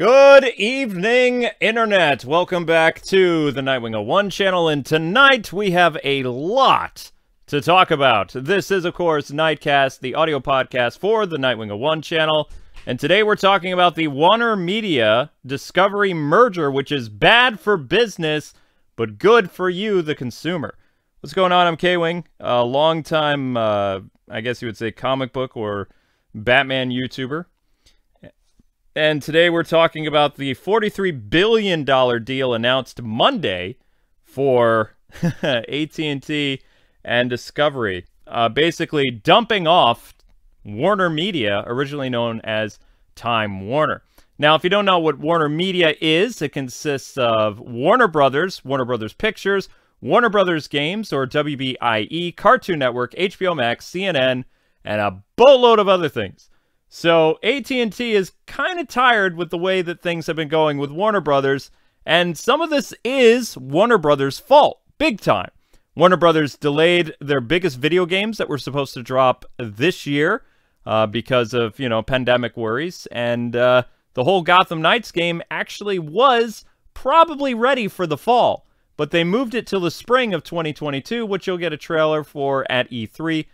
Good evening, Internet. Welcome back to the Nightwing 01 channel, and tonight we have a lot to talk about. This is, of course, Knightcast, the audio podcast for the Nightwing 01 channel, and today we're talking about the Warner Media Discovery merger, which is bad for business, but good for you, the consumer. What's going on? I'm K-Wing, a long-time, I guess you would say comic book or Batman YouTuber. And today we're talking about the $43 billion deal announced Monday for AT&T and Discovery. Basically dumping off Warner Media, originally known as Time Warner. Now, if you don't know what Warner Media is, it consists of Warner Brothers Pictures, Warner Brothers Games, or WBIE, Cartoon Network, HBO Max, CNN, and a boatload of other things. So AT&T is kind of tired with the way that things have been going with Warner Brothers, and some of this is Warner Brothers' fault, big time. Warner Brothers delayed their biggest video games that were supposed to drop this year because of, pandemic worries, and the whole Gotham Knights game actually was probably ready for the fall, but they moved it till the spring of 2022, which you'll get a trailer for at E3.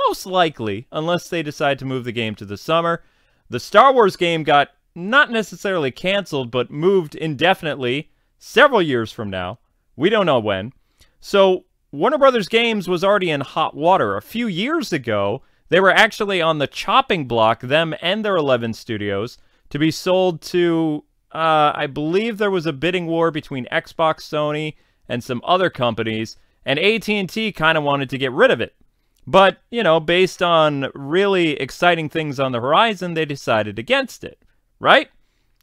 Most likely, unless they decide to move the game to the summer. The Star Wars game got not necessarily canceled, but moved indefinitely several years from now. We don't know when. So Warner Brothers Games was already in hot water. A few years ago, they were actually on the chopping block, them and their 11 studios, to be sold to, I believe there was a bidding war between Xbox, Sony, and some other companies, and AT&T kind of wanted to get rid of it. But, based on really exciting things on the horizon, they decided against it, right?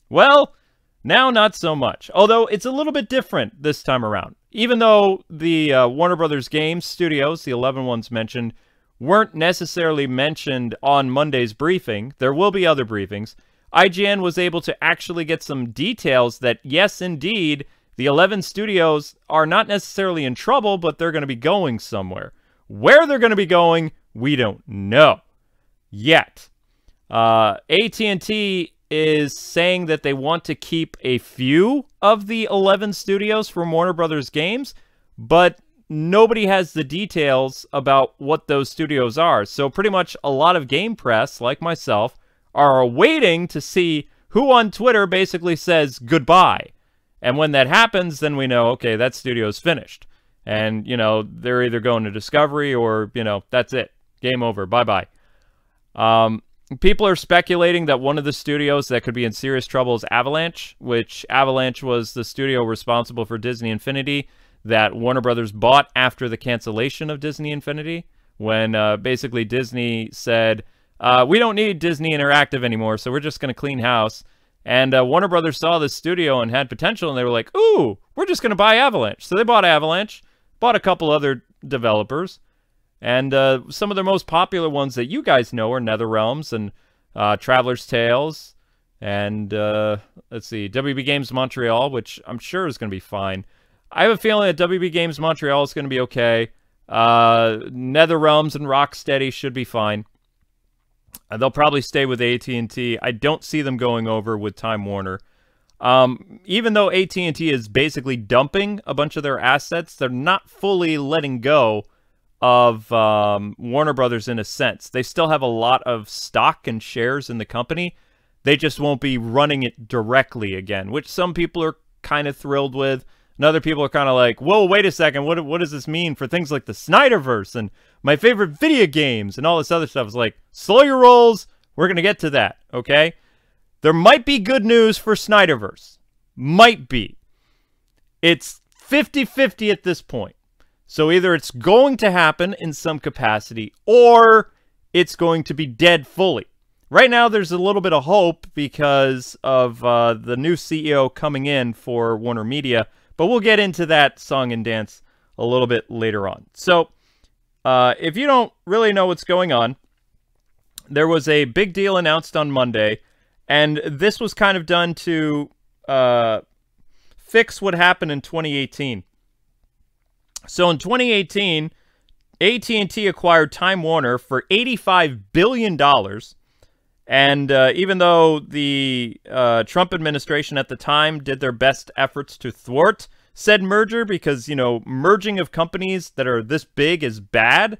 Well, now not so much. Although it's a little bit different this time around. Even though the Warner Brothers Games studios, the 11 ones mentioned, weren't necessarily mentioned on Monday's briefing, there will be other briefings, IGN was able to actually get some details that, yes, indeed, the 11 studios are not necessarily in trouble, but they're going to be going somewhere. Where they're going to be going, we don't know yet. AT&T is saying that they want to keep a few of the 11 studios from Warner Brothers Games, but nobody has the details about what those studios are. So pretty much a lot of game press, like myself, are waiting to see who on Twitter basically says goodbye. And when that happens, then we know, okay, that studio's finished. And, they're either going to Discovery or, that's it. Game over. Bye-bye. People are speculating that one of the studios that could be in serious trouble is Avalanche, which Avalanche was the studio responsible for Disney Infinity that Warner Brothers bought after the cancellation of Disney Infinity, when basically Disney said, we don't need Disney Interactive anymore, so we're just going to clean house. And Warner Brothers saw this studio and had potential, and they were like, ooh, we're just going to buy Avalanche. So they bought Avalanche. Bought a couple other developers, and some of their most popular ones that you guys know are NetherRealms and Traveler's Tales, and let's see, WB Games Montreal, which I'm sure is going to be fine. I have a feeling that WB Games Montreal is going to be okay. NetherRealms and Rocksteady should be fine. They'll probably stay with AT&T. I don't see them going over with Time Warner. Even though AT&T is basically dumping a bunch of their assets, they're not fully letting go of Warner Brothers in a sense. They still have a lot of stock and shares in the company. They just won't be running it directly again, which some people are kind of thrilled with. And other people are kind of like, whoa, wait a second, what does this mean for things like the Snyderverse and my favorite video games and all this other stuff? It's like, slow your rolls, we're going to get to that, okay? There might be good news for Snyderverse. Might be. It's 50-50 at this point. So either it's going to happen in some capacity, or it's going to be dead fully. Right now, there's a little bit of hope because of the new CEO coming in for Warner Media, but we'll get into that song and dance a little bit later on. So, if you don't really know what's going on, there was a big deal announced on Monday. And this was kind of done to fix what happened in 2018. So in 2018, AT&T acquired Time Warner for $85 billion And even though the Trump administration at the time did their best efforts to thwart said merger, because, you know, merging of companies that are this big is bad,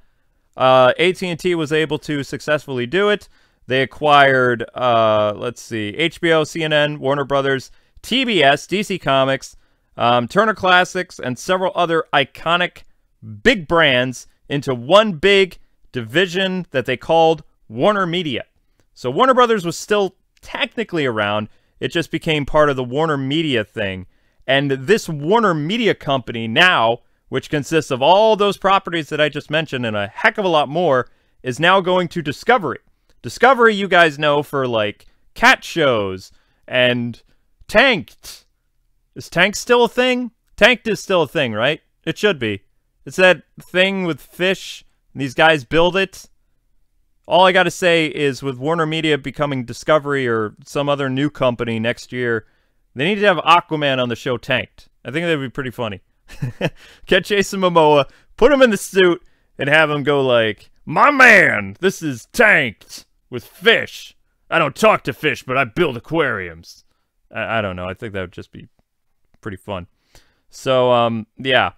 AT&T was able to successfully do it. They acquired, let's see, HBO, CNN, Warner Brothers, TBS, DC Comics, Turner Classics, and several other iconic big brands into one big division that they called Warner Media. So Warner Brothers was still technically around. It just became part of the Warner Media thing. And this Warner Media company now, which consists of all those properties that I just mentioned and a heck of a lot more, is now going to Discovery. Discovery, you guys know, for like cat shows and Tanked. Is Tanked still a thing? Tanked is still a thing, right? It should be. It's that thing with fish, and these guys build it. All I gotta say is, with Warner Media becoming Discovery or some other new company next year, they need to have Aquaman on the show Tanked. I think that'd be pretty funny. Get Jason Momoa, put him in the suit, and have him go like, "My man, this is Tanked with fish. I don't talk to fish, but I build aquariums." I don't know. I think that would just be pretty fun. So, yeah.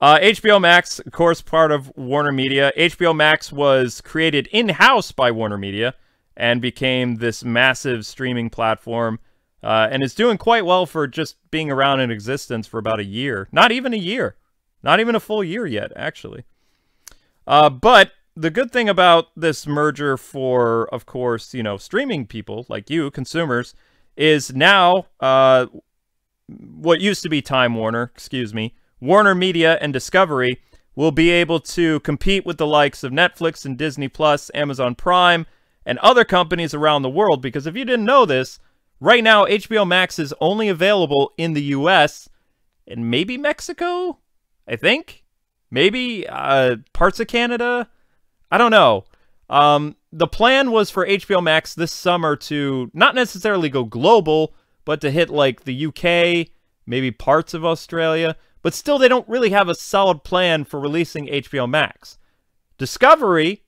HBO Max, of course, part of Warner Media. HBO Max was created in-house by Warner Media and became this massive streaming platform, and is doing quite well for just being around in existence for about a year. Not even a year. Not even a full year yet, actually. But the good thing about this merger for, of course, you know, streaming people like you, consumers, is now what used to be Time Warner, Warner Media and Discovery will be able to compete with the likes of Netflix and Disney Plus, Amazon Prime, and other companies around the world. Because if you didn't know this, right now HBO Max is only available in the US and maybe Mexico, I think. Maybe parts of Canada. I don't know. The plan was for HBO Max this summer to not necessarily go global, but to hit like the UK, maybe parts of Australia. But still, they don't really have a solid plan for releasing HBO Max. Discovery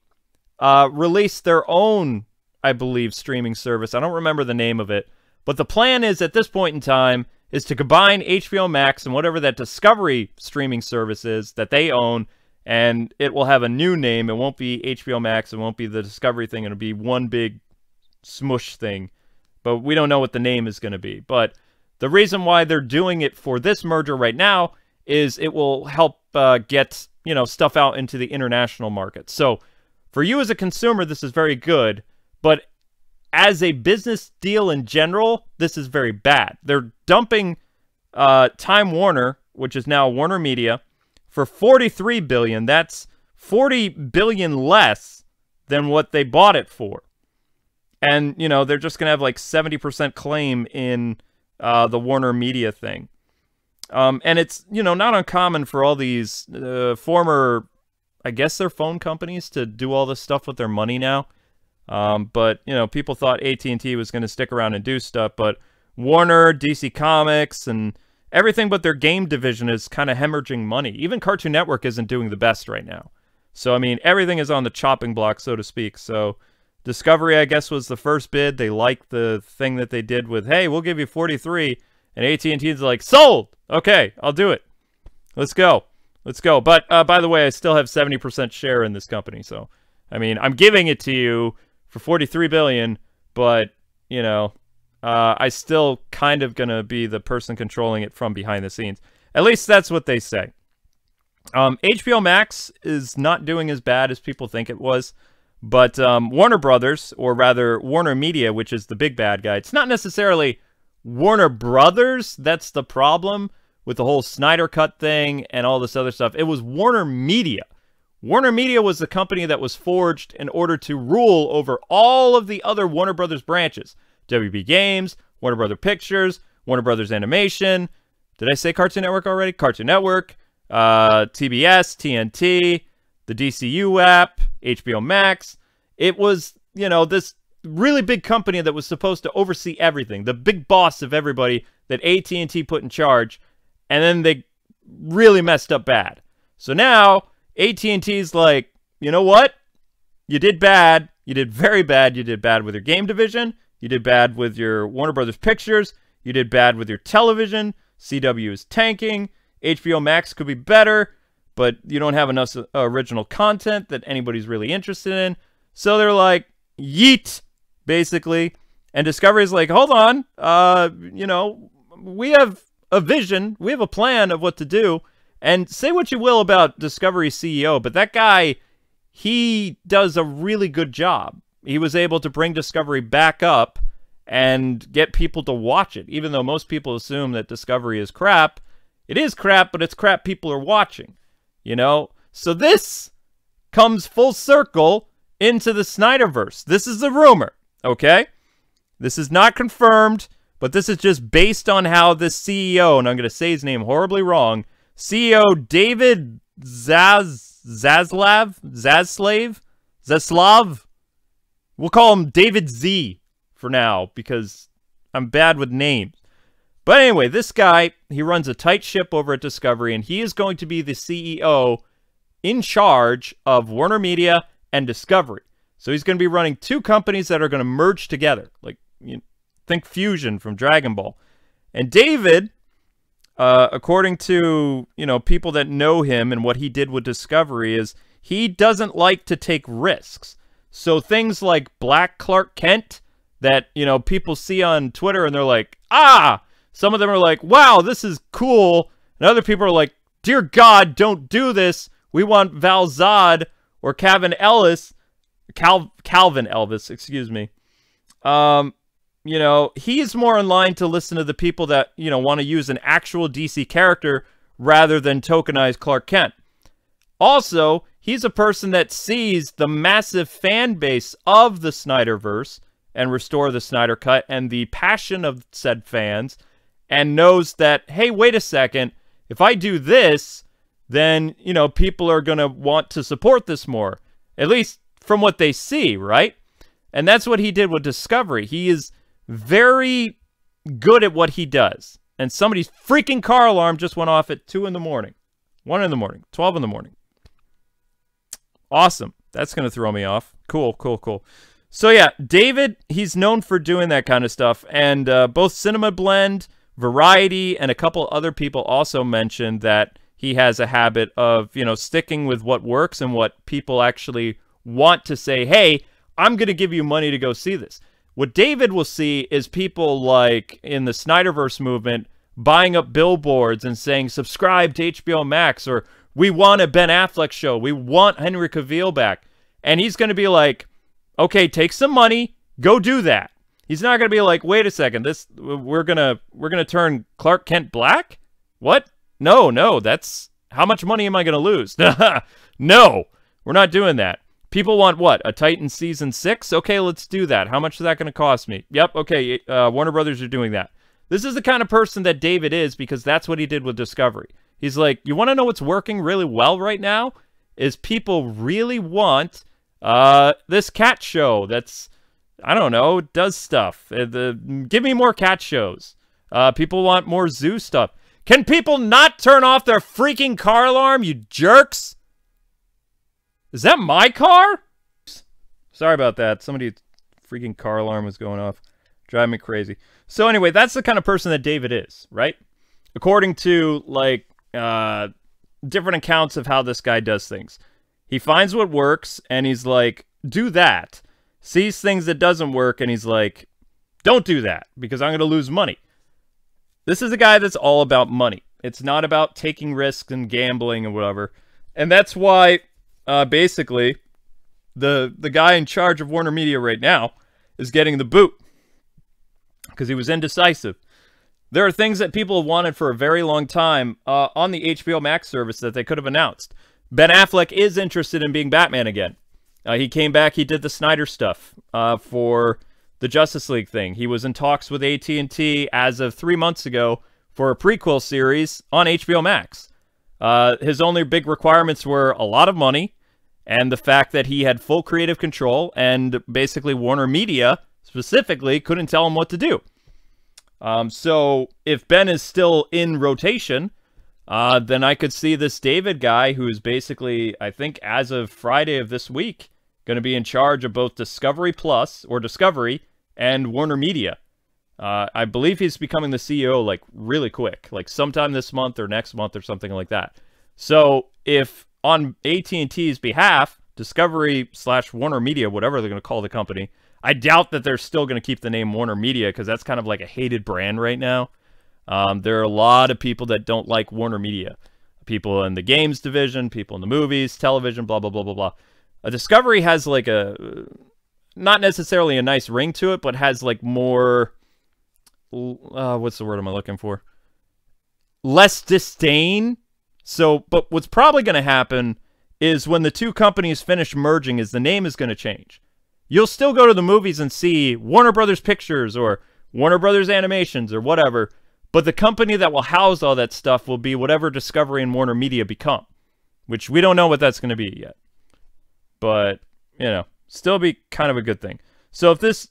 released their own, I believe, streaming service. I don't remember the name of it. But the plan is, at this point in time, is to combine HBO Max and whatever that Discovery streaming service is that they own, and it will have a new name. It won't be HBO Max. It won't be the Discovery thing. It'll be one big smush thing. But we don't know what the name is going to be. But the reason why they're doing it for this merger right now is it will help get, you know, stuff out into the international market. So for you as a consumer, this is very good. But as a business deal in general, this is very bad. They're dumping Time Warner, which is now Warner Media, for $43 billion. That's $40 billion less than what they bought it for. And, you know, they're just going to have like 70% claim in the Warner Media thing. And it's, you know, not uncommon for all these former, I guess they're phone companies, to do all this stuff with their money now. But, you know, people thought AT&T was going to stick around and do stuff, but Warner, DC Comics, and everything but their game division is kind of hemorrhaging money. Even Cartoon Network isn't doing the best right now. So, I mean, everything is on the chopping block, so to speak. So Discovery, I guess, was the first bid. They liked the thing that they did with, hey, we'll give you 43, and AT&T's like, sold! Okay, I'll do it. Let's go. Let's go. But, by the way, I still have 70% share in this company, so, I mean, I'm giving it to you for $43 billion, but, you know, I still kind of gonna be the person controlling it from behind the scenes. At least that's what they say. HBO Max is not doing as bad as people think it was, but Warner Brothers, or rather Warner Media, which is the big bad guy, it's not necessarily Warner Brothers that's the problem with the whole Snydercut thing and all this other stuff. It was Warner Media. Warner Media was the company that was forged in order to rule over all of the other Warner Brothers branches. WB Games, Warner Brothers Pictures, Warner Brothers Animation. Did I say Cartoon Network already? Cartoon Network, TBS, TNT, the DCU app, HBO Max. It was, you know, this really big company that was supposed to oversee everything. The big boss of everybody that AT&T put in charge. And then they really messed up bad. So now AT&T's like, you know what? You did bad. You did very bad. You did bad with your game division. You did bad with your Warner Brothers Pictures. You did bad with your television. CW is tanking. HBO Max could be better, but you don't have enough original content that anybody's really interested in. So they're like, yeet, basically. And Discovery's like, hold on. You know, we have a vision. We have a plan of what to do. And say what you will about Discovery's CEO, but that guy, he does a really good job. He was able to bring Discovery back up and get people to watch it. Even though most people assume that Discovery is crap, it is crap, but it's crap people are watching, you know? So this comes full circle into the Snyderverse. This is a rumor, okay? This is not confirmed, but this is just based on how this CEO, and I'm going to say his name horribly wrong, CEO Zaslav, we'll call him DavidZ for now, because I'm bad with names. But anyway, this guy, he runs a tight ship over at Discovery, and he is going to be the CEO in charge of Warner Media and Discovery. So he's going to be running two companies that are going to merge together. Like, you think Fusion from Dragon Ball. And David, according to, you know, people that know him and what he did with Discovery, is he doesn't like to take risks. So things like Black Clark Kent that, you know, people see on Twitter and they're like, ah! Some of them are like, wow, this is cool. And other people are like, dear God, don't do this. We want Val Zod or Calvin Elvis, excuse me. You know, he's more in line to listen to the people that, you know, want to use an actual DC character rather than tokenize Clark Kent. Also, he's a person that sees the massive fan base of the Snyderverse and Restore the Snyder Cut and the passion of said fans, and knows that, hey, wait a second, if I do this, then, you know, people are going to want to support this more. At least from what they see, right? And that's what he did with Discovery. He is very good at what he does. And somebody's freaking car alarm just went off at 2 in the morning. 1 in the morning. 12 in the morning. Awesome. That's going to throw me off. Cool, cool, cool. So yeah, David, he's known for doing that kind of stuff. And both Cinema Blend, Variety, and a couple other people also mentioned that he has a habit of, you know, sticking with what works and what people actually want to say, hey, I'm going to give you money to go see this. What David will see is people like in the Snyderverse movement buying up billboards and saying, subscribe to HBO Max, or we want a Ben Affleck show. We want Henry Cavill back. And he's going to be like, okay, take some money, go do that. He's not going to be like, wait a second, we're gonna turn Clark Kent black? What? No, that's, how much money am I going to lose? No, we're not doing that. People want what? A Titan Season 6? Okay, let's do that. How much is that going to cost me? Yep, okay, Warner Brothers are doing that. This is the kind of person that David is, because that's what he did with Discovery. He's like, you want to know what's working really well right now? Is people really want this cat show that's, I don't know, does stuff. Give me more cat shows. People want more zoo stuff. Can people not turn off their freaking car alarm, you jerks? Is that my car? Sorry about that. Somebody's freaking car alarm was going off. Driving me crazy. So anyway, that's the kind of person that David is, right? According to, like, different accounts of how this guy does things. He finds what works, and he's like, do that. Sees things that doesn't work, and he's like, don't do that, because I'm going to lose money. This is a guy that's all about money. It's not about taking risks and gambling and whatever. And that's why, basically, the guy in charge of Warner Media right now is getting the boot. Because he was indecisive. There are things that people have wanted for a very long time on the HBO Max service that they could have announced. Ben Affleck is interested in being Batman again. He came back, he did the Snyder stuff for the Justice League thing. He was in talks with AT&T as of 3 months ago for a prequel series on HBO Max. His only big requirements were a lot of money and the fact that he had full creative control, and basically Warner Media specifically couldn't tell him what to do. So if Ben is still in rotation, then I could see this David guy, who's basically, I think as of Friday of this week, going to be in charge of both Discovery Plus, or Discovery, and Warner Media. I believe he's becoming the CEO, like, really quick. Like, sometime this month or next month or something like that. So, if on AT&T's behalf, Discovery/Warner Media, whatever they're going to call the company, I doubt that they're still going to keep the name Warner Media, because that's kind of like a hated brand right now. There are a lot of people that don't like Warner Media. People in the games division, people in the movies, television, blah, blah, blah, blah, blah. Discovery has like not necessarily a nice ring to it, but has like more, what's the word am I looking for? Less disdain. So, but what's probably going to happen is when the two companies finish merging is the name is going to change. You'll still go to the movies and see Warner Brothers Pictures or Warner Brothers Animations or whatever, but the company that will house all that stuff will be whatever Discovery and Warner Media become, which we don't know what that's going to be yet. But, you know, still be kind of a good thing. So if this,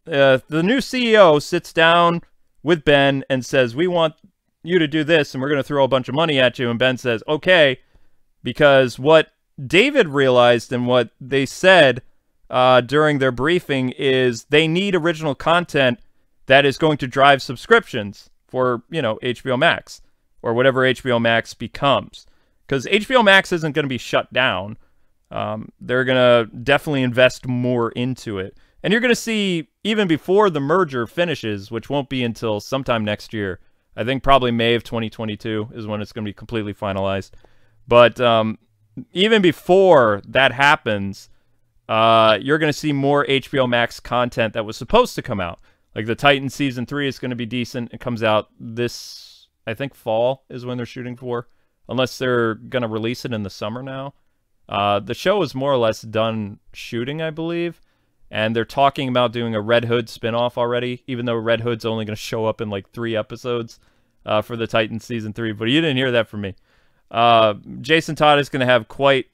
the new CEO sits down with Ben and says, we want you to do this and we're going to throw a bunch of money at you, and Ben says, okay, because what David realized and what they said during their briefing is they need original content that is going to drive subscriptions for, you know, HBO Max or whatever HBO Max becomes. Because HBO Max isn't going to be shut down. They're going to definitely invest more into it. And you're going to see, even before the merger finishes, which won't be until sometime next year, I think probably May of 2022 is when it's going to be completely finalized. But even before that happens, you're going to see more HBO Max content that was supposed to come out. Like the Titans Season 3 is going to be decent. It comes out this, I think, fall is when they're shooting for. Unless they're going to release it in the summer now. The show is more or less done shooting, I believe. And they're talking about doing a Red Hood spinoff already, even though Red Hood's only going to show up in like 3 episodes for the Titans Season 3. But you didn't hear that from me. Jason Todd is going to have quite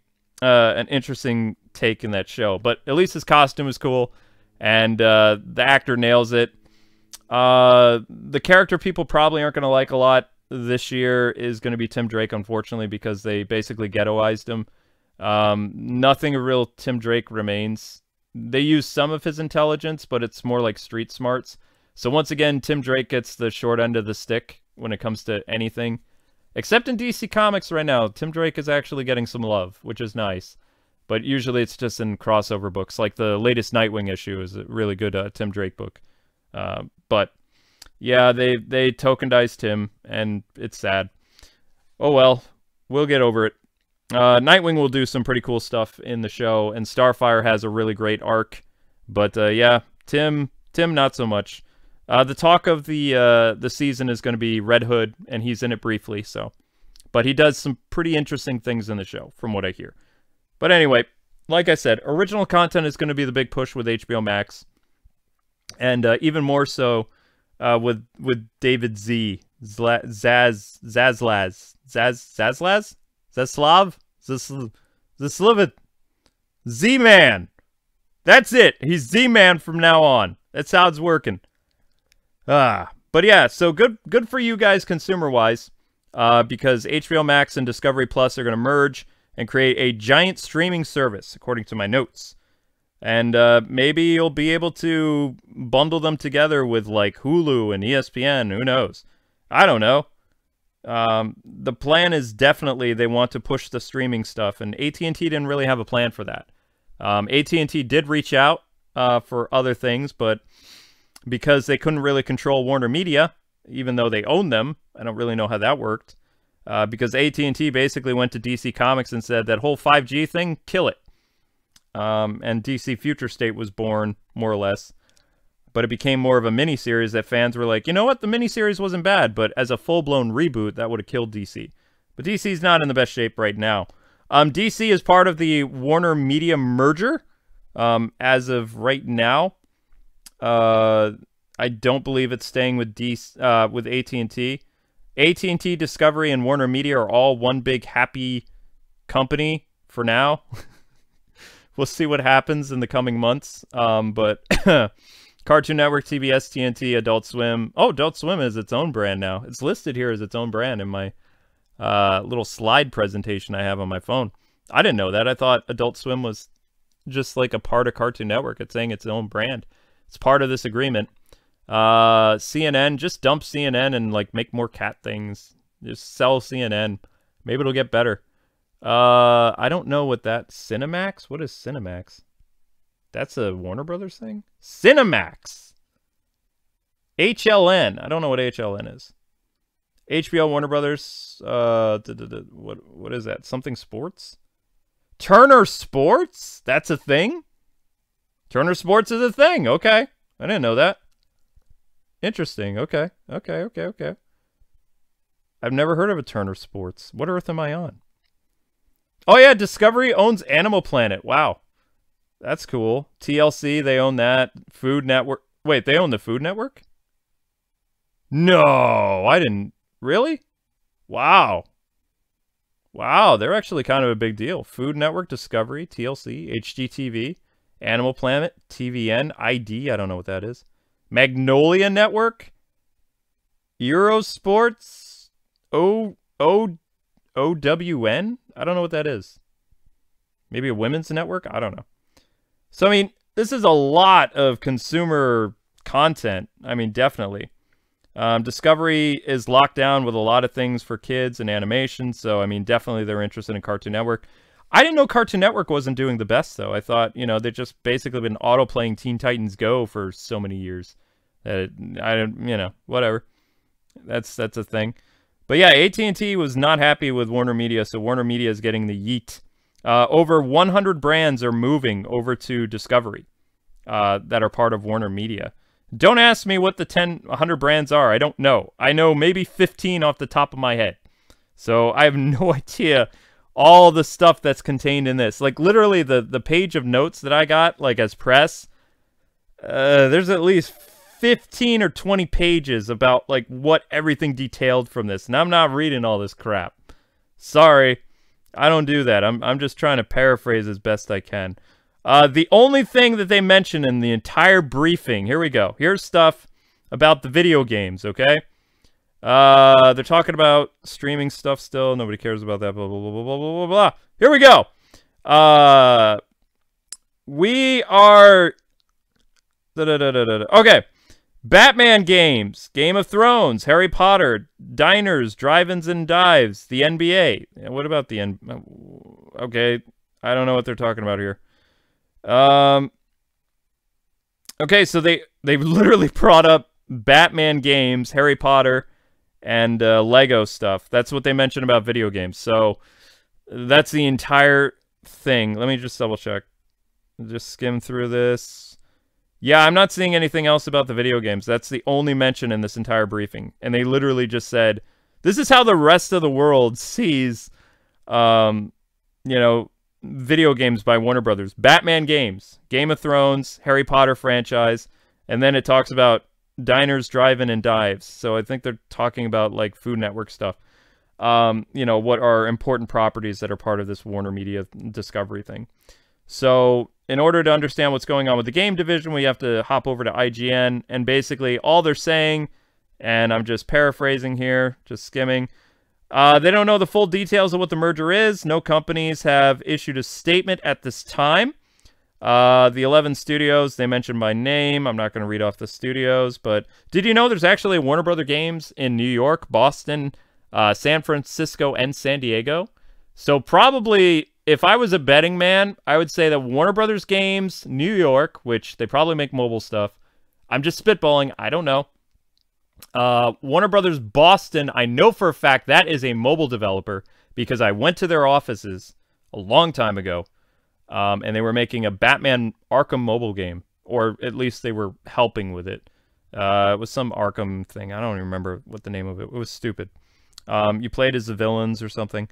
an interesting take in that show. But at least his costume is cool. And the actor nails it. The character people probably aren't going to like a lot this year is going to be Tim Drake, unfortunately, because they basically ghettoized him. Nothing of real Tim Drake remains. They use some of his intelligence, but it's more like street smarts. So once again, Tim Drake gets the short end of the stick when it comes to anything. Except in DC Comics right now, Tim Drake is actually getting some love, which is nice. But usually it's just in crossover books. Like the latest Nightwing issue is a really good Tim Drake book. But yeah, they tokenized him, and it's sad. Oh well, we'll get over it. Nightwing will do some pretty cool stuff in the show, and Starfire has a really great arc. But yeah, Tim not so much. The talk of the season is going to be Red Hood, and he's in it briefly. So, but he does some pretty interesting things in the show, from what I hear. But anyway, like I said, original content is going to be the big push with HBO Max, and even more so with DavidZ, Zaslav, Z-Man. That's it. He's Z-Man from now on. That's how it's working. But yeah, so good for you guys consumer-wise, because HBO Max and Discovery Plus are going to merge and create a giant streaming service, according to my notes. And maybe you'll be able to bundle them together with, like, Hulu and ESPN. Who knows? I don't know. The plan is definitely they want to push the streaming stuff, and AT&T didn't really have a plan for that. AT&T did reach out for other things, but because they couldn't really control Warner Media, even though they own them, I don't really know how that worked. Because AT&T basically went to DC Comics and said that whole 5G thing, kill it. And DC Future State was born, more or less. But it became more of a miniseries that fans were like, you know what, the miniseries wasn't bad, but as a full-blown reboot, that would have killed DC. But DC's not in the best shape right now. DC is part of the Warner Media merger as of right now. I don't believe it's staying with AT&T. AT&T, Discovery, and Warner Media are all one big happy company for now. We'll see what happens in the coming months. But Cartoon Network, TBS, TNT, Adult Swim. Oh, Adult Swim is its own brand now. It's listed here as its own brand in my little slide presentation I have on my phone. I didn't know that. I thought Adult Swim was just like a part of Cartoon Network. It's saying its own brand. It's part of this agreement. CNN, just dump CNN and like make more cat things. Just sell CNN. Maybe it'll get better. I don't know what that... Cinemax? What is Cinemax? That's a Warner Brothers thing? Cinemax! HLN. I don't know what HLN is. HBO, Warner Brothers. What is that? Something Sports? Turner Sports? That's a thing? Turner Sports is a thing. Okay. I didn't know that. Interesting. Okay. Okay. I've never heard of a Turner Sports. What earth am I on? Oh, yeah. Discovery owns Animal Planet. Wow. That's cool. TLC, they own that. Food Network. Wait, they own the Food Network? No, I didn't. Really? Wow. Wow, they're actually kind of a big deal. Food Network, Discovery, TLC, HGTV, Animal Planet, TVN, ID, I don't know what that is. Magnolia Network, Eurosports, OWN? I don't know what that is. Maybe a women's network? I don't know. So, I mean, this is a lot of consumer content. I mean, definitely. Discovery is locked down with a lot of things for kids and animation. So, I mean, definitely they're interested in Cartoon Network. I didn't know Cartoon Network wasn't doing the best, though. I thought, you know, they've just basically been auto-playing Teen Titans Go for so many years. You know, whatever. That's a thing. But yeah, AT&T was not happy with Warner Media, so Warner Media is getting the yeet. Over 100 brands are moving over to Discovery that are part of Warner Media. Don't ask me what the 100 brands are. I don't know. I know maybe 15 off the top of my head. So I have no idea all the stuff that's contained in this. Like, literally, the page of notes that I got, like, as press, there's at least 15 or 20 pages about, like, what everything detailed from this. And I'm not reading all this crap. Sorry. I don't do that. I'm just trying to paraphrase as best I can. The only thing that they mention in the entire briefing, here we go. Here's stuff about the video games, okay? They're talking about streaming stuff still. Nobody cares about that, blah, blah, blah, blah, blah, blah, blah. Here we go. We are... Okay. Batman games, Game of Thrones, Harry Potter, diners, drive-ins and dives, the NBA. What about the Okay, I don't know what they're talking about here. Okay, so they've literally brought up Batman games, Harry Potter, and Lego stuff. That's what they mentioned about video games. So that's the entire thing. Let me just double check. Just skim through this. Yeah, I'm not seeing anything else about the video games. That's the only mention in this entire briefing. And they literally just said, this is how the rest of the world sees, you know, video games by Warner Brothers. Batman games, Game of Thrones, Harry Potter franchise, and then it talks about diners, drive-in, and dives. So I think they're talking about, like, Food Network stuff. You know, what are important properties that are part of this Warner Media Discovery thing. So in order to understand what's going on with the game division, we have to hop over to IGN, and basically all they're saying, and I'm just paraphrasing here, just skimming, they don't know the full details of what the merger is. No companies have issued a statement at this time. The 11 studios, they mentioned by name. I'm not going to read off the studios, but did you know there's actually a Warner Brother Games in New York, Boston, San Francisco, and San Diego? So probably, if I was a betting man, I would say that Warner Brothers Games, New York, which they probably make mobile stuff. I'm just spitballing. I don't know. Warner Brothers Boston, I know for a fact that is a mobile developer because I went to their offices a long time ago, and they were making a Batman Arkham mobile game, or at least they were helping with it. It was some Arkham thing. I don't even remember what the name of it. It was stupid. You played as the villains or something.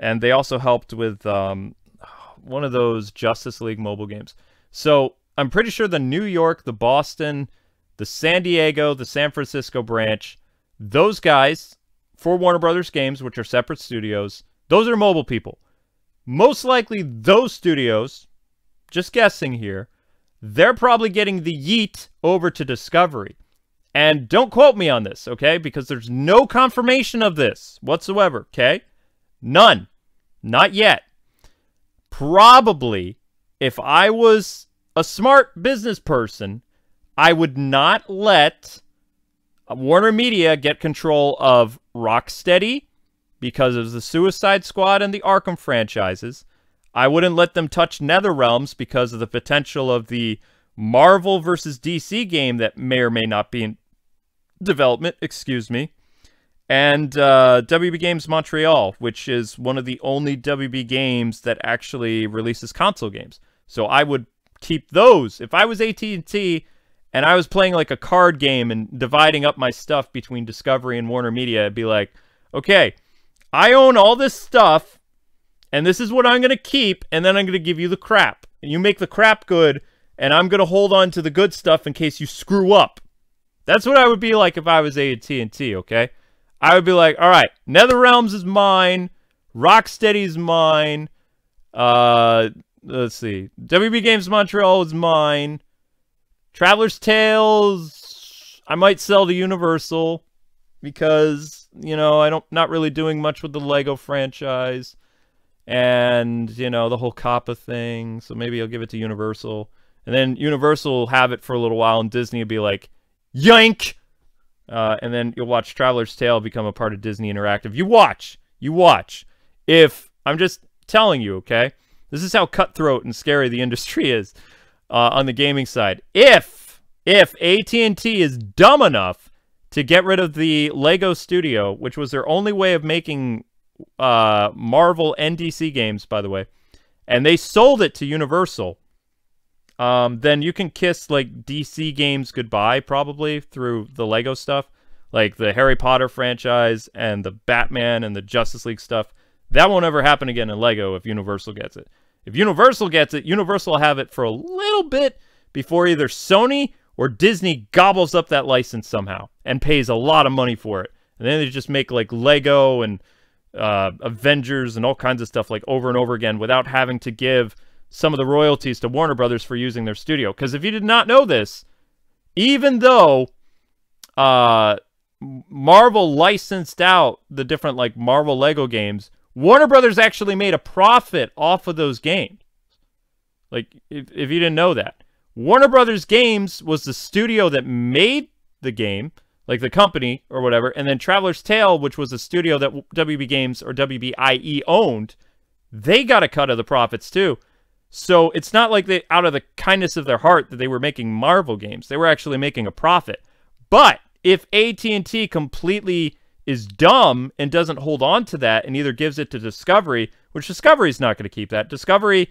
And they also helped with one of those Justice League mobile games. So I'm pretty sure the New York, the Boston, the San Diego, the San Francisco branch, those guys for Warner Brothers Games, which are separate studios, those are mobile people. Most likely those studios, just guessing here, they're probably getting the yeet over to Discovery. And don't quote me on this, okay? Because there's no confirmation of this whatsoever, okay? None. Not yet. Probably if I was a smart business person, I would not let Warner Media get control of Rocksteady because of the Suicide Squad and the Arkham franchises. I wouldn't let them touch NetherRealms because of the potential of the Marvel versus DC game that may or may not be in development, excuse me. And WB Games Montreal, which is one of the only WB games that actually releases console games. So I would keep those. If I was AT&T and I was playing like a card game and dividing up my stuff between Discovery and Warner Media, I'd be like, okay, I own all this stuff, and this is what I'm going to keep, and then I'm going to give you the crap. And you make the crap good, and I'm going to hold on to the good stuff in case you screw up. That's what I would be like if I was AT&T, okay? I would be like, all right, NetherRealms is mine, Rocksteady's mine, let's see, WB Games Montreal is mine, Traveler's Tales, I might sell to Universal, because, you know, I'm not really doing much with the Lego franchise, and, you know, the whole Kappa thing, so maybe I'll give it to Universal, and then Universal will have it for a little while, and Disney will be like, yank! And then you'll watch Traveler's Tale become a part of Disney Interactive. You watch! You watch! If, I'm just telling you, okay? This is how cutthroat and scary the industry is on the gaming side. If AT&T is dumb enough to get rid of the Lego Studio, which was their only way of making Marvel and DC games, by the way, and they sold it to Universal, then you can kiss, like, DC games goodbye, probably, through the Lego stuff. Like, the Harry Potter franchise and the Batman and the Justice League stuff. That won't ever happen again in Lego if Universal gets it. If Universal gets it, Universal will have it for a little bit before either Sony or Disney gobbles up that license somehow and pays a lot of money for it. And then they just make, like, Lego and Avengers and all kinds of stuff, like, over and over again without having to give some of the royalties to Warner Brothers for using their studio. Because if you did not know this, even though Marvel licensed out the different, like, Marvel Lego games, Warner Brothers actually made a profit off of those games. Like, if you didn't know that. Warner Brothers Games was the studio that made the game, like the company or whatever, and then Traveler's Tale, which was a studio that WB Games or WBIE owned, they got a cut of the profits too. So it's not like they, out of the kindness of their heart, that they were making Marvel games. They were actually making a profit. But if AT&T completely is dumb and doesn't hold on to that and either gives it to Discovery, which Discovery's not going to keep that. Discovery,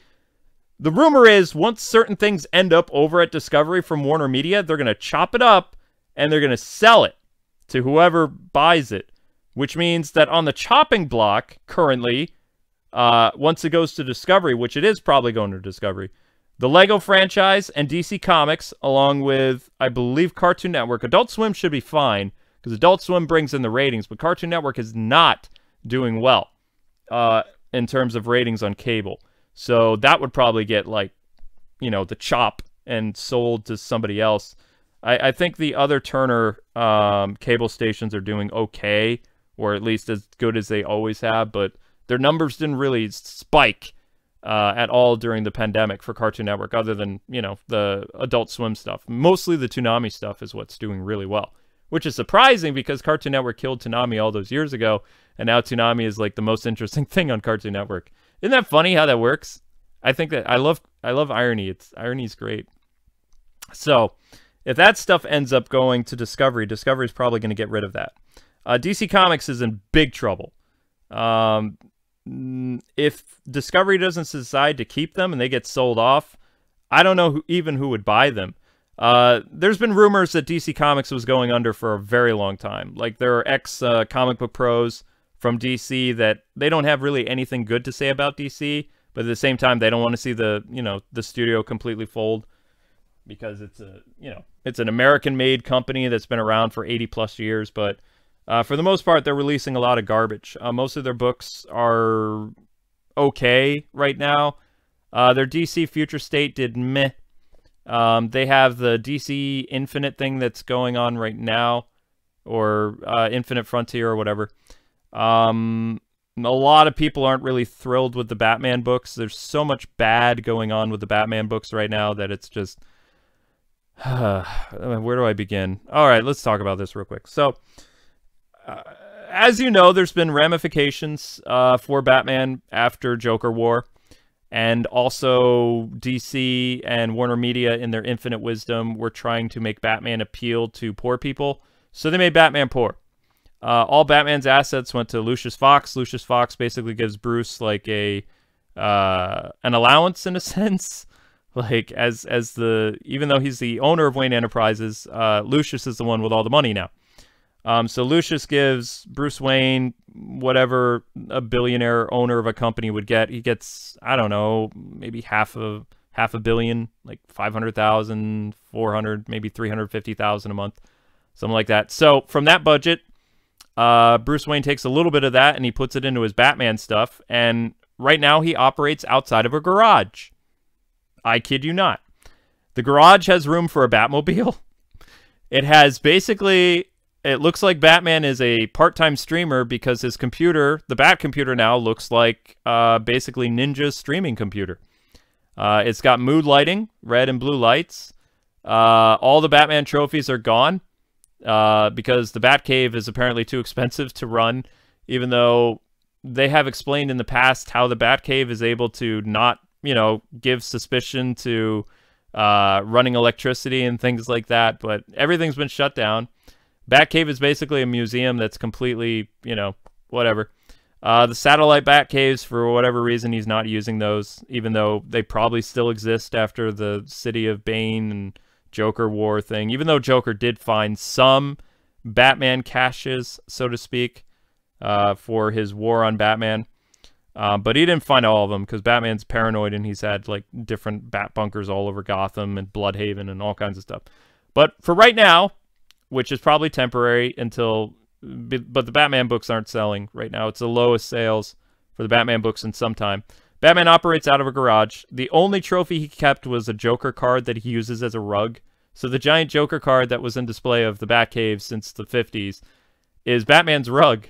the rumor is once certain things end up over at Discovery from Warner Media, they're going to chop it up and they're going to sell it to whoever buys it. Which means that on the chopping block currently, once it goes to Discovery, which it is probably going to Discovery, the Lego franchise and DC Comics, along with, I believe, Cartoon Network. Adult Swim should be fine, because Adult Swim brings in the ratings, but Cartoon Network is not doing well in terms of ratings on cable. So that would probably get, like, you know, the chop and sold to somebody else. I think the other Turner cable stations are doing okay, or at least as good as they always have, but their numbers didn't really spike at all during the pandemic for Cartoon Network, other than, you know, the Adult Swim stuff. Mostly the Toonami stuff is what's doing really well, which is surprising because Cartoon Network killed Toonami all those years ago, and now Toonami is, like, the most interesting thing on Cartoon Network. Isn't that funny how that works? I think that I love irony. Irony's great. So if that stuff ends up going to Discovery, Discovery's probably going to get rid of that. DC Comics is in big trouble. If Discovery doesn't decide to keep them and they get sold off, I don't know who would buy them. There's been rumors that DC Comics was going under for a very long time. Like, there are ex-comic book pros from DC that they don't have really anything good to say about DC, but at the same time, they don't want to see the studio completely fold, because it's it's an American-made company that's been around for 80+ years, but for the most part, they're releasing a lot of garbage. Most of their books are okay right now. Their DC Future State did meh. They have the DC Infinite thing that's going on right now, or Infinite Frontier or whatever. A lot of people aren't really thrilled with the Batman books. There's so much bad going on with the Batman books right now that it's just... where do I begin? All right, let's talk about this real quick. So, as you know, there's been ramifications for Batman after Joker War. And also DC and Warner Media, in their infinite wisdom, were trying to make Batman appeal to poor people. So they made Batman poor. All Batman's assets went to Lucius Fox. Lucius Fox basically gives Bruce like an allowance in a sense. Like even though he's the owner of Wayne Enterprises, Lucius is the one with all the money now. So Lucius gives Bruce Wayne whatever a billionaire owner of a company would get. He gets, I don't know, maybe half a billion, like 500,000, 400, maybe 350,000 a month, something like that. So from that budget, Bruce Wayne takes a little bit of that and he puts it into his Batman stuff. And right now he operates outside of a garage. I kid you not. The garage has room for a Batmobile. It has basically... It looks like Batman is a part-time streamer because his computer, the Bat computer now, looks like basically Ninja's streaming computer. It's got mood lighting, red and blue lights. All the Batman trophies are gone because the Batcave is apparently too expensive to run, even though they have explained in the past how the Batcave is able to not, give suspicion to running electricity and things like that, but everything's been shut down. Batcave is basically a museum that's completely, whatever. The satellite Batcaves, for whatever reason, he's not using those, even though they probably still exist after the City of Bane and Joker War thing. Even though Joker did find some Batman caches, so to speak, for his war on Batman. But he didn't find all of them because Batman's paranoid and he's had like different bat bunkers all over Gotham and Bloodhaven and all kinds of stuff. But for right now, which is probably temporary until... But the Batman books aren't selling right now. It's the lowest sales for the Batman books in some time. Batman operates out of a garage. The only trophy he kept was a Joker card that he uses as a rug. So the giant Joker card that was in display of the Batcave since the 50s is Batman's rug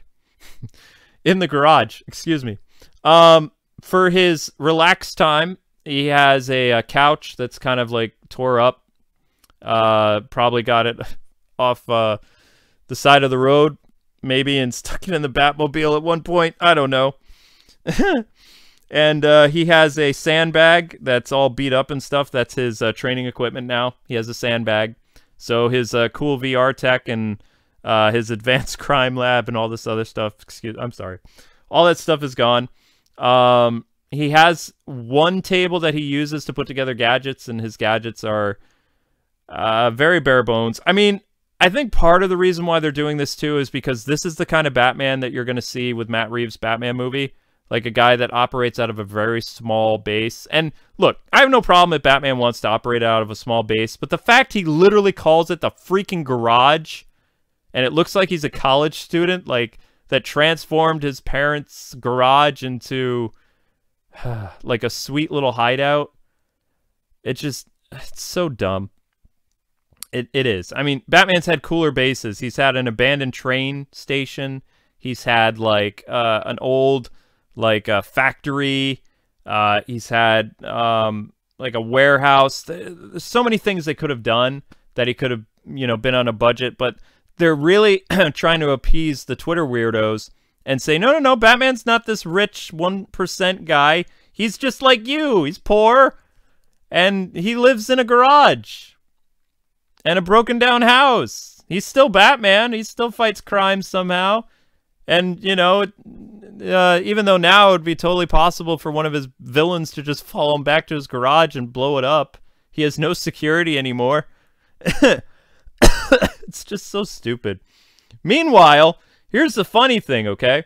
in the garage. Excuse me. For his relaxed time, he has a couch that's kind of like tore up. Probably got it off the side of the road, maybe, and stuck it in the Batmobile at one point. I don't know. And he has a sandbag that's all beat up and stuff. That's his training equipment now. He has a sandbag. So his cool VR tech and his advanced crime lab and all this other stuff. I'm sorry. All that stuff is gone. He has one table that he uses to put together gadgets, and his gadgets are very bare bones. I mean, I think part of the reason why they're doing this, too, is because this is the kind of Batman that you're going to see with Matt Reeves' Batman movie. Like a guy that operates out of a very small base. And look, I have no problem if Batman wants to operate out of a small base, but the fact he literally calls it the freaking garage, and it looks like he's a college student, like, that transformed his parents' garage into, like, a sweet little hideout. It's so dumb. It is. I mean, Batman's had cooler bases. He's had an abandoned train station. He's had, like, an old, like, a factory. He's had, like, a warehouse. There's so many things they could have done that he could have, been on a budget. But they're really trying to appease the Twitter weirdos and say, no, Batman's not this rich 1% guy. He's just like you. He's poor, and he lives in a garage. And a broken down house. He's still Batman. He still fights crime somehow. And, even though now it would be totally possible for one of his villains to just follow him back to his garage and blow it up. He has no security anymore. It's just so stupid. Meanwhile, here's the funny thing, okay?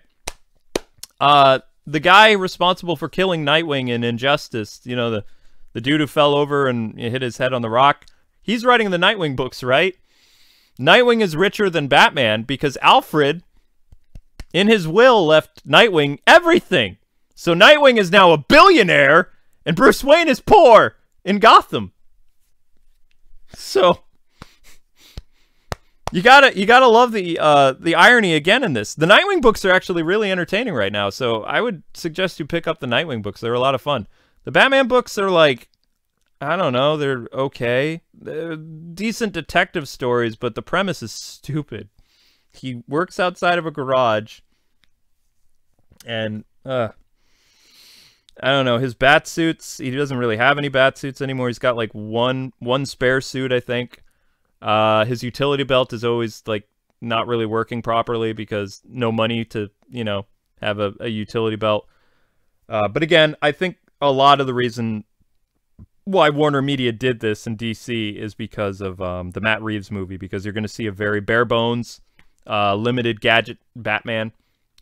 The guy responsible for killing Nightwing in Injustice, the dude who fell over and hit his head on the rock, he's writing the Nightwing books, right? Nightwing is richer than Batman because Alfred, in his will, left Nightwing everything. So Nightwing is now a billionaire, and Bruce Wayne is poor in Gotham. So, You gotta love the irony again in this. The Nightwing books are actually really entertaining right now, so I would suggest you pick up the Nightwing books. They're a lot of fun. The Batman books are like, I don't know, they're okay. They're decent detective stories, but the premise is stupid. He works outside of a garage, and I don't know, his bat suits, he doesn't really have any bat suits anymore. He's got like one spare suit, I think. His utility belt is always like not really working properly because no money to, you know, have a utility belt. But again, I think a lot of the reason why Warner Media did this in DC is because of the Matt Reeves movie, because you're going to see a very bare bones, limited gadget Batman,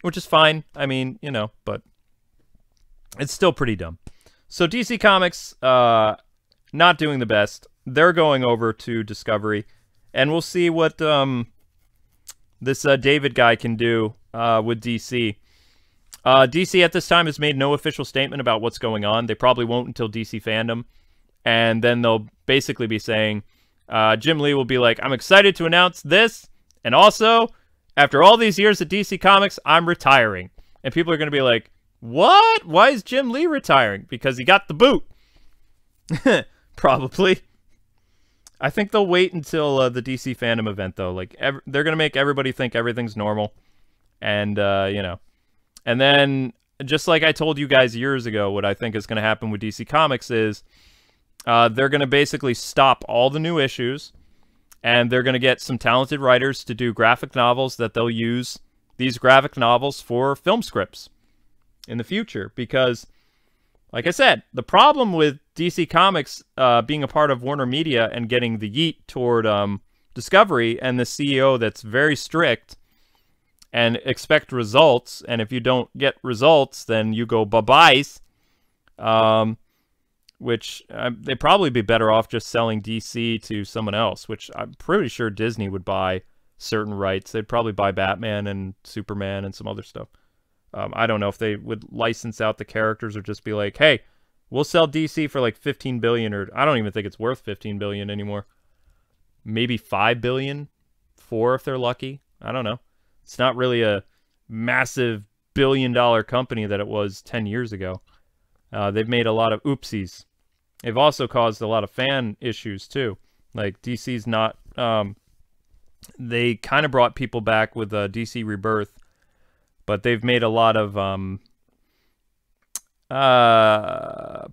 which is fine. I mean, you know, but it's still pretty dumb. So DC Comics, not doing the best. They're going over to Discovery, and we'll see what this David guy can do with DC. DC at this time has made no official statement about what's going on. They probably won't until DC Fandom, and then they'll basically be saying, Jim Lee will be like, I'm excited to announce this, and also, after all these years at DC Comics, I'm retiring. And people are going to be like, what? Why is Jim Lee retiring? Because he got the boot. Probably. I think they'll wait until the DC Fandom event, though. Like, they're going to make everybody think everything's normal. And, you know. And then, just like I told you guys years ago, what I think is going to happen with DC Comics is they're going to basically stop all the new issues. And they're going to get some talented writers to do graphic novels that they'll use these graphic novels for film scripts in the future. Because, like I said, the problem with DC Comics being a part of Warner Media and getting the yeet toward Discovery and the CEO that's very strict and expect results, and if you don't get results, then you go bye-byes, which they'd probably be better off just selling DC to someone else, which I'm pretty sure Disney would buy certain rights. They'd probably buy Batman and Superman and some other stuff. I don't know if they would license out the characters or just be like, hey, we'll sell DC for like $15 billion, or I don't even think it's worth $15 billion anymore. Maybe $5 billion, if they're lucky. I don't know. It's not really a massive billion-dollar company that it was 10 years ago. They've made a lot of oopsies. They've also caused a lot of fan issues too. Like DC's not. They kind of brought people back with DC Rebirth. But they've made a lot of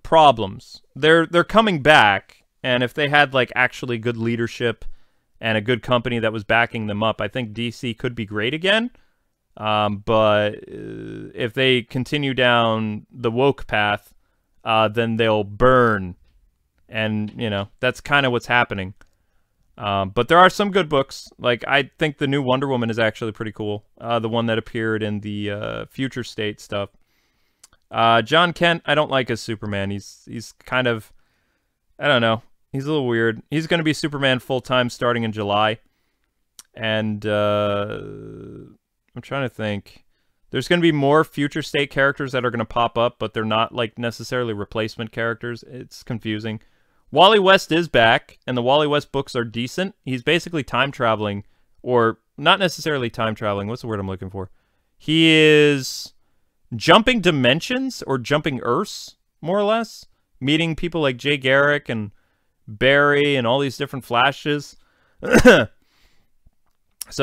problems. They're coming back, and if they had like actually good leadership and a good company that was backing them up, I think DC could be great again. But if they continue down the woke path, then they'll burn, and you know that's kind of what's happening. But there are some good books. Like, I think the new Wonder Woman is actually pretty cool. The one that appeared in the Future State stuff. John Kent, I don't like as Superman. He's kind of, I don't know. He's a little weird. He's going to be Superman full-time starting in July. And I'm trying to think. There's going to be more Future State characters that are going to pop up, but they're not like necessarily replacement characters. It's confusing. Wally West is back, and the Wally West books are decent. He's basically time traveling, or not necessarily time traveling. What's the word I'm looking for? He is jumping dimensions or jumping Earths, more or less. Meeting people like Jay Garrick and Barry and all these different Flashes. So,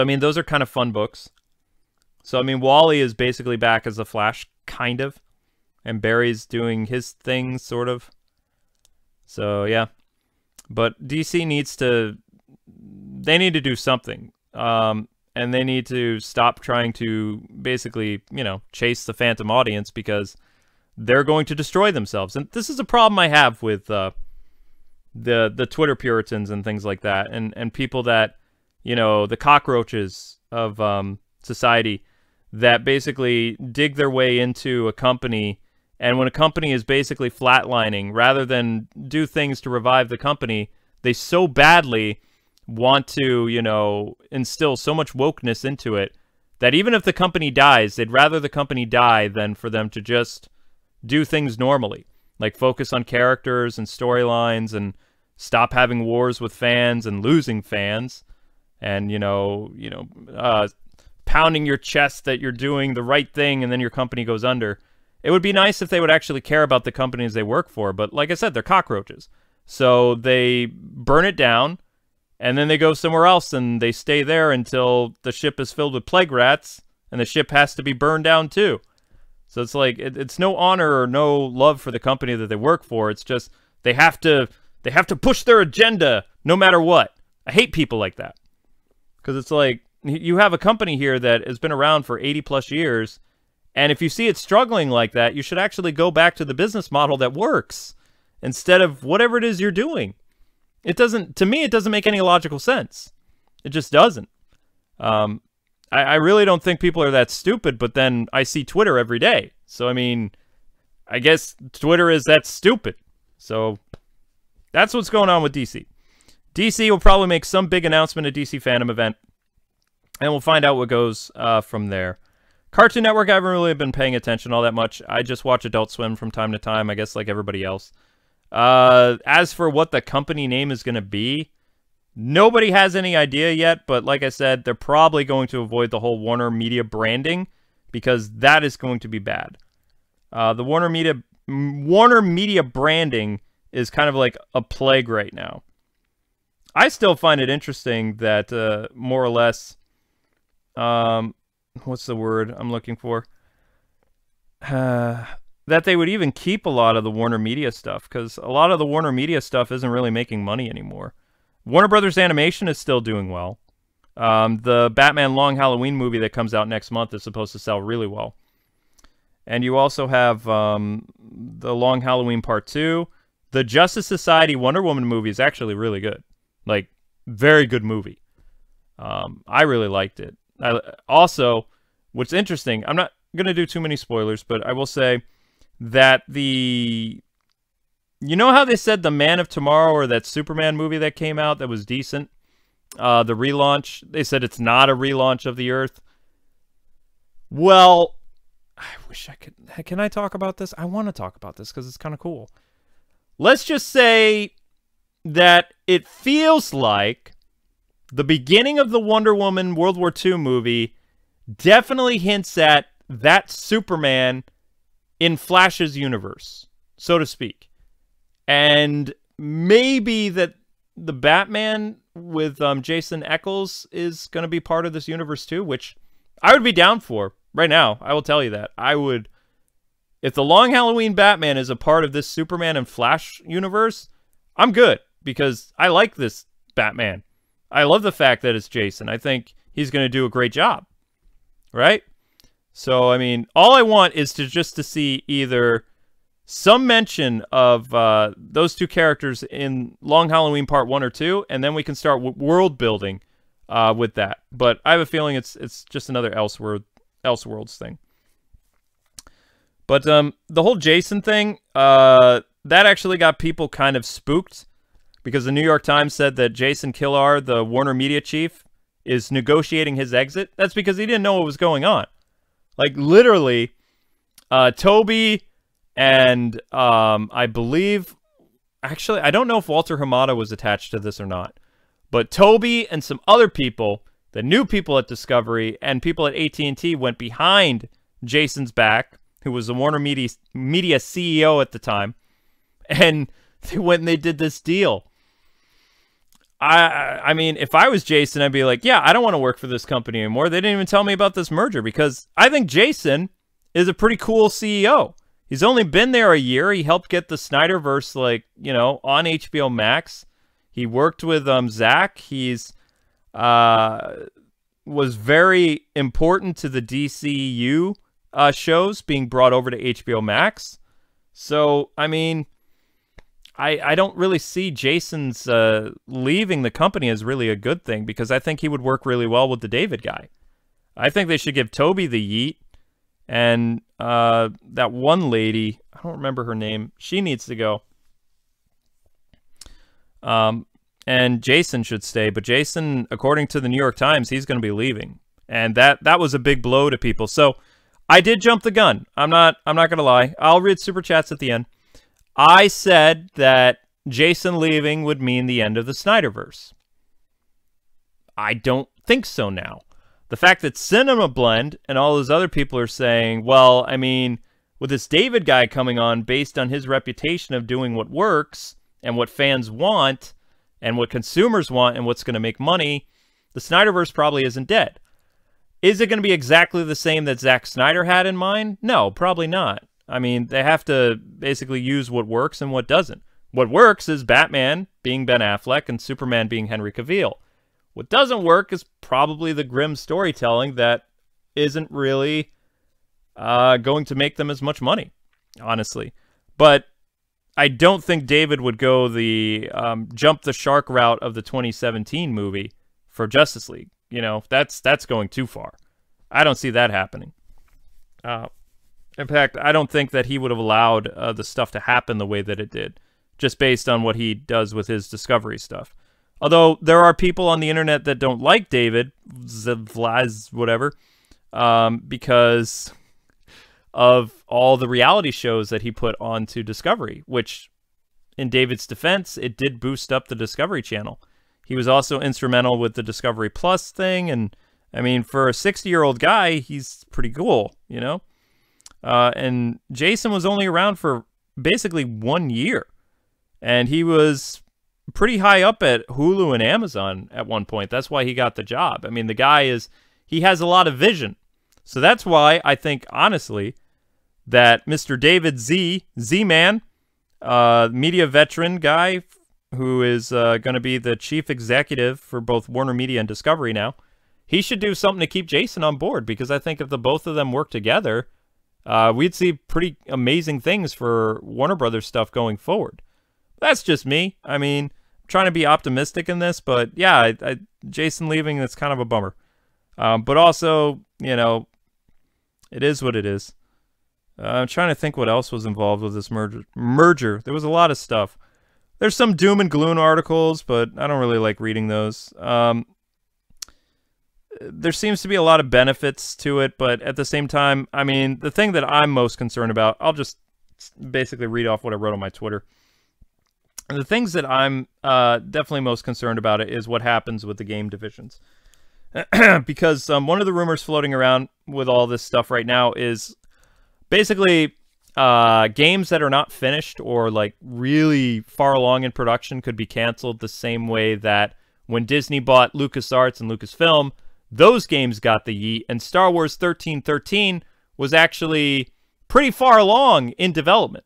I mean, those are kind of fun books. So, I mean, Wally is basically back as the Flash, kind of. And Barry's doing his thing, sort of. So, yeah. But DC needs to... They need to do something. And they need to stop trying to basically, you know, chase the phantom audience, because they're going to destroy themselves. And this is a problem I have with the Twitter Puritans and things like that. And people that, you know, the cockroaches of society that basically dig their way into a company. And when a company is basically flatlining, rather than do things to revive the company, they so badly want to, you know, instill so much wokeness into it that even if the company dies, they'd rather the company die than for them to just do things normally. Like focus on characters and storylines and stop having wars with fans and losing fans. and pounding your chest that you're doing the right thing, and then your company goes under. It would be nice if they would actually care about the companies they work for, but like I said, they're cockroaches. So they burn it down, and then they go somewhere else, and they stay there until the ship is filled with plague rats, and the ship has to be burned down too. So it's like, it's no honor or no love for the company that they work for. It's just, they have to push their agenda no matter what. I hate people like that. Because it's like, you have a company here that has been around for 80 plus years, and if you see it struggling like that, you should actually go back to the business model that works instead of whatever it is you're doing. It doesn't, to me, it doesn't make any logical sense. It just doesn't. I really don't think people are that stupid, but then I see Twitter every day. So, I mean, I guess Twitter is that stupid. So, that's what's going on with DC. DC will probably make some big announcement at DC Fandom event, and we'll find out what goes from there. Cartoon Network, I haven't really been paying attention all that much. I just watch Adult Swim from time to time, I guess like everybody else. As for what the company name is going to be, nobody has any idea yet, but like I said, they're probably going to avoid the whole Warner Media branding, because that is going to be bad. The Warner Media branding is kind of like a plague right now. I still find it interesting that more or less, what's the word I'm looking for? That they would even keep a lot of the Warner Media stuff, because a lot of the Warner Media stuff isn't really making money anymore. Warner Brothers Animation is still doing well. The Batman Long Halloween movie that comes out next month is supposed to sell really well. And you also have the Long Halloween Part 2. The Justice Society Wonder Woman movie is actually really good. Like, very good movie. I really liked it. Also, what's interesting, I'm not going to do too many spoilers, but I will say that you know how they said the Man of Tomorrow, or that Superman movie that came out that was decent? The relaunch, they said it's not a relaunch of the Earth. Well, I wish I could. Can I talk about this? I want to talk about this because it's kind of cool. Let's just say that it feels like the beginning of the Wonder Woman World War II movie definitely hints at that Superman in Flash's universe, so to speak. And maybe that the Batman with Jason Ackles is going to be part of this universe too, which I would be down for right now. I will tell you that. I would. If the Long Halloween Batman is a part of this Superman and Flash universe, I'm good, because I like this Batman. I love the fact that it's Jason. I think he's going to do a great job, right? So, I mean, all I want is to see either some mention of those two characters in Long Halloween Part 1 or 2, and then we can start world building with that. But I have a feeling it's just another Elseworlds thing. But the whole Jason thing, that actually got people kind of spooked, because the New York Times said that Jason Kilar, the Warner Media chief, is negotiating his exit. That's because he didn't know what was going on. Like, literally, Toby and I believe, actually, I don't know if Walter Hamada was attached to this or not, but Toby and some other people, the new people at Discovery and people at AT&T, went behind Jason's back, who was the Warner Media CEO at the time, and they went and they did this deal. I mean, if I was Jason, I'd be like, yeah, I don't want to work for this company anymore. They didn't even tell me about this merger, because I think Jason is a pretty cool CEO. He's only been there a year. He helped get the Snyderverse, like, you know, on HBO Max. He worked with Zach. He's was very important to the DCU shows being brought over to HBO Max. So, I mean, I don't really see Jason's leaving the company as really a good thing, because I think he would work really well with the David guy. I think they should give Toby the yeet, and that one lady, I don't remember her name, she needs to go. And Jason should stay, but Jason, according to the New York Times, he's going to be leaving, and that was a big blow to people. So I did jump the gun. I'm not going to lie. I'll read super chats at the end. I said that Jason leaving would mean the end of the Snyderverse. I don't think so now. The fact that Cinema Blend and all those other people are saying, well, I mean, with this David guy coming on based on his reputation of doing what works and what fans want and what consumers want and what's going to make money, the Snyderverse probably isn't dead. Is it going to be exactly the same that Zack Snyder had in mind? No, probably not. I mean, they have to basically use what works and what doesn't. What works is Batman being Ben Affleck and Superman being Henry Cavill. What doesn't work is probably the grim storytelling that isn't really going to make them as much money, honestly. But I don't think David would go the jump the shark route of the 2017 movie for Justice League. You know, that's going too far. I don't see that happening. In fact, I don't think that he would have allowed the stuff to happen the way that it did, just based on what he does with his Discovery stuff. Although there are people on the internet that don't like David, Vlaz, whatever, because of all the reality shows that he put onto Discovery, which, in David's defense, it did boost up the Discovery Channel. He was also instrumental with the Discovery Plus thing, and, I mean, for a 60-year-old guy, he's pretty cool, you know? And Jason was only around for basically 1 year, and he was pretty high up at Hulu and Amazon at one point. That's why he got the job. I mean, the guy he has a lot of vision. So that's why I think, honestly, that Mr. DavidZ, Z-Man, media veteran guy who is going to be the chief executive for both Warner Media and Discovery now, he should do something to keep Jason on board, because I think if the both of them work together, we'd see pretty amazing things for Warner Brothers stuff going forward. That's just me. I mean, I'm trying to be optimistic in this, but yeah, Jason leaving, that's kind of a bummer. But also, you know, it is what it is. I'm trying to think what else was involved with this merger. There was a lot of stuff. There's some doom and gloom articles, but I don't really like reading those. There seems to be a lot of benefits to it, but at the same time, I mean, the thing that I'm most concerned about, I'll just basically read off what I wrote on my Twitter. And the things that I'm definitely most concerned about it is what happens with the game divisions. Because one of the rumors floating around with all this stuff right now is basically games that are not finished or like really far along in production could be canceled, the same way that when Disney bought LucasArts and Lucasfilm, those games got the yeet, and Star Wars 1313 was actually pretty far along in development.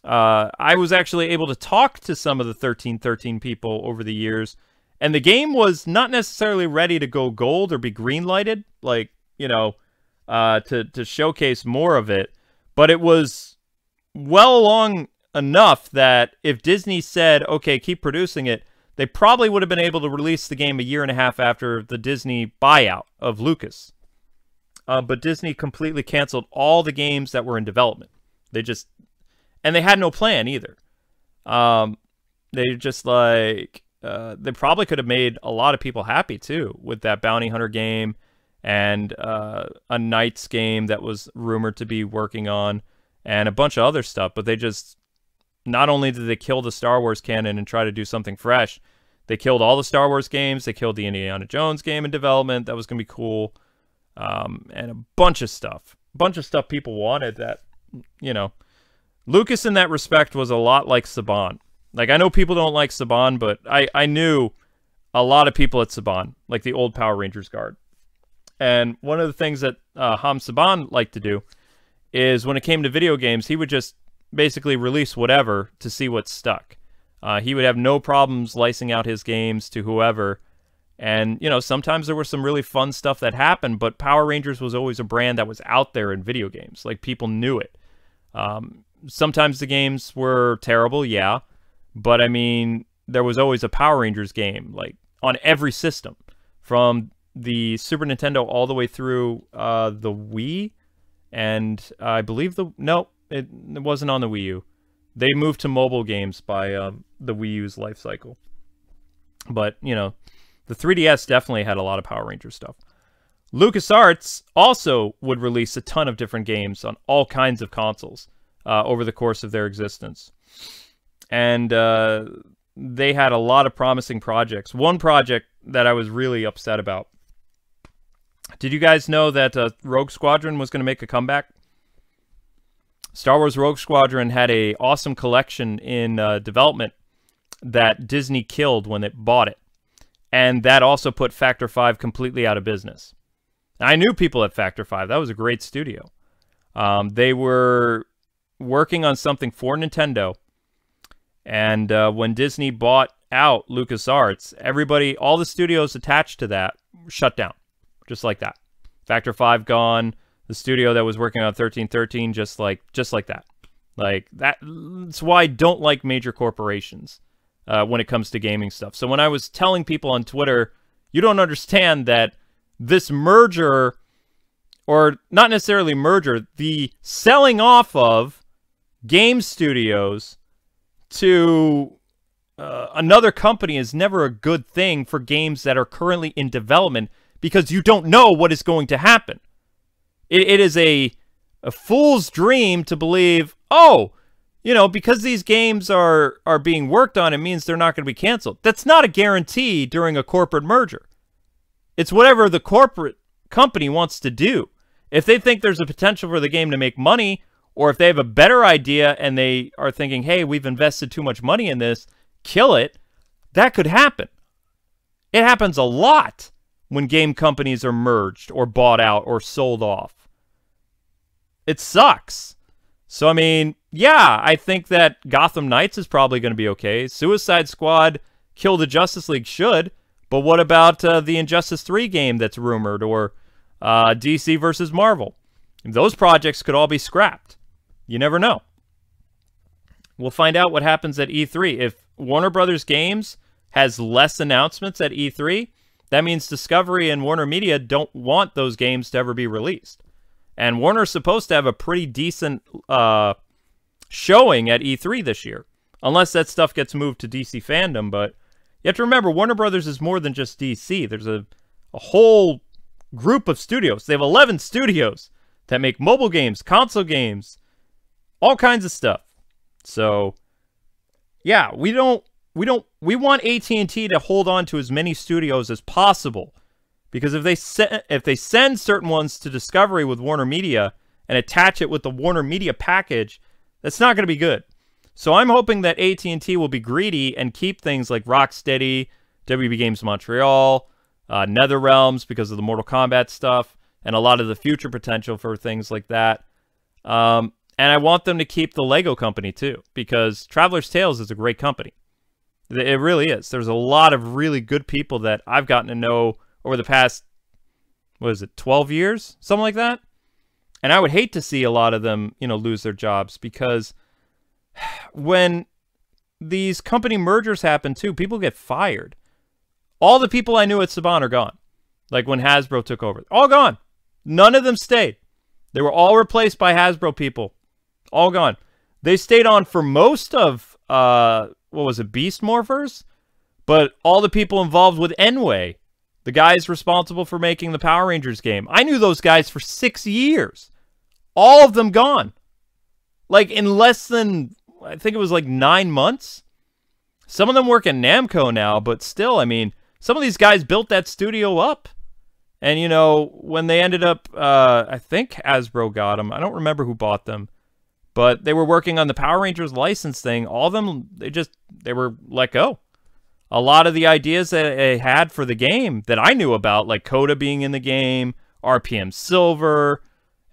I was actually able to talk to some of the 1313 people over the years, and the game was not necessarily ready to go gold or be green-lighted, like, you know, to showcase more of it, but it was well along enough that if Disney said, okay, keep producing it, they probably would have been able to release the game a year and a half after the Disney buyout of Lucas. But Disney completely canceled all the games that were in development. And they had no plan either. They just like, they probably could have made a lot of people happy too with that Bounty Hunter game and a Knights game that was rumored to be working on and a bunch of other stuff. But they just, not only did they kill the Star Wars canon and try to do something fresh, they killed all the Star Wars games. They killed the Indiana Jones game in development. That was going to be cool. And a bunch of stuff. A bunch of stuff people wanted that, you know. Lucas, in that respect, was a lot like Saban. Like, I know people don't like Saban, but I knew a lot of people at Saban, like the old Power Rangers guard. And one of the things that Ham Saban liked to do is when it came to video games, he would just basically release whatever to see what stuck. He would have no problem slicing out his games to whoever. And, you know, sometimes there was some really fun stuff that happened, but Power Rangers was always a brand that was out there in video games. Like, people knew it. Sometimes the games were terrible, yeah. But, I mean, there was always a Power Rangers game, like, on every system. From the Super Nintendo all the way through the Wii. And I believe it wasn't on the Wii U. They moved to mobile games by the Wii U's life cycle. But, you know, the 3DS definitely had a lot of Power Rangers stuff. LucasArts also would release a ton of different games on all kinds of consoles over the course of their existence. And they had a lot of promising projects. One project that I was really upset about. Did you guys know that Rogue Squadron was going to make a comeback? Star Wars Rogue Squadron had a awesome collection in development that Disney killed when it bought it. And that also put Factor 5 completely out of business. I knew people at Factor 5. That was a great studio. They were working on something for Nintendo. And when Disney bought out LucasArts, everybody, all the studios attached to that, shut down. Just like that. Factor 5 gone. The studio that was working on 1313, just like that. Like, that's why I don't like major corporations when it comes to gaming stuff. So when I was telling people on Twitter, you don't understand that this merger, or not necessarily merger, the selling off of game studios to another company is never a good thing for games that are currently in development, because you don't know what is going to happen. It is a fool's dream to believe, oh, you know, because these games are being worked on, it means they're not going to be canceled. That's not a guarantee during a corporate merger. It's whatever the corporate company wants to do. If they think there's a potential for the game to make money, or if they have a better idea and they are thinking, hey, we've invested too much money in this, kill it, that could happen. It happens a lot when game companies are merged or bought out or sold off. It sucks. So, I mean, yeah, I think that Gotham Knights is probably going to be okay. Suicide Squad, Kill the Justice League should. But what about the Injustice 3 game that's rumored, or DC versus Marvel? Those projects could all be scrapped. You never know. We'll find out what happens at E3. If Warner Brothers Games has less announcements at E3, that means Discovery and Warner Media don't want those games to ever be released. And Warner's supposed to have a pretty decent showing at E3 this year. Unless that stuff gets moved to DC Fandom. But you have to remember, Warner Brothers is more than just DC. There's a whole group of studios. They have 11 studios that make mobile games, console games, all kinds of stuff. So, yeah, we want AT&T to hold on to as many studios as possible. Because if they send certain ones to Discovery with Warner Media and attach it with the Warner Media package, that's not going to be good. So I'm hoping that AT&T will be greedy and keep things like Rocksteady, WB Games Montreal, NetherRealms because of the Mortal Kombat stuff, and a lot of the future potential for things like that. And I want them to keep the Lego company too, because Traveler's Tales is a great company. It really is. There's a lot of really good people that I've gotten to know over the past, 12 years? Something like that? And I would hate to see a lot of them, lose their jobs, because when these company mergers happen too, people get fired. All the people I knew at Saban are gone. Like when Hasbro took over. All gone. None of them stayed. They were all replaced by Hasbro people. All gone. They stayed on for most of, Beast Morphers? But all the people involved with Enway, the guys responsible for making the Power Rangers game, I knew those guys for 6 years. All of them gone. Like in less than, I think it was like 9 months. Some of them work at Namco now, but still, I mean, some of these guys built that studio up. And, when they ended up, I think Hasbro got them. I don't remember who bought them. But they were working on the Power Rangers license thing. All of them, they were let go. A lot of the ideas that they had for the game that I knew about, like Coda being in the game, RPM Silver,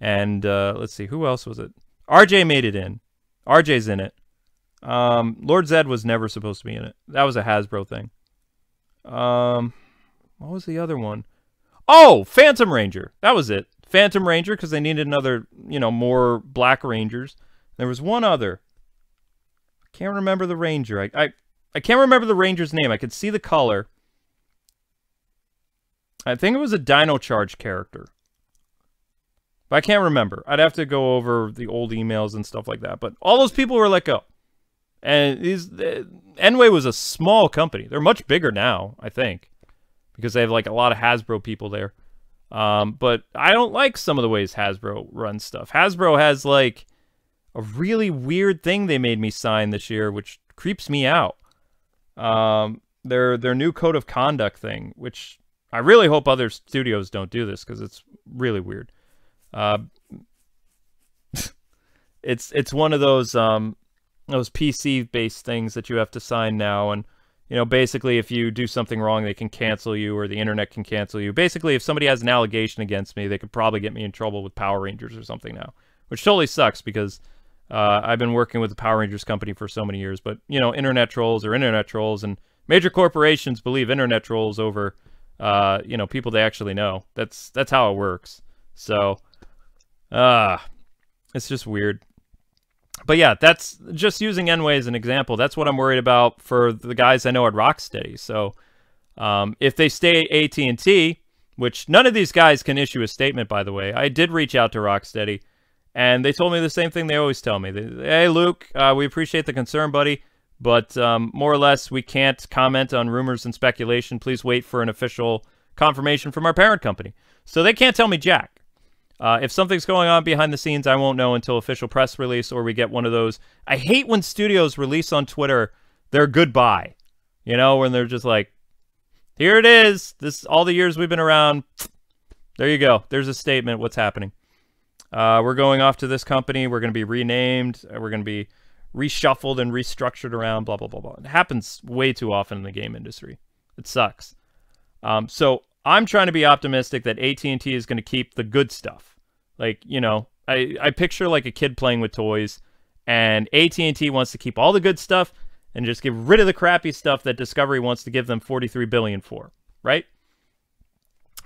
and let's see, who else was it? RJ made it in. RJ's in it. Lord Zed was never supposed to be in it. That was a Hasbro thing. What was the other one? Oh, Phantom Ranger. That was it. Phantom Ranger, because they needed another, more Black Rangers. There was one other. I can't remember the Ranger. I can't remember the Ranger's name. I could see the color. I think it was a Dino Charge character. But I can't remember. I'd have to go over the old emails and stuff like that. But all those people were let go. And Enway was a small company. They're much bigger now, I think. Because they have like a lot of Hasbro people there. But I don't like some of the ways Hasbro runs stuff. Hasbro has like a really weird thing they made me sign this year, which creeps me out. their new code of conduct thing, which I really hope other studios don't do this because it's really weird. It's one of those PC based things that you have to sign now, and basically if you do something wrong, they can cancel you, or the internet can cancel you. Basically, if somebody has an allegation against me, they could probably get me in trouble with Power Rangers or something now, which totally sucks because I've been working with the Power Rangers company for so many years. But internet trolls are internet trolls, and major corporations believe internet trolls over people they actually know. That's how it works. So it's just weird. But yeah, that's just using Enway as an example. That's what I'm worried about for the guys I know at Rocksteady. So if they stay at AT&T, which none of these guys can issue a statement, by the way. I did reach out to Rocksteady, and they told me the same thing they always tell me. Hey, Luke, we appreciate the concern, buddy, but more or less we can't comment on rumors and speculation. Please wait for an official confirmation from our parent company. So they can't tell me jack. If something's going on behind the scenes, I won't know until official press release, or we get one of those. I hate when studios release on Twitter their goodbye, when they're just like, here it is. This all the years we've been around. There you go. There's a statement. What's happening? We're going off to this company. We're going to be renamed. We're going to be reshuffled and restructured around, blah, blah, blah, blah. It happens way too often in the game industry. It sucks. So I'm trying to be optimistic that AT&T is going to keep the good stuff. Like, I picture like a kid playing with toys, and AT&T wants to keep all the good stuff and just get rid of the crappy stuff that Discovery wants to give them $43 billion for, right?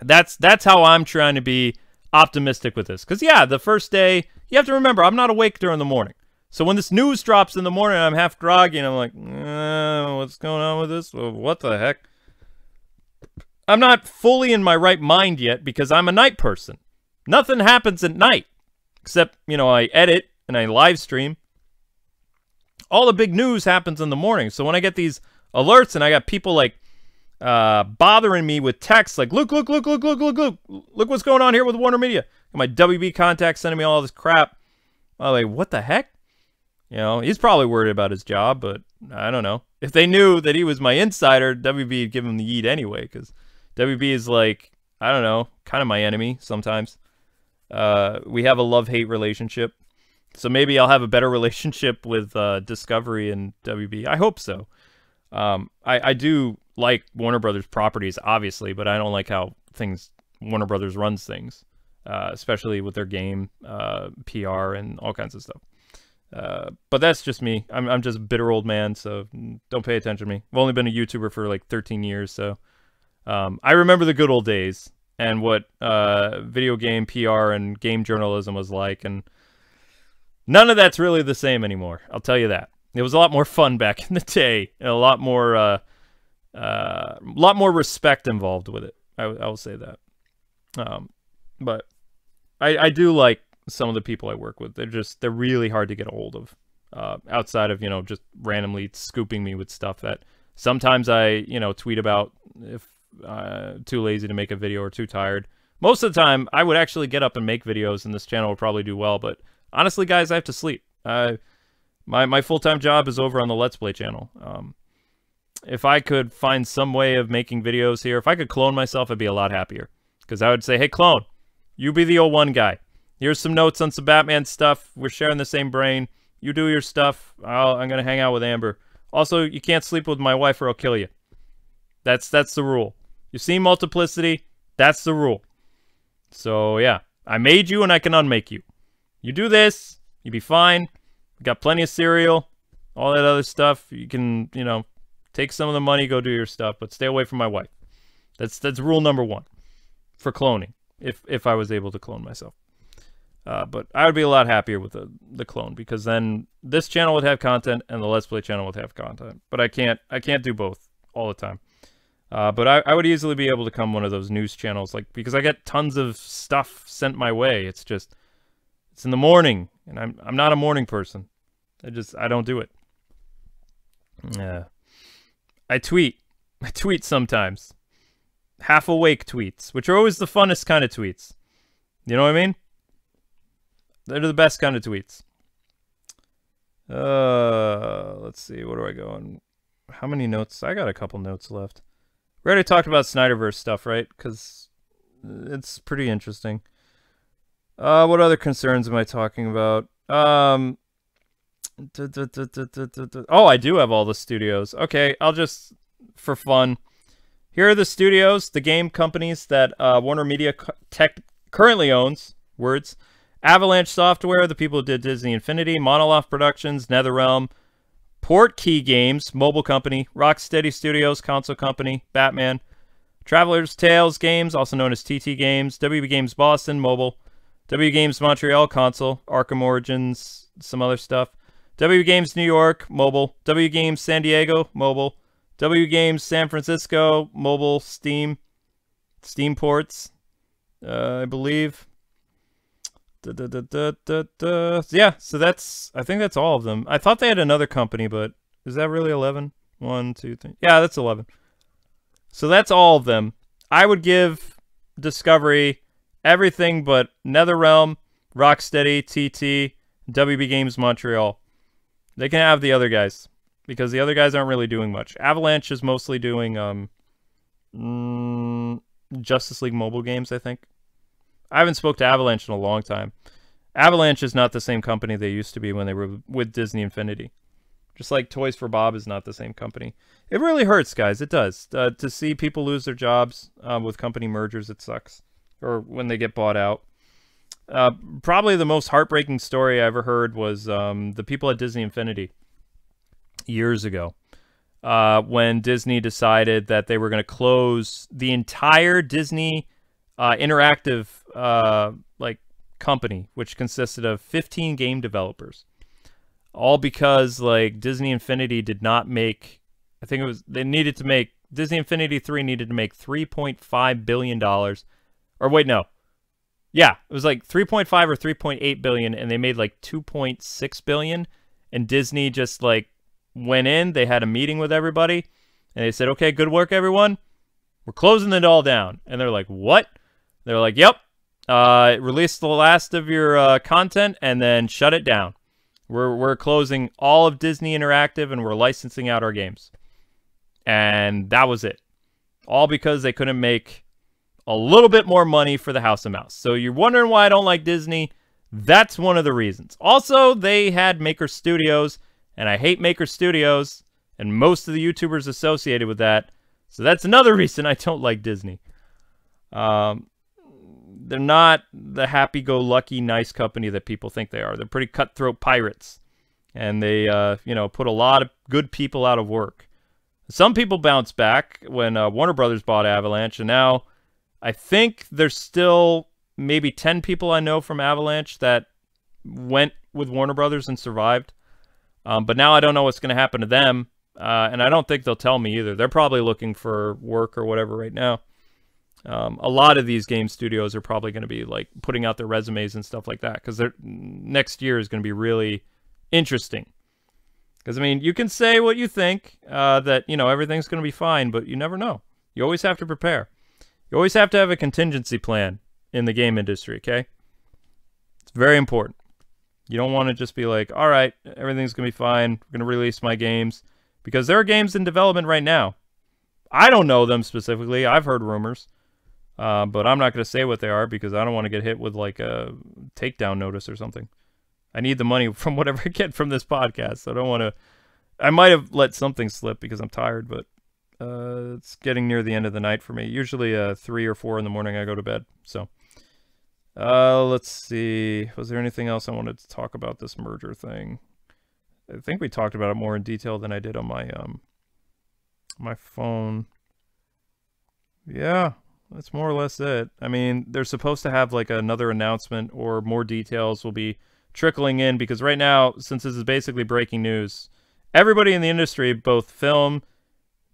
That's how I'm trying to be optimistic with this. Because, yeah, the first day, you have to remember, I'm not awake during the morning. So when this news drops in the morning, I'm half groggy, and I'm like, what's going on with this? What the heck? I'm not fully in my right mind yet because I'm a night person. Nothing happens at night except, I edit and I live stream. All the big news happens in the morning. So when I get these alerts and I got people like bothering me with texts like, look what's going on here with Warner Media. And my WB contact sending me all this crap. I'm like, what the heck? He's probably worried about his job, but I don't know. If they knew that he was my insider, WB would give him the yeet anyway, because WB is like, I don't know, kind of my enemy sometimes. We have a love-hate relationship. So maybe I'll have a better relationship with Discovery and WB. I hope so. I do like Warner Brothers properties, obviously, but I don't like how Warner Brothers runs things, especially with their game, PR, and all kinds of stuff. But that's just me. I'm just a bitter old man, so don't pay attention to me. I've only been a YouTuber for like 13 years, so I remember the good old days and what video game PR and game journalism was like, and none of that's really the same anymore. I'll tell you that. It was a lot more fun back in the day, and a lot more respect involved with it. I will say that. But I do like some of the people I work with. They're really hard to get a hold of. Outside of just randomly scooping me with stuff that sometimes I tweet about if too lazy to make a video or too tired. Most of the time, I would actually get up and make videos, and this channel would probably do well. But honestly, guys, I have to sleep. My full-time job is over on the Let's Play channel. If I could find some way of making videos here, if I could clone myself, I'd be a lot happier. Because I would say, hey, clone, you be the 01 guy. Here's some notes on some Batman stuff. We're sharing the same brain. You do your stuff. I'm going to hang out with Amber. Also, you can't sleep with my wife or I'll kill you. That's the rule. You see multiplicity, that's the rule. So, yeah. I made you and I can unmake you. You do this, you be fine. We got plenty of cereal, all that other stuff. You can, take some of the money, go do your stuff, but stay away from my wife. That's rule number 1 for cloning, if I was able to clone myself. But I would be a lot happier with the clone, because then this channel would have content and the Let's Play channel would have content. But I can't do both all the time. But I would easily be able to become one of those news channels, because I get tons of stuff sent my way. It's in the morning, and I'm not a morning person. I don't do it. Yeah. I tweet sometimes. Half awake tweets, which are always the funnest kind of tweets. You know what I mean? They're the best kind of tweets. Let's see, where do I go? how many notes? I got a couple notes left. We already talked about Snyderverse stuff, right? Because it's pretty interesting. What other concerns am I talking about? Oh, I do have all the studios. Okay, I'll just, for fun. Here are the studios, the game companies that Warner Media Tech currently owns. Words. Avalanche Software, the people who did Disney Infinity. Monolith Productions, NetherRealm. Portkey Games, mobile company. Rocksteady Studios, console company. Batman. Traveler's Tales Games, also known as TT Games. WB Games Boston, mobile. WB Games Montreal, console. Arkham Origins, some other stuff. WB Games New York, mobile. WB Games San Diego, mobile. WB Games San Francisco, mobile. Steam ports, I believe. Yeah, so I think that's all of them. I thought they had another company, but is that really 11? 1, 2, 3. Yeah, that's 11. So that's all of them. I would give Discovery everything but NetherRealm, Rocksteady, TT, WB Games Montreal. They can have the other guys, because the other guys aren't really doing much. Avalanche is mostly doing Justice League mobile games, I think. I haven't spoke to Avalanche in a long time. Avalanche is not the same company they used to be when they were with Disney Infinity. Just like Toys for Bob is not the same company. It really hurts, guys. It does. To see people lose their jobs with company mergers, it sucks. Or when they get bought out. Probably the most heartbreaking story I ever heard was the people at Disney Infinity years ago. When Disney decided that they were going to close the entire Disney interactive company, which consisted of 15 game developers, all because Disney Infinity did not make, I think it was, Disney Infinity 3 needed to make $3.5 billion, or wait, no, yeah, it was 3.5 or 3.8 billion, and they made 2.6 billion, and Disney just went in, they had a meeting with everybody, and they said, okay, good work everyone, we're closing it all down. And they're like, what? They're like, yep, release the last of your content and then shut it down. We're closing all of Disney Interactive and we're licensing out our games. And that was it. All because they couldn't make a little bit more money for the House of Mouse. So you're wondering why I don't like Disney? That's one of the reasons. Also, they had Maker Studios, and I hate Maker Studios and most of the YouTubers associated with that. So that's another reason I don't like Disney. They're not the happy-go-lucky, nice company that people think they are. They're pretty cutthroat pirates. And they, put a lot of good people out of work. Some people bounced back when Warner Brothers bought Avalanche. And now I think there's still maybe 10 people I know from Avalanche that went with Warner Brothers and survived. But now I don't know what's going to happen to them. And I don't think they'll tell me either. They're probably looking for work or whatever right now. A lot of these game studios are probably going to be putting out their resumes and stuff like that, because next year is going to be really interesting. Because, I mean, you can say what you think, that, everything's going to be fine, but you never know. You always have to prepare. You always have to have a contingency plan in the game industry, okay? It's very important. You don't want to just be like, all right, everything's going to be fine. We're going to release my games. Because there are games in development right now. I don't know them specifically. I've heard rumors. But I'm not going to say what they are because I don't want to get hit with a takedown notice or something. I need the money from whatever I get from this podcast. So I don't want to... I might have let something slip because I'm tired, but it's getting near the end of the night for me. Usually 3 or 4 in the morning I go to bed. So let's see. Was there anything else I wanted to talk about this merger thing? I think we talked about it more in detail than I did on my my phone. Yeah, that's more or less it. I mean, they're supposed to have another announcement or more details will be trickling in, because right now, since this is basically breaking news, everybody in the industry, both film,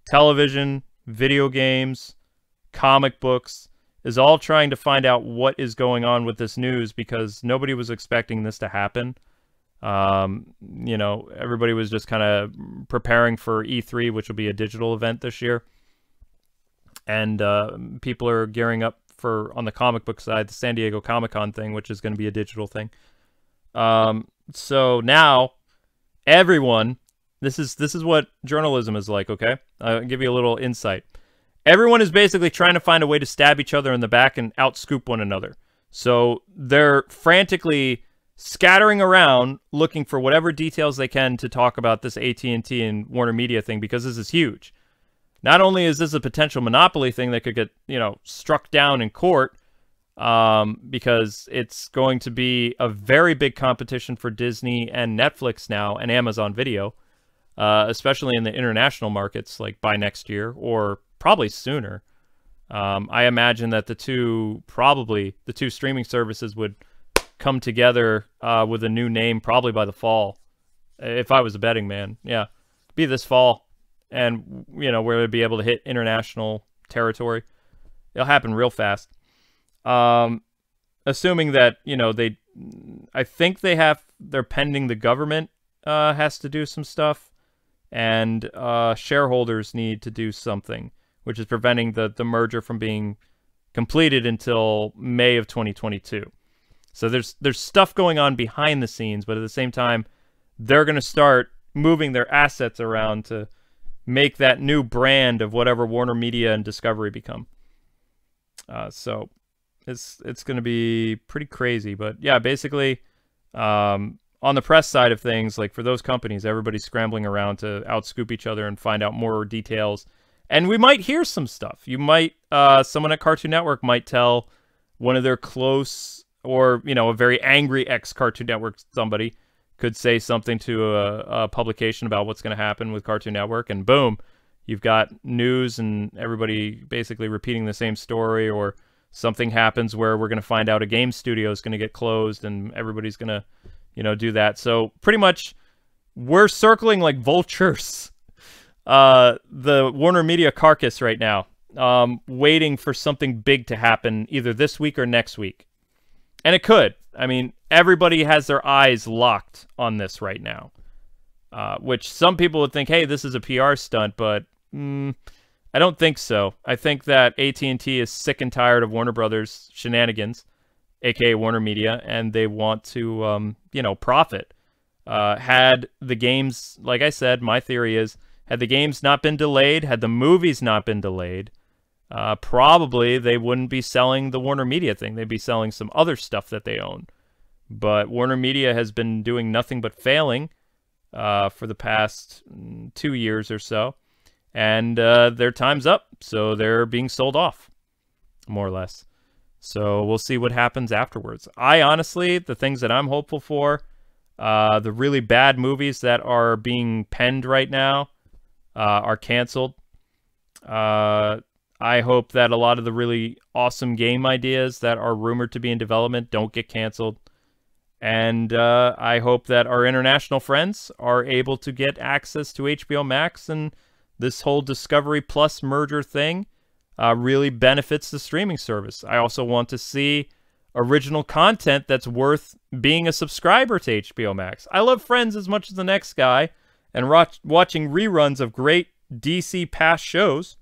television, video games, comic books, is all trying to find out what is going on with this news, because nobody was expecting this to happen. Everybody was just kind of preparing for E3, which will be a digital event this year. And people are gearing up for, on the comic book side, the San Diego Comic-Con thing, which is going to be a digital thing. So now everyone This is what journalism is like, okay? I'll give you a little insight. Everyone is basically trying to find a way to stab each other in the back and outscoop one another. So they're frantically scattering around looking for whatever details they can to talk about this AT&T and Warner Media thing, because this is huge. Not only is this a potential monopoly thing that could get, you know, struck down in court, because it's going to be a very big competition for Disney and Netflix now and Amazon Video, especially in the international markets, like by next year or probably sooner. I imagine that the two streaming services would come together with a new name probably by the fall, if I was a betting man. Yeah, be this fall. And, you know, where they'd be able to hit international territory. It'll happen real fast. Assuming that, you know, I think they're pending the government has to do some stuff, and shareholders need to do something, which is preventing the merger from being completed until May of 2022. So there's stuff going on behind the scenes, but at the same time, they're going to start moving their assets around to make that new brand of whatever Warner Media and Discovery become. So it's going to be pretty crazy. But yeah, basically, on the press side of things, like for those companies, everybody's scrambling around to outscoop each other and find out more details. And we might hear some stuff. You might, someone at Cartoon Network might tell one of their close, or, you know, a very angry ex-Cartoon Network somebody could say something to a publication about what's going to happen with Cartoon Network, and boom, you've got news and everybody basically repeating the same story, or something happens where we're going to find out a game studio is going to get closed and everybody's going to, you know, do that. So pretty much we're circling like vultures the Warner Media carcass right now, waiting for something big to happen either this week or next week. And it could. I mean, everybody has their eyes locked on this right now, which some people would think, hey, this is a PR stunt, but I don't think so. I think that AT&T is sick and tired of Warner Brothers shenanigans, aka Warner Media, and they want to, you know, profit. Had the games, like I said, my theory is, had the games not been delayed, had the movies not been delayed, probably they wouldn't be selling the Warner Media thing. They'd be selling some other stuff that they own. But Warner Media has been doing nothing but failing for the past 2 years or so. And their time's up, so they're being sold off, more or less. So we'll see what happens afterwards. I honestly, the things that I'm hopeful for, the really bad movies that are being penned right now are canceled. I hope that a lot of the really awesome game ideas that are rumored to be in development don't get canceled. And I hope that our international friends are able to get access to HBO Max, and this whole Discovery Plus merger thing really benefits the streaming service. I also want to see original content that's worth being a subscriber to HBO Max. I love Friends as much as the next guy, and watching reruns of great DC past shows.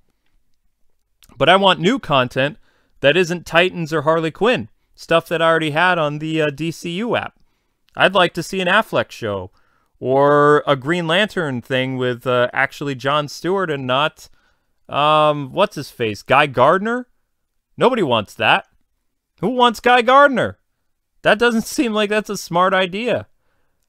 But I want new content that isn't Titans or Harley Quinn, stuff that I already had on the DCU app. I'd like to see an Affleck show, or a Green Lantern thing with actually Jon Stewart and not, what's his face, Guy Gardner? Nobody wants that. Who wants Guy Gardner? That doesn't seem like that's a smart idea.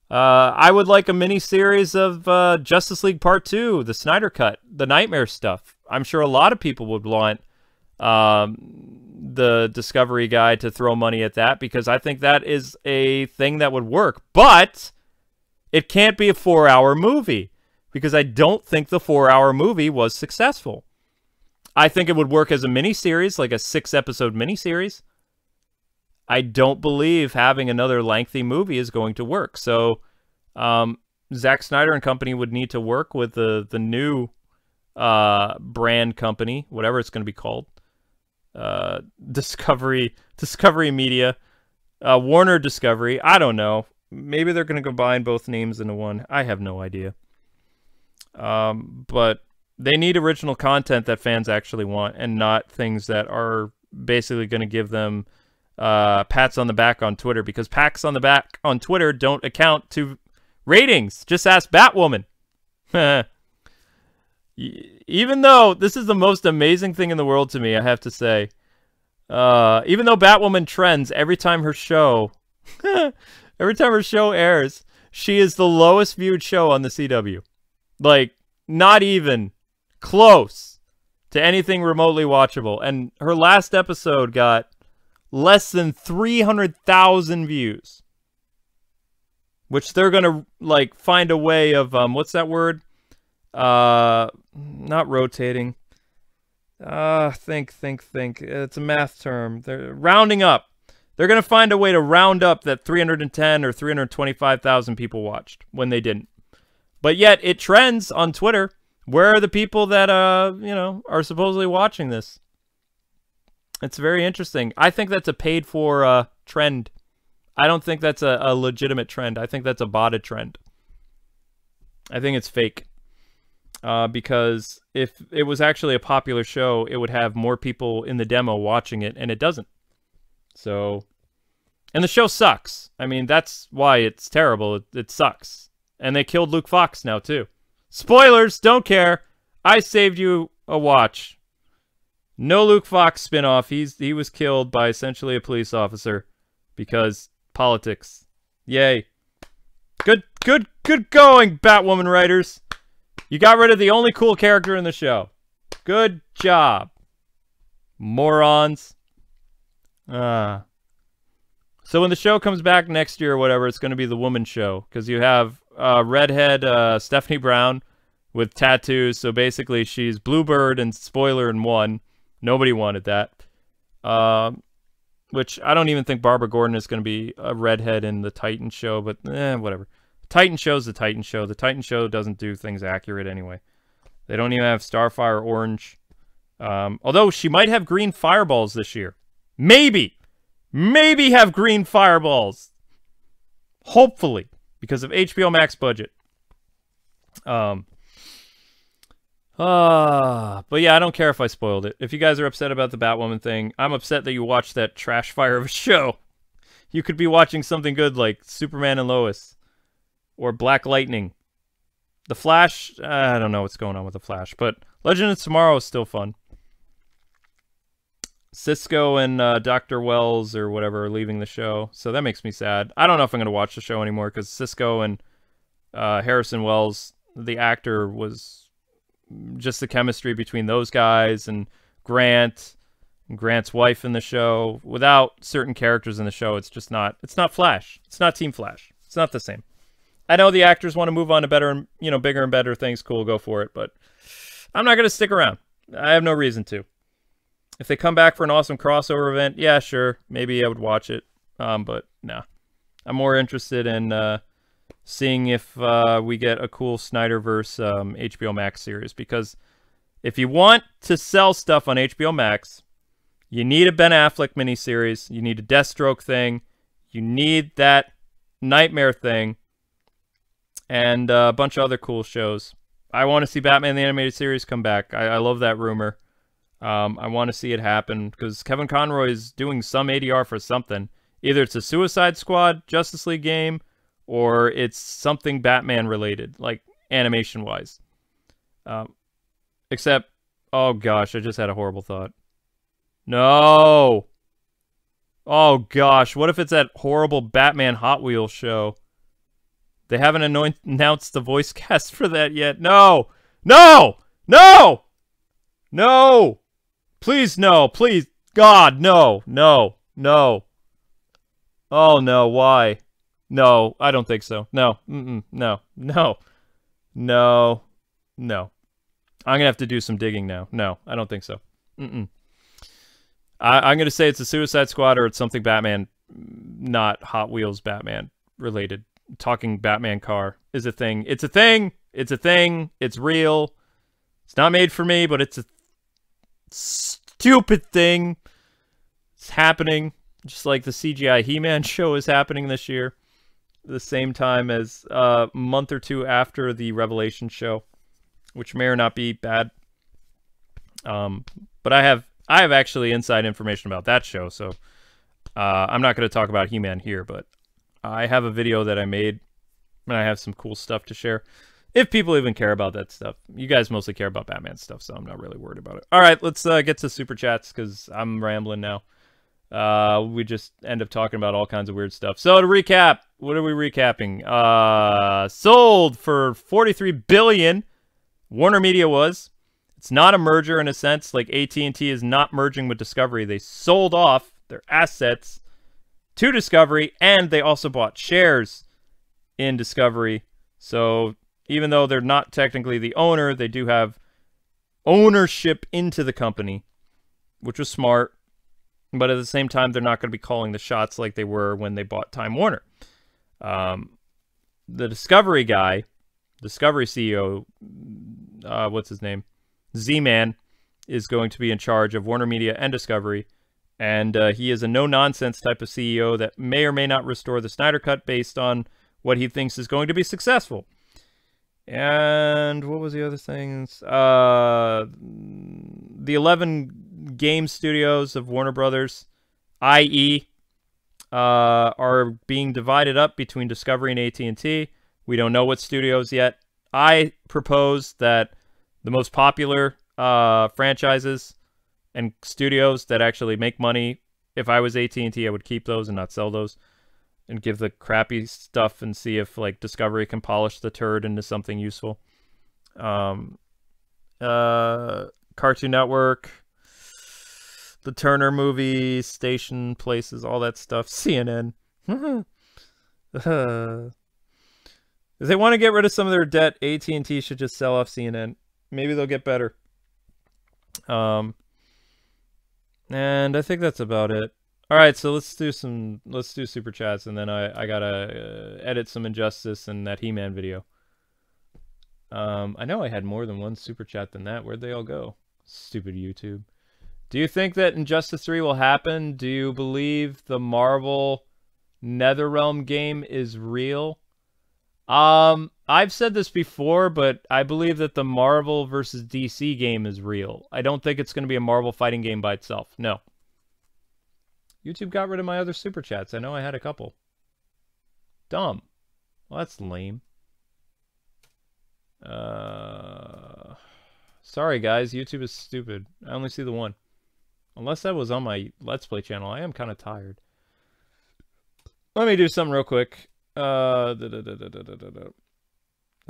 I would like a mini-series of Justice League Part 2, the Snydercut, the Nightmare stuff. I'm sure a lot of people would want the Discovery guy to throw money at that, because I think that is a thing that would work. But it can't be a 4-hour movie, because I don't think the 4-hour movie was successful. I think it would work as a miniseries, like a 6-episode miniseries. I don't believe having another lengthy movie is going to work. So Zack Snyder and company would need to work with the new brand company, whatever it's going to be called, Discovery Media, Warner Discovery. I don't know. Maybe they're going to combine both names into one. I have no idea. But they need original content that fans actually want, and not things that are basically going to give them pats on the back on Twitter, because pats on the back on Twitter don't account to ratings. Just ask Batwoman. Even though this is the most amazing thing in the world to me, I have to say, even though Batwoman trends every time her show, airs, she is the lowest viewed show on the CW. Like, not even close to anything remotely watchable. And her last episode got less than 300,000 views. Which they're gonna, like, find a way of, what's that word? Not rotating. Think. It's a math term. They're rounding up. They're gonna find a way to round up that 310 or 325,000 people watched when they didn't. But yet it trends on Twitter. Where are the people that are supposedly watching this? It's very interesting. I think that's a paid for trend. I don't think that's a legitimate trend. I think that's a botted trend. I think it's fake. Because if it was actually a popular show, it would have more people in the demo watching it, and it doesn't. So, and the show sucks. I mean, that's why it's terrible. It sucks. And they killed Luke Fox now, too. Spoilers, don't care. I saved you a watch. No Luke Fox spinoff. He was killed by essentially a police officer because politics. Yay. Good going, Batwoman writers. You got rid of the only cool character in the show. Good job. Morons. So when the show comes back next year or whatever, it's going to be the woman show. Because you have redhead Stephanie Brown with tattoos. So basically she's Bluebird and Spoiler in one. Nobody wanted that. Which I don't even think Barbara Gordon is going to be a redhead in the Titan show. But whatever. Titan show's the Titan show. The Titan show doesn't do things accurate anyway. They don't even have Starfire Orange. Although she might have green fireballs this year. Maybe have green fireballs. Hopefully. Because of HBO Max budget. But yeah, I don't care if I spoiled it. If you guys are upset about the Batwoman thing, I'm upset that you watched that trash fire of a show. You could be watching something good like Superman and Lois. Or Black Lightning. The Flash, I don't know what's going on with The Flash, but Legend of Tomorrow is still fun. Cisco and Dr. Wells or whatever are leaving the show, so that makes me sad. I don't know if I'm going to watch the show anymore, because Cisco and Harrison Wells, the actor, was just the chemistry between those guys, and Grant's wife in the show. Without certain characters in the show, it's just not, it's not Flash. It's not Team Flash. It's not the same. I know the actors want to move on to better, bigger and better things. Cool, go for it. But I'm not going to stick around. I have no reason to. If they come back for an awesome crossover event, yeah, sure. Maybe I would watch it. But no. I'm more interested in seeing if we get a cool Snyderverse HBO Max series. Because if you want to sell stuff on HBO Max, you need a Ben Affleck miniseries. You need a Deathstroke thing. You need that Nightmare thing. And a bunch of other cool shows. I want to see Batman the Animated Series come back. I love that rumor. I want to see it happen because Kevin Conroy is doing some ADR for something. Either it's a Suicide Squad Justice League game, or it's something Batman related, like animation-wise. Except, oh gosh, I just had a horrible thought. No! Oh gosh, what if it's that horrible Batman Hot Wheels show? They haven't announced the voice cast for that yet. No! No! No! No! Please, no. Please. God, no. No. No. Oh, no. Why? No, I don't think so. No. No. No. No. No. I'm going to have to do some digging now. No, I don't think so. I'm going to say it's a Suicide Squad or it's something Batman, not Hot Wheels Batman related. Talking Batman car is a thing. It's a thing. It's a thing. It's real. It's not made for me, but it's a stupid thing. It's happening. Just like the CGI He-Man show is happening this year. The same time as a month or two after the Revelation show, which may or not be bad. But I have actually inside information about that show, so I'm not going to talk about He-Man here, but I have a video that I made, and I have some cool stuff to share. If people even care about that stuff. You guys mostly care about Batman stuff, so I'm not really worried about it. All right, let's get to Super Chats, because I'm rambling now. We just end up talking about all kinds of weird stuff. So to recap, what are we recapping? Sold for $43 billion. Warner Media was. It's not a merger in a sense. Like AT&T is not merging with Discovery. They sold off their assets to Discovery, and they also bought shares in Discovery. So even though they're not technically the owner, they do have ownership into the company, which was smart. But at the same time, they're not going to be calling the shots like they were when they bought Time Warner. The Discovery guy, Discovery CEO, what's his name? Z-Man, is going to be in charge of Warner Media and Discovery. And he is a no-nonsense type of CEO that may or may not restore the Snydercut based on what he thinks is going to be successful. And what was the other things? The 11 game studios of Warner Brothers, i.e., are being divided up between Discovery and AT&T. We don't know what studios yet. I propose that the most popular franchises and studios that actually make money, if I was AT&T, I would keep those and not sell those, and give the crappy stuff and see if like Discovery can polish the turd into something useful. Cartoon Network, the Turner movies, station places, all that stuff. CNN. If they want to get rid of some of their debt, AT&T should just sell off CNN. Maybe they'll get better. And I think that's about it. All right, so let's do super chats, and then I gotta edit some Injustice and that He-Man video. I know I had more than one super chat than that. Where'd they all go? Stupid YouTube. Do you think that Injustice 3 will happen? Do you believe the Marvel NetherRealm game is real? I've said this before, but I believe that the Marvel versus DC game is real. I don't think it's going to be a Marvel fighting game by itself. No. YouTube got rid of my other super chats. I know I had a couple. Dumb. Well, that's lame. Sorry, guys. YouTube is stupid. I only see the one. Unless that was on my Let's Play channel. I am kind of tired. Let me do something real quick. Let's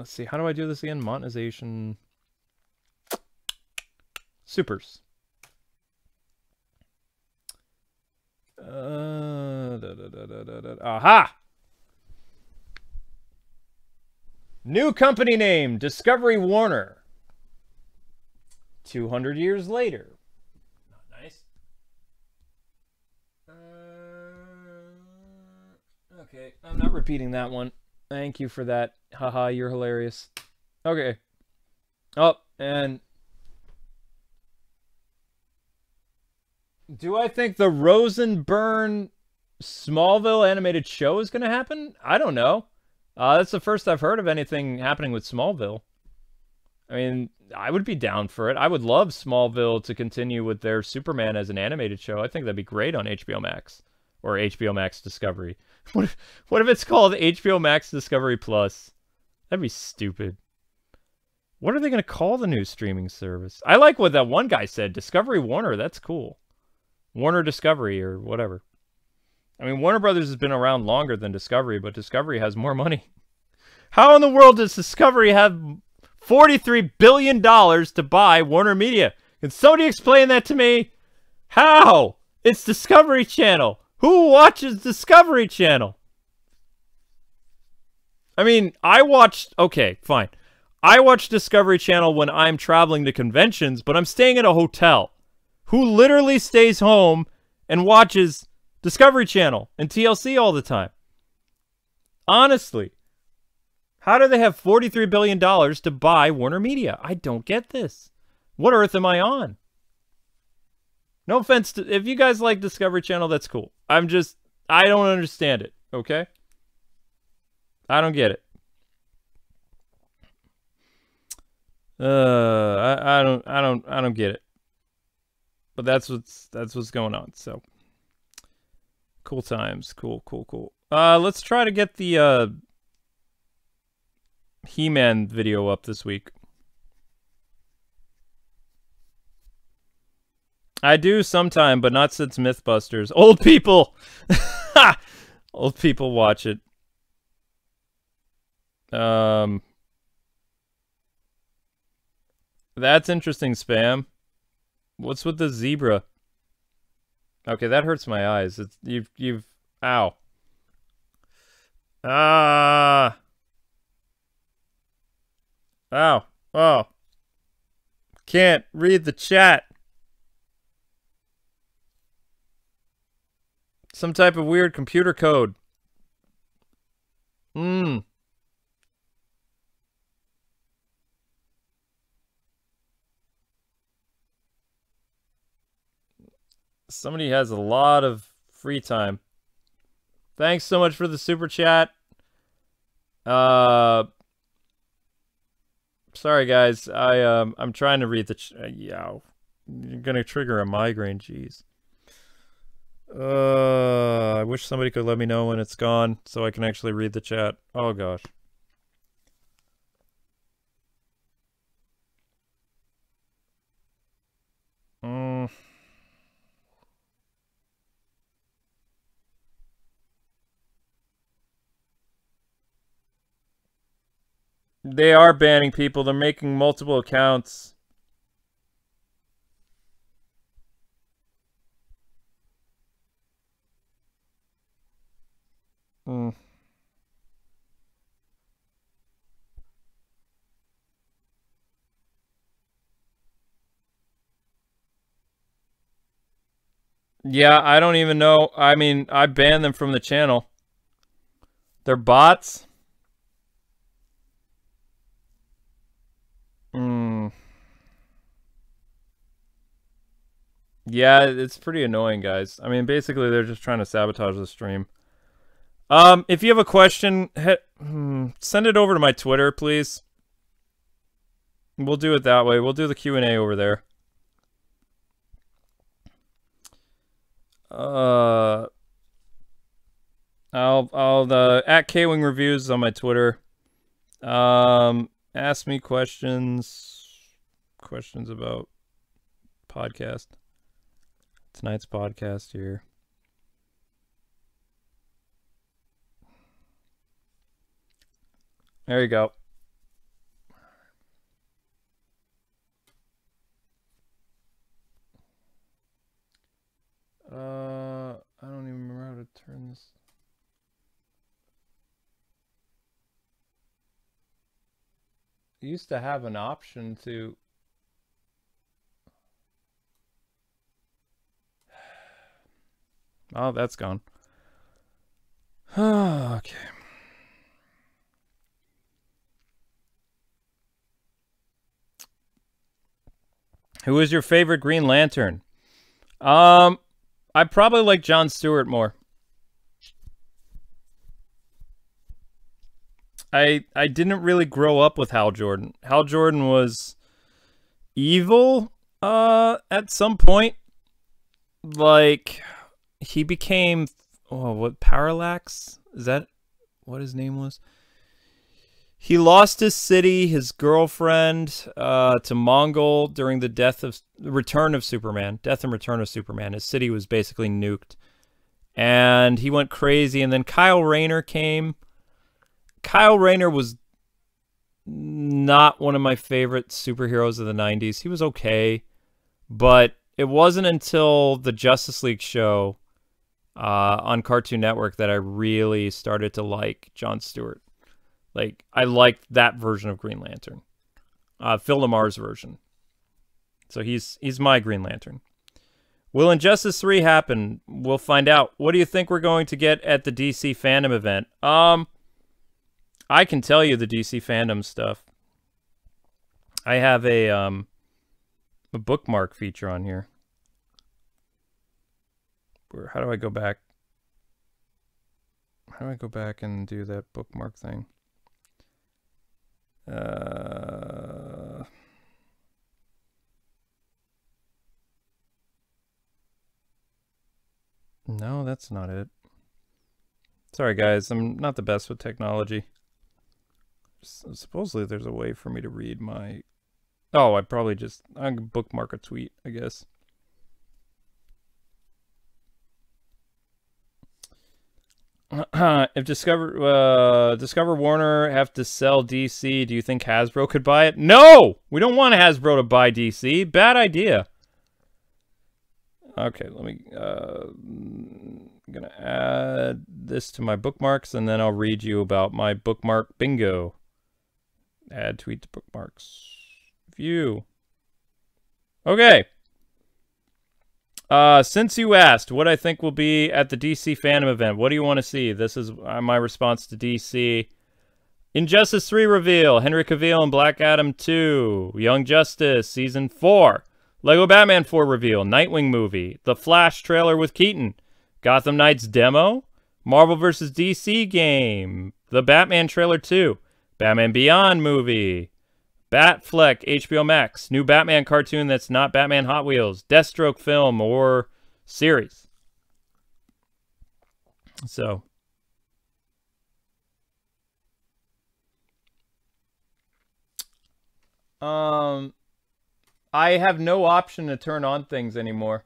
see. How do I do this again? Monetization. Supers. Aha! New company name, Discovery Warner. 200 years later. Not nice. Okay, I'm not repeating that one. Thank you for that. Haha, you're hilarious. Okay. Oh, and do I think the Rosenbyrne Smallville animated show is going to happen? I don't know. That's the first I've heard of anything happening with Smallville. I mean, I would be down for it. I would love Smallville to continue with their Superman as an animated show. I think that'd be great on HBO Max or HBO Max Discovery. What if it's called HBO Max Discovery Plus? That'd be stupid. What are they going to call the new streaming service? I like what that one guy said. Discovery Warner. That's cool. Warner Discovery or whatever. I mean, Warner Brothers has been around longer than Discovery, but Discovery has more money. How in the world does Discovery have $43 billion to buy Warner Media? Can somebody explain that to me? How? It's Discovery Channel. Who watches Discovery Channel? I mean, okay, fine. I watch Discovery Channel when I'm traveling to conventions, but I'm staying at a hotel. Who literally stays home and watches Discovery Channel and TLC all the time? Honestly. How do they have $43 billion to buy Warner Media? I don't get this. What earth am I on? No offense to... If you guys like Discovery Channel, that's cool. I don't understand it, okay? I don't get it. I don't get it. But that's what's going on, so... Cool times. Cool. Let's try to get the, He-Man video up this week. I do sometime, but not since Mythbusters. Old people! Old people watch it. That's interesting, Spam. What's with the zebra? Okay, that hurts my eyes. It's you've ow. Ah. Ow. Oh. Can't read the chat. Some type of weird computer code. Somebody has a lot of free time. Thanks so much for the super chat. Sorry guys, I'm trying to read the yeah. You're gonna trigger a migraine, jeez. I wish somebody could let me know when it's gone so I can actually read the chat. Oh gosh. They are banning people. They're making multiple accounts. Yeah, I don't even know. I mean, I banned them from the channel. They're bots? Yeah, it's pretty annoying, guys. I mean, basically, they're just trying to sabotage the stream. If you have a question, send it over to my Twitter, please. We'll do it that way. We'll do the Q&A over there. I'll at Kwing Reviews on my Twitter. Ask me questions about podcast. Tonight's podcast here. There you go. I don't even remember how to turn this. I used to have an option to... Oh, that's gone. Okay. Who is your favorite Green Lantern? I probably like John Stewart more. I didn't really grow up with Hal Jordan. Hal Jordan was evil at some point. Like, he became, what, Parallax? Is that what his name was? He lost his city, his girlfriend, to Mongol during the Death and Return of Superman. His city was basically nuked. And he went crazy, and then Kyle Rayner came. Kyle Rayner was not one of my favorite superheroes of the 90s. He was okay, but it wasn't until the Justice League show on Cartoon Network that I really started to like Jon Stewart. Like, I liked that version of Green Lantern. Phil Lamar's version. So he's my Green Lantern. Will Injustice 3 happen? We'll find out. What do you think we're going to get at the DC fandom event? I can tell you the DC fandom stuff. I have a bookmark feature on here. How do I go back? How do I go back and do that bookmark thing? No, that's not it. Sorry, guys. I'm not the best with technology. Supposedly there's a way for me to read my... Oh, I can bookmark a tweet, I guess. If Discover Warner have to sell DC, do you think Hasbro could buy it? No! We don't want Hasbro to buy DC. Bad idea. Okay, let me... I'm gonna add this to my bookmarks, and then I'll read you about my bookmark bingo. Add tweet to bookmarks. View. Okay. Since you asked what I think will be at the DC fandom event, what do you want to see? This is my response to DC. Injustice 3 reveal, Henry Cavill and Black Adam 2, Young Justice Season 4, Lego Batman 4 reveal, Nightwing movie, The Flash trailer with Keaton, Gotham Knights demo, Marvel vs. DC game, The Batman trailer 2, Batman Beyond movie, Batfleck HBO Max, new Batman cartoon that's not Batman Hot Wheels, Deathstroke film or series. So, I have no option to turn on things anymore.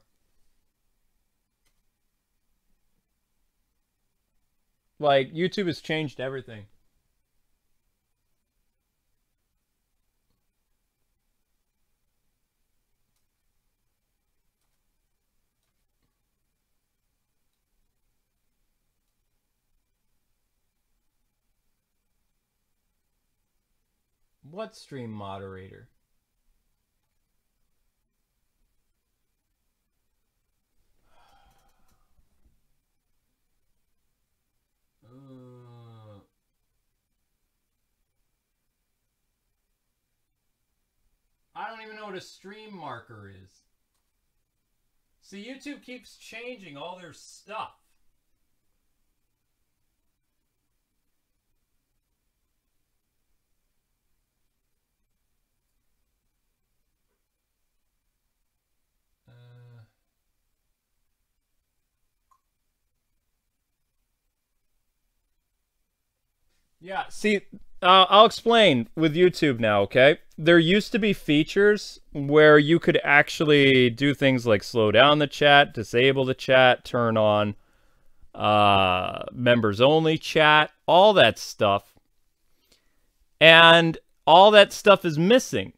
Like, YouTube has changed everything. What stream moderator? I don't even know what a stream marker is. See, YouTube keeps changing all their stuff. Yeah, see, I'll explain with YouTube now, okay? There used to be features where you could actually do things like slow down the chat, disable the chat, turn on members only chat, all that stuff. And all that stuff is missing.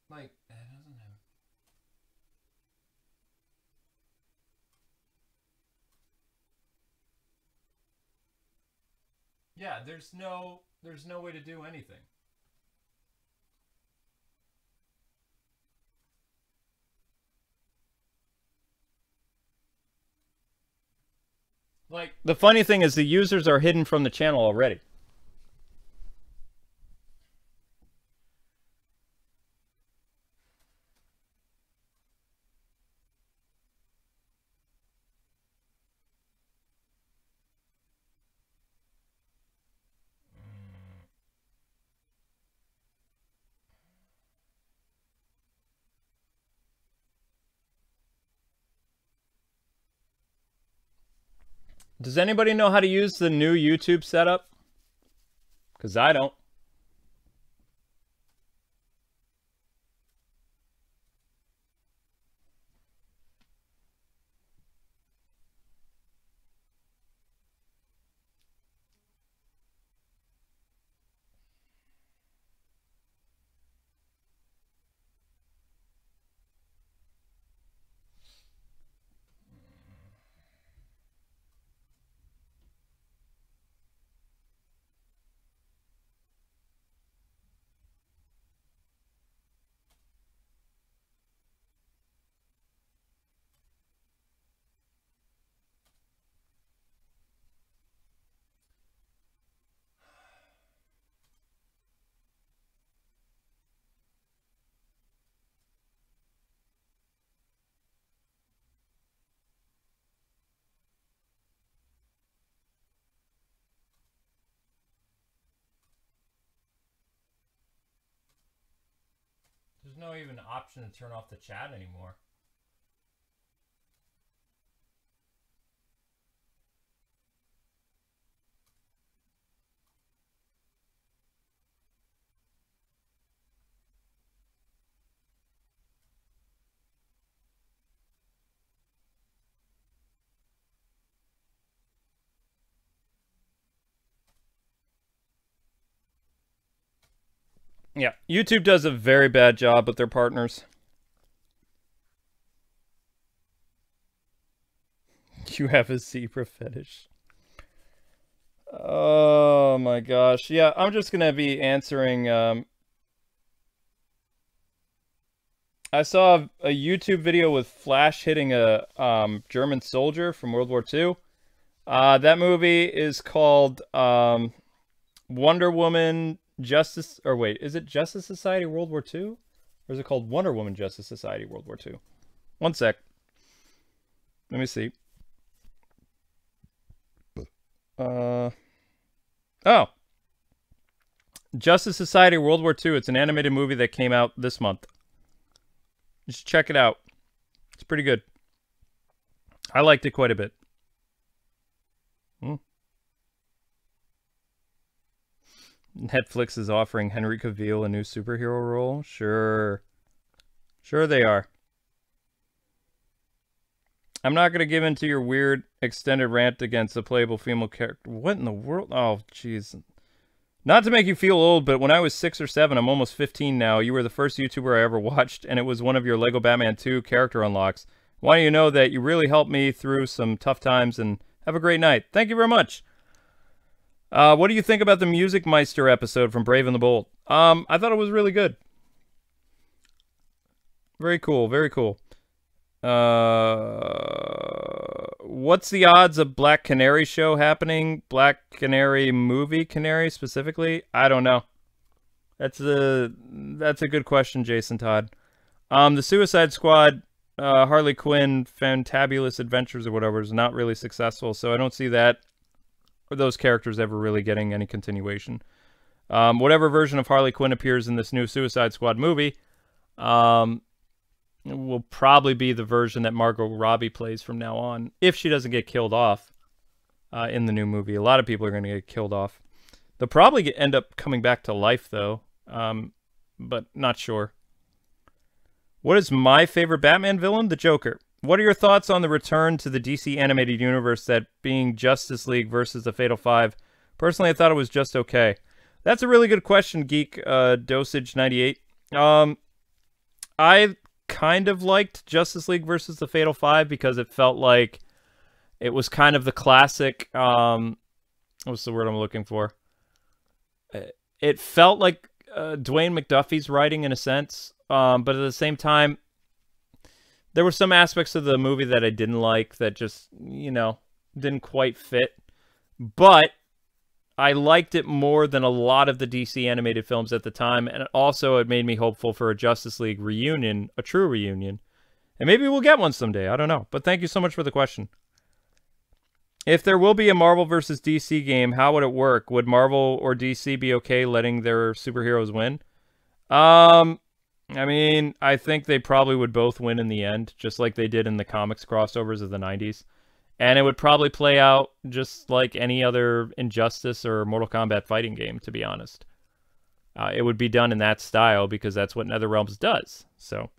Like, it doesn't have... Yeah, there's no way to do anything. Like, the funny thing is the users are hidden from the channel already. Does anybody know how to use the new YouTube setup? Because I don't. There's no even option to turn off the chat anymore. Yeah, YouTube does a very bad job with their partners. You have a zebra fetish. Oh my gosh. Yeah, I'm just gonna be answering. I saw a YouTube video with Flash hitting a German soldier from World War II. That movie is called Wonder Woman Justice, or wait, is it Justice Society World War II? Or is it called Wonder Woman Justice Society World War II? One sec. Let me see. Oh. Justice Society World War II. It's an animated movie that came out this month. Just check it out. It's pretty good. I liked it quite a bit. Netflix is offering Henry Cavill a new superhero role? Sure. Sure they are. I'm not going to give in to your weird extended rant against a playable female character. What in the world? Oh, jeez. Not to make you feel old, but when I was 6 or 7, I'm almost 15 now, you were the first YouTuber I ever watched, and it was one of your Lego Batman 2 character unlocks. I want you to know that you really helped me through some tough times, and have a great night. Thank you very much. What do you think about the Music Meister episode from Brave and the Bold? I thought it was really good. Very cool, very cool. What's the odds of Black Canary show happening? Black Canary movie Canary specifically? I don't know. That's a good question, Jason Todd. The Suicide Squad, Harley Quinn, Fantabulous Adventures or whatever is not really successful, so I don't see that or those characters ever really getting any continuation. Whatever version of Harley Quinn appears in this new Suicide Squad movie, will probably be the version that Margot Robbie plays from now on, if she doesn't get killed off in the new movie. A lot of people are going to get killed off. They'll probably end up coming back to life, though, but not sure. What is my favorite Batman villain? The Joker. What are your thoughts on the return to the DC animated universe, that being Justice League versus the Fatal Five? Personally, I thought it was just okay. That's a really good question, Geek Dosage 98. I kind of liked Justice League versus the Fatal Five because it felt like it was kind of the classic. What's the word I'm looking for? It felt like Dwayne McDuffie's writing in a sense, but at the same time, there were some aspects of the movie that I didn't like that just, you know, didn't quite fit. But I liked it more than a lot of the DC animated films at the time, and also it made me hopeful for a Justice League reunion, a true reunion. And maybe we'll get one someday, I don't know. But thank you so much for the question. If there will be a Marvel versus DC game, how would it work? Would Marvel or DC be okay letting their superheroes win? I mean, I think they probably would both win in the end, just like they did in the comics crossovers of the 90s. And it would probably play out just like any other Injustice or Mortal Kombat fighting game, to be honest. It would be done in that style because that's what NetherRealms does. So,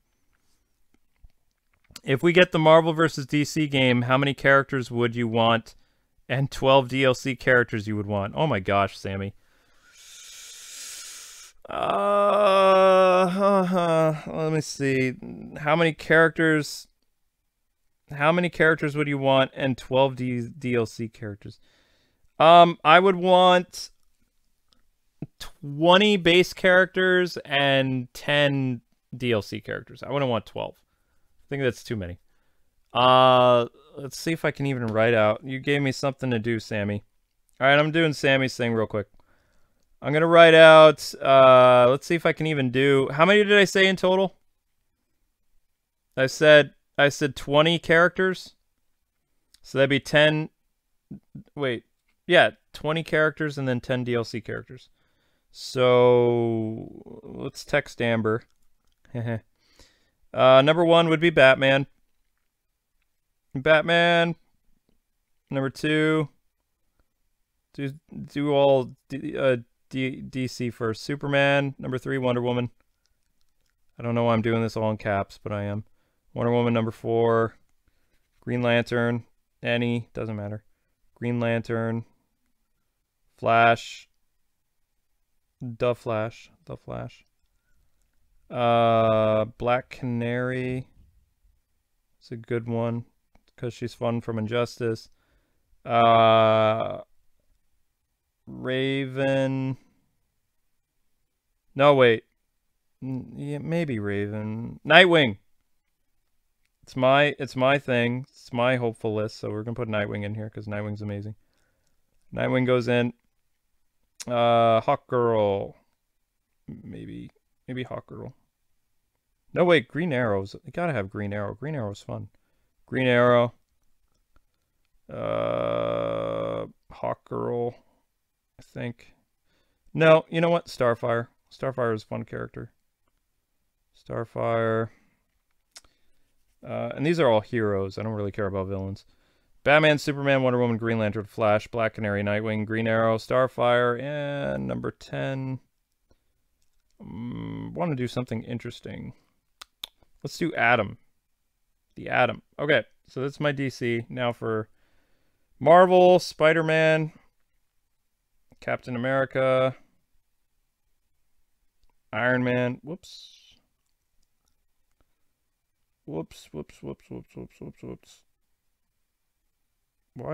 if we get the Marvel vs. DC game, how many characters would you want? And 12 DLC characters you would want. Oh my gosh, Sammy. Let me see. How many characters would you want and 12 DLC characters? I would want 20 base characters and 10 DLC characters. I wouldn't want 12. I think that's too many. Let's see if I can even write out. You gave me something to do, Sammy. All right, I'm doing Sammy's thing real quick. I'm going to write out, let's see if I can even do, how many did I say in total? I said 20 characters. So that'd be 10, wait, yeah, 20 characters and then 10 DLC characters. So let's text Amber. Number 1 would be Batman. Batman. Number 2. Do all DC first. Superman. Number 3, Wonder Woman. I don't know why I'm doing this all in caps, but I am. Wonder Woman, number 4. Green Lantern. Any. Doesn't matter. Green Lantern. Flash. The Flash. Black Canary. It's a good one because she's fun from Injustice. Raven. No, wait. Yeah, maybe Raven. Nightwing. It's my thing. It's my hopeful list, so we're gonna put Nightwing in here because Nightwing's amazing. Nightwing goes in. Hawkgirl. Maybe Hawkgirl. No, wait, Green Arrows. You gotta have Green Arrow. Green Arrow's fun. Green Arrow. Hawkgirl. I think. No, you know what? Starfire. Starfire is a fun character. Starfire. And these are all heroes. I don't really care about villains. Batman, Superman, Wonder Woman, Green Lantern, Flash, Black Canary, Nightwing, Green Arrow, Starfire, and number 10. Want to do something interesting. Let's do Atom. The Atom. Okay, so that's my DC. Now for Marvel, Spider-Man, Captain America, Iron Man. Whoops. Why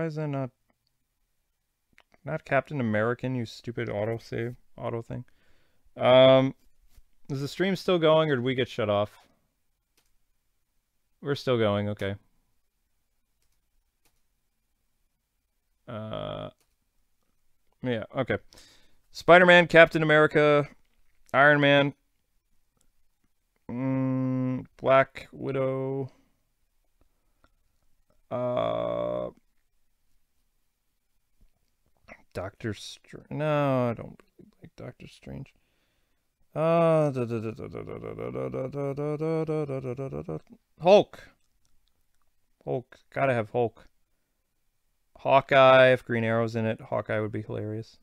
is that not Captain American, you stupid auto thing? Is the stream still going or did we get shut off? We're still going, okay. Yeah, okay. Spider-Man, Captain America, Iron Man, Black Widow, Doctor Strange. No, I don't really like Doctor Strange. Hulk. Gotta have Hulk. Hawkeye, if Green Arrow's in it, Hawkeye would be hilarious.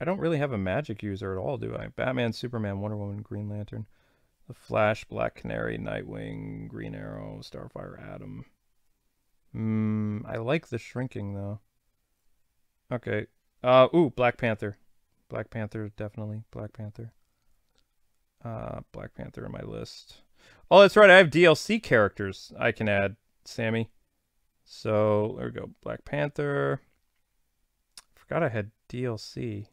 I don't really have a magic user at all, do I? Batman, Superman, Wonder Woman, Green Lantern, The Flash, Black Canary, Nightwing, Green Arrow, Starfire, Atom. I like the shrinking, though. Okay. Ooh, Black Panther. Black Panther, definitely. Black Panther. Black Panther in my list. Oh, that's right. I have DLC characters I can add, Sammy. So, there we go. Black Panther. Forgot I had DLC.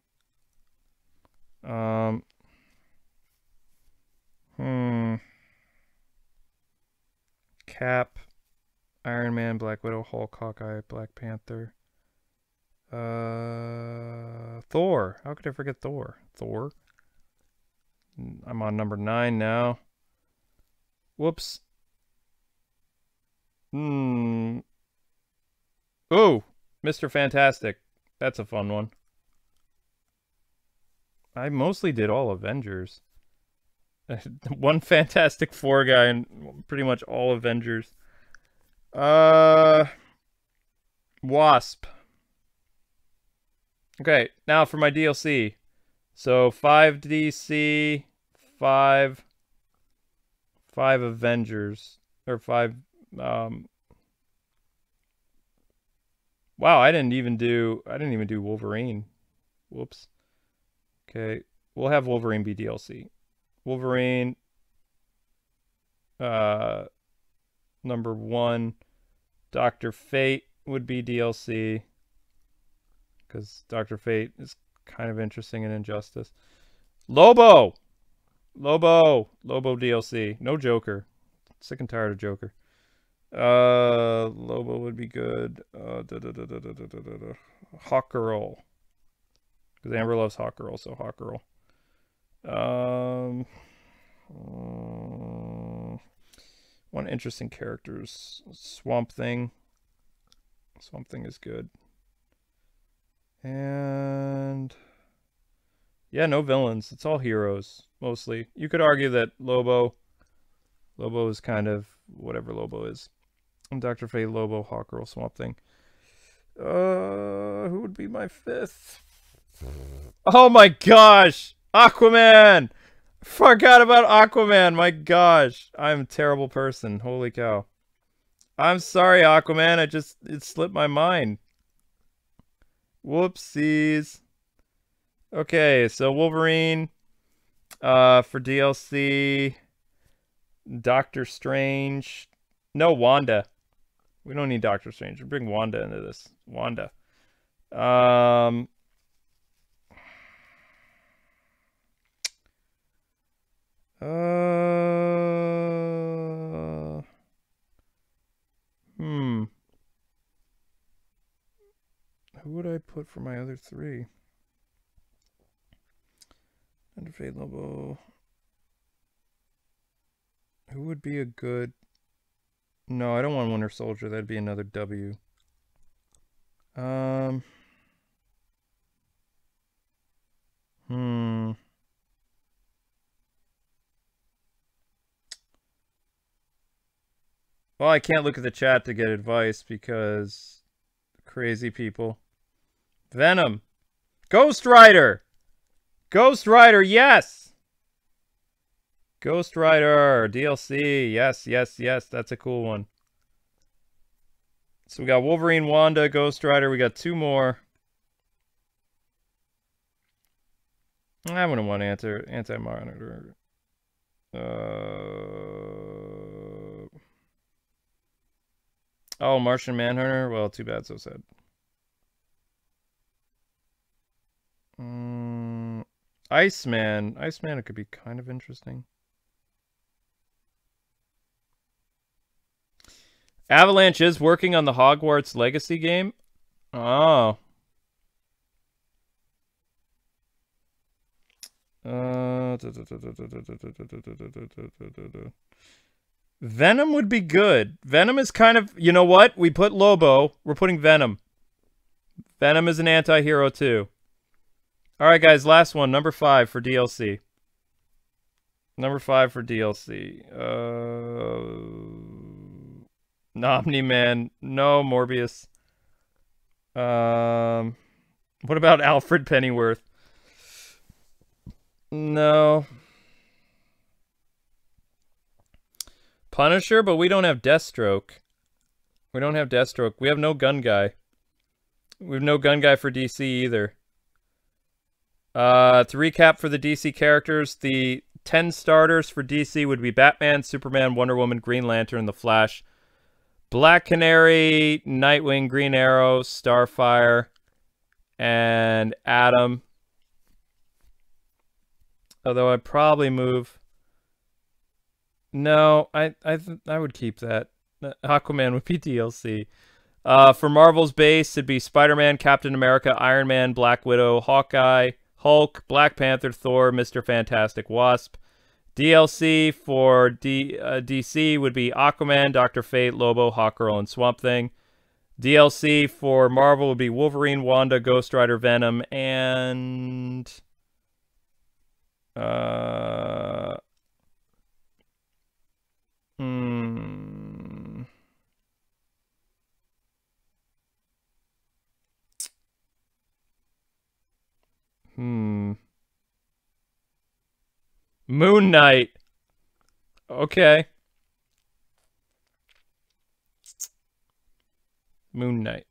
Cap, Iron Man, Black Widow, Hulk, Hawkeye, Black Panther. Thor. How could I forget Thor? Thor. I'm on number 9 now. Whoops. Ooh, Mr. Fantastic. That's a fun one. I mostly did all Avengers. One Fantastic Four guy and pretty much all Avengers. Wasp. Okay, now for my DLC. So 5 DC, 5 Avengers, or 5 wow, I didn't even do Wolverine. Whoops. Okay, we'll have Wolverine be DLC. Wolverine number 1. Dr. Fate would be DLC because Dr. Fate is kind of interesting in Injustice. Lobo DLC. No Joker. Sick and tired of Joker. Lobo would be good. Hawkgirl. Because Amber loves Hawkgirl, so Hawkgirl. One interesting characters. Swamp Thing. Swamp Thing is good. And Yeah, no villains. It's all heroes, mostly. You could argue that Lobo is kind of whatever Lobo is. And Dr. Fate, Lobo, Hawkgirl, Swamp Thing. Who would be my fifth? Oh my gosh! Aquaman! Forgot about Aquaman, my gosh. I'm a terrible person. Holy cow. I'm sorry, Aquaman. It slipped my mind. Whoopsies. Okay, so Wolverine, for DLC, Doctor Strange. No, Wanda. We don't need Doctor Strange. We bring Wanda into this. Wanda. Who would I put for my other three? Under Fate Lobo. Who would be a good... No, I don't want Winter Soldier. That'd be another W. Well, I can't look at the chat to get advice because crazy people. Venom. Ghost Rider. Ghost Rider, yes. Ghost Rider DLC. Yes, yes, yes. That's a cool one. So we got Wolverine, Wanda, Ghost Rider. We got two more. I wouldn't want Anti-Monitor. Oh, Martian Manhunter? Well, too bad, so sad. Iceman. Iceman, it could be kind of interesting. Avalanche is working on the Hogwarts Legacy game. Oh. Venom would be good. Venom is kind of... You know what? We put Lobo. We're putting Venom. Venom is an anti-hero too. Alright guys, last one. Number 5 for DLC. Number 5 for DLC. Omni-Man. No, Morbius. What about Alfred Pennyworth? No. Punisher, but we don't have Deathstroke. We don't have Deathstroke. We have no gun guy. We have no gun guy for DC either. To recap for the DC characters, the 10 starters for DC would be Batman, Superman, Wonder Woman, Green Lantern, The Flash, Black Canary, Nightwing, Green Arrow, Starfire, and Atom. Although I'd probably move... No, I would keep that. Aquaman would be DLC. For Marvel's base, it'd be Spider-Man, Captain America, Iron Man, Black Widow, Hawkeye, Hulk, Black Panther, Thor, Mr. Fantastic, Wasp. DLC for DC would be Aquaman, Dr. Fate, Lobo, Hawkgirl, and Swamp Thing. DLC for Marvel would be Wolverine, Wanda, Ghost Rider, Venom, and... Moon Knight. Okay. Moon Knight.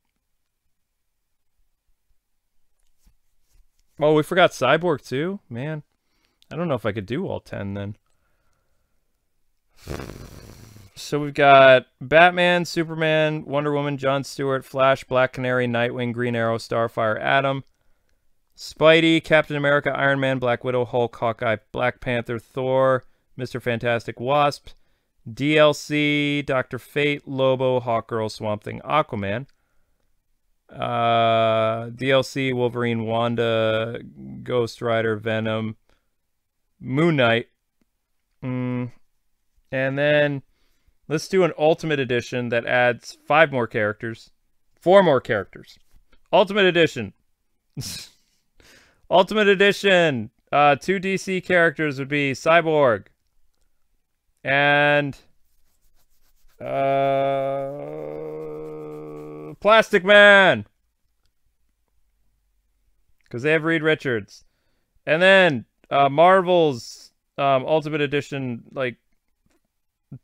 Oh, we forgot Cyborg too? Man. I don't know if I could do all 10 then. So we've got Batman, Superman, Wonder Woman, Jon Stewart, Flash, Black Canary, Nightwing, Green Arrow, Starfire, Atom, Spidey, Captain America, Iron Man, Black Widow, Hulk, Hawkeye, Black Panther, Thor, Mr. Fantastic, Wasp, DLC, Dr. Fate, Lobo, Hawkgirl, Swamp Thing, Aquaman. DLC, Wolverine, Wanda, Ghost Rider, Venom, Moon Knight. And then let's do an Ultimate Edition that adds 5 more characters. 4 more characters. Ultimate Edition. Ultimate Edition. 2 DC characters would be Cyborg and Plastic Man, because they have Reed Richards. And then Marvel's Ultimate Edition, like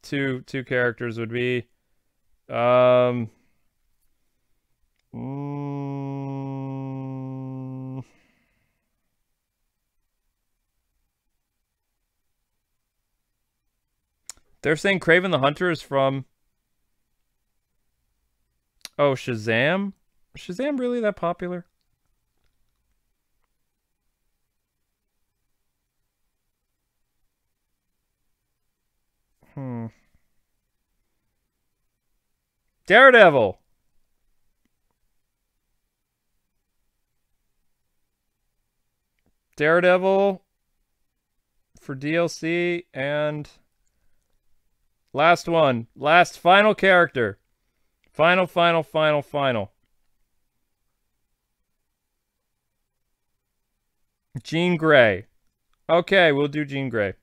two characters would be they're saying Kraven the Hunter is from... Oh, Shazam? Shazam really that popular? Daredevil! Daredevil for DLC, and last one. Last final character. Final. Jean Grey. Okay, we'll do Jean Grey.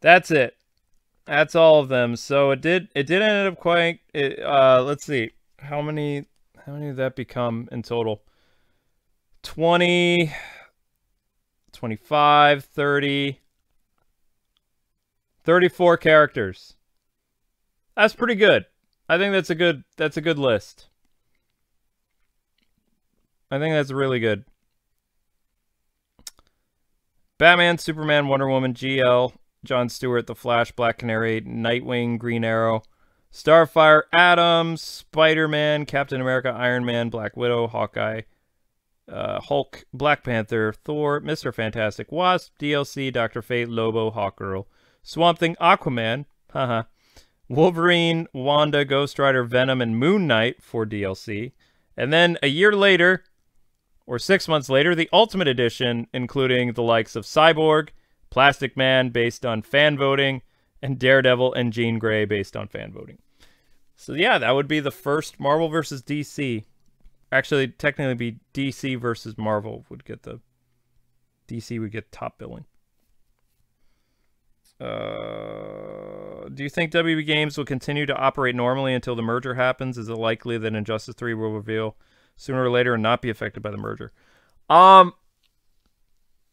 That's it. That's all of them. So it did end up quite... let's see. How many did that become in total? 20, 25, 30, 34 characters. That's pretty good. I think that's a good list. I think that's really good. Batman, Superman, Wonder Woman, GL, Jon Stewart, The Flash, Black Canary, Nightwing, Green Arrow, Starfire, Atom, Spider-Man, Captain America, Iron Man, Black Widow, Hawkeye, Hulk, Black Panther, Thor, Mr. Fantastic, Wasp, DLC, Dr. Fate, Lobo, Hawkgirl, Swamp Thing, Aquaman, Wolverine, Wanda, Ghost Rider, Venom, and Moon Knight for DLC. And then a year later, or 6 months later, the Ultimate Edition, including the likes of Cyborg, Plastic Man, based on fan voting, and Daredevil and Jean Grey, based on fan voting. So yeah, that would be the first Marvel versus DC. Actually, technically be DC versus Marvel would get the... DC would get top billing. Do you think WB Games will continue to operate normally until the merger happens? Is it likely that Injustice 3 will reveal sooner or later and not be affected by the merger?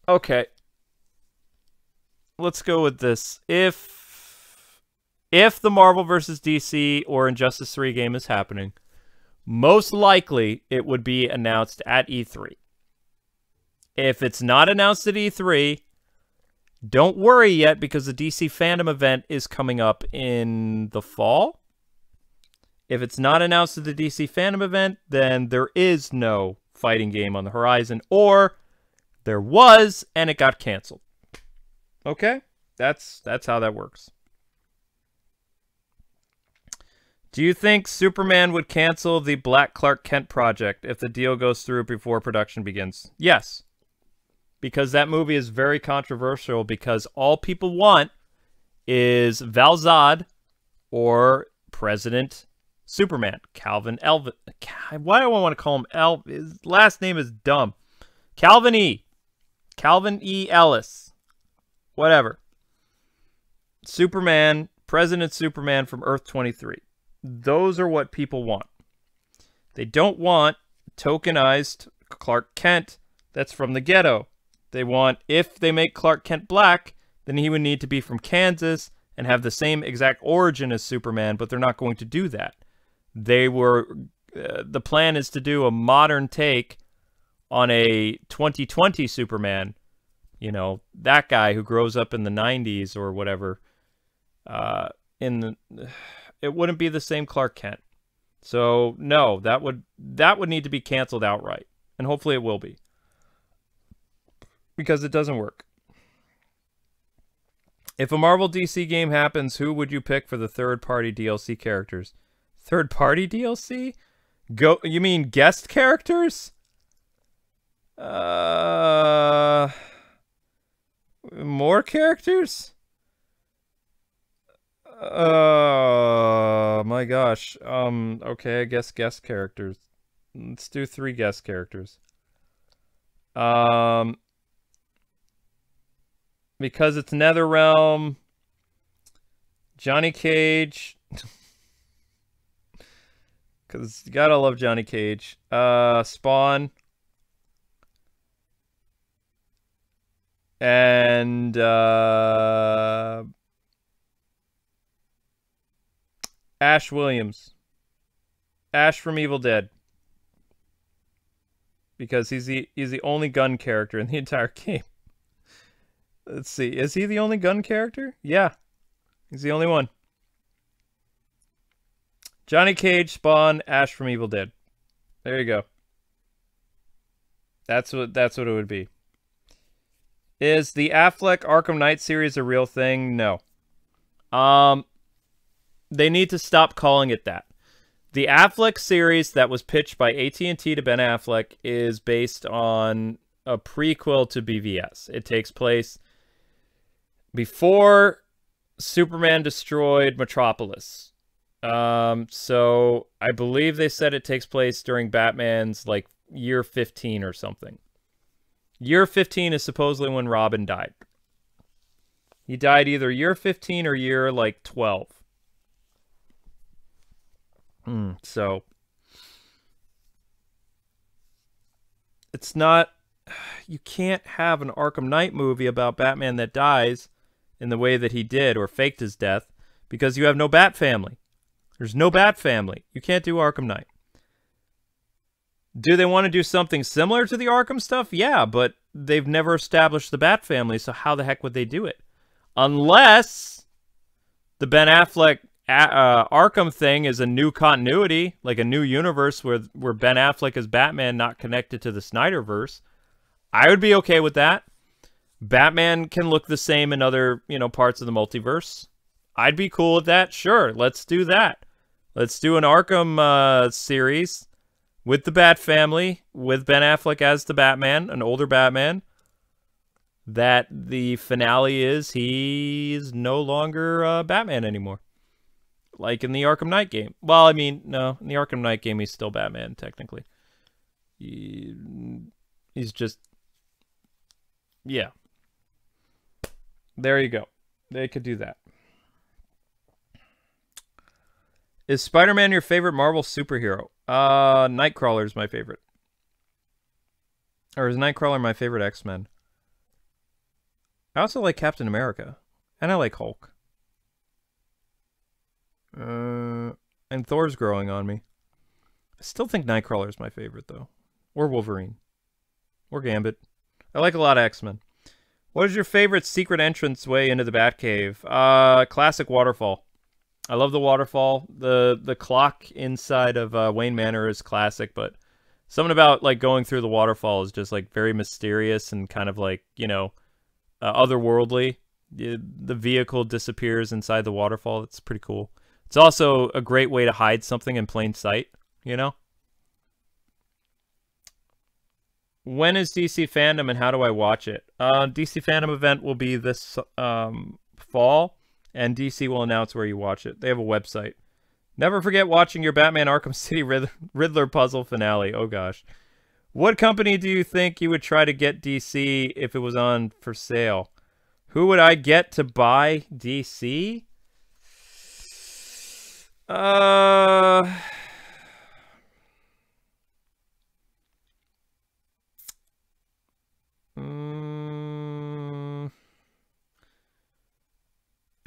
Okay. Let's go with this. If the Marvel vs. DC or Injustice 3 game is happening, most likely it would be announced at E3. If it's not announced at E3, don't worry yet, because the DC fandom event is coming up in the fall. If it's not announced at the DC fandom event, then there is no fighting game on the horizon, or there was and it got canceled. Okay? That's how that works. Do you think Superman would cancel the Black Clark Kent project if the deal goes through before production begins? Yes. Because that movie is very controversial, because all people want is Val Zod or President Superman. Calvin Elvin. Why do I want to call him El? His last name is dumb. Calvin E. Ellis. Whatever. Superman, President Superman from Earth 23. Those are what people want. They don't want tokenized Clark Kent that's from the ghetto. They want, if they make Clark Kent black, then he would need to be from Kansas and have the same exact origin as Superman, but they're not going to do that. The plan is to do a modern take on a 2020 Superman. You know, that guy who grows up in the 90s or whatever. It wouldn't be the same Clark Kent. So, no, that would need to be canceled outright. And hopefully it will be. Because it doesn't work. If a Marvel DC game happens, who would you pick for the third-party DLC characters? Third-party DLC? You mean guest characters? More characters? My gosh. Okay, I guess guest characters. Let's do 3 guest characters. Because it's NetherRealm, Johnny Cage. Because you gotta love Johnny Cage. Spawn. And Ash Williams. Ash from Evil Dead. Because he's the only gun character in the entire game. Let's see. Is he the only gun character? Yeah. He's the only one. Johnny Cage, Spawn, Ash from Evil Dead. There you go. That's what it would be. Is the Affleck Arkham Knight series a real thing? No. They need to stop calling it that. The Affleck series that was pitched by AT&T to Ben Affleck is based on a prequel to BVS. It takes place before Superman destroyed Metropolis. So I believe they said it takes place during Batman's like year 15 or something. Year 15 is supposedly when Robin died. He died either year 15 or year like 12. So it's not, you can't have an Arkham Knight movie about Batman that dies in the way that he did or faked his death because you have no Bat family. There's no Bat family. You can't do Arkham Knight. Do they want to do something similar to the Arkham stuff? Yeah, but they've never established the Bat family, so how the heck would they do it? Unless the Ben Affleck Arkham thing is a new continuity, like a new universe where Ben Affleck is Batman, not connected to the Snyderverse. I would be okay with that. Batman can look the same in other, parts of the multiverse. I'd be cool with that. Sure, let's do that. Let's do an Arkham series with the Bat family, with Ben Affleck as the Batman, an older Batman. That the finale is he's no longer Batman anymore. Like in the Arkham Knight game. Well, I mean, no, in the Arkham Knight game, he's still Batman, technically. He's just... Yeah. There you go. They could do that. Is Spider-Man your favorite Marvel superhero? Nightcrawler is my favorite. Or is Nightcrawler my favorite X-Men? I also like Captain America. And I like Hulk. And Thor's growing on me. I still think Nightcrawler is my favorite, though. Or Wolverine. Or Gambit. I like a lot of X-Men. What is your favorite secret entrance way into the Batcave? Classic waterfall. I love the waterfall. The clock inside of Wayne Manor is classic, but something about like going through the waterfall is just like very mysterious and kind of like, otherworldly. The vehicle disappears inside the waterfall. It's pretty cool. It's also a great way to hide something in plain sight, When is DC Fandom and how do I watch it? DC Fandom event will be this fall, and DC will announce where you watch it. They have a website. Never forget watching your Batman Arkham City Riddler puzzle finale. Oh, gosh. What company do you think you would try to get DC if it was on for sale? Who would I get to buy DC? I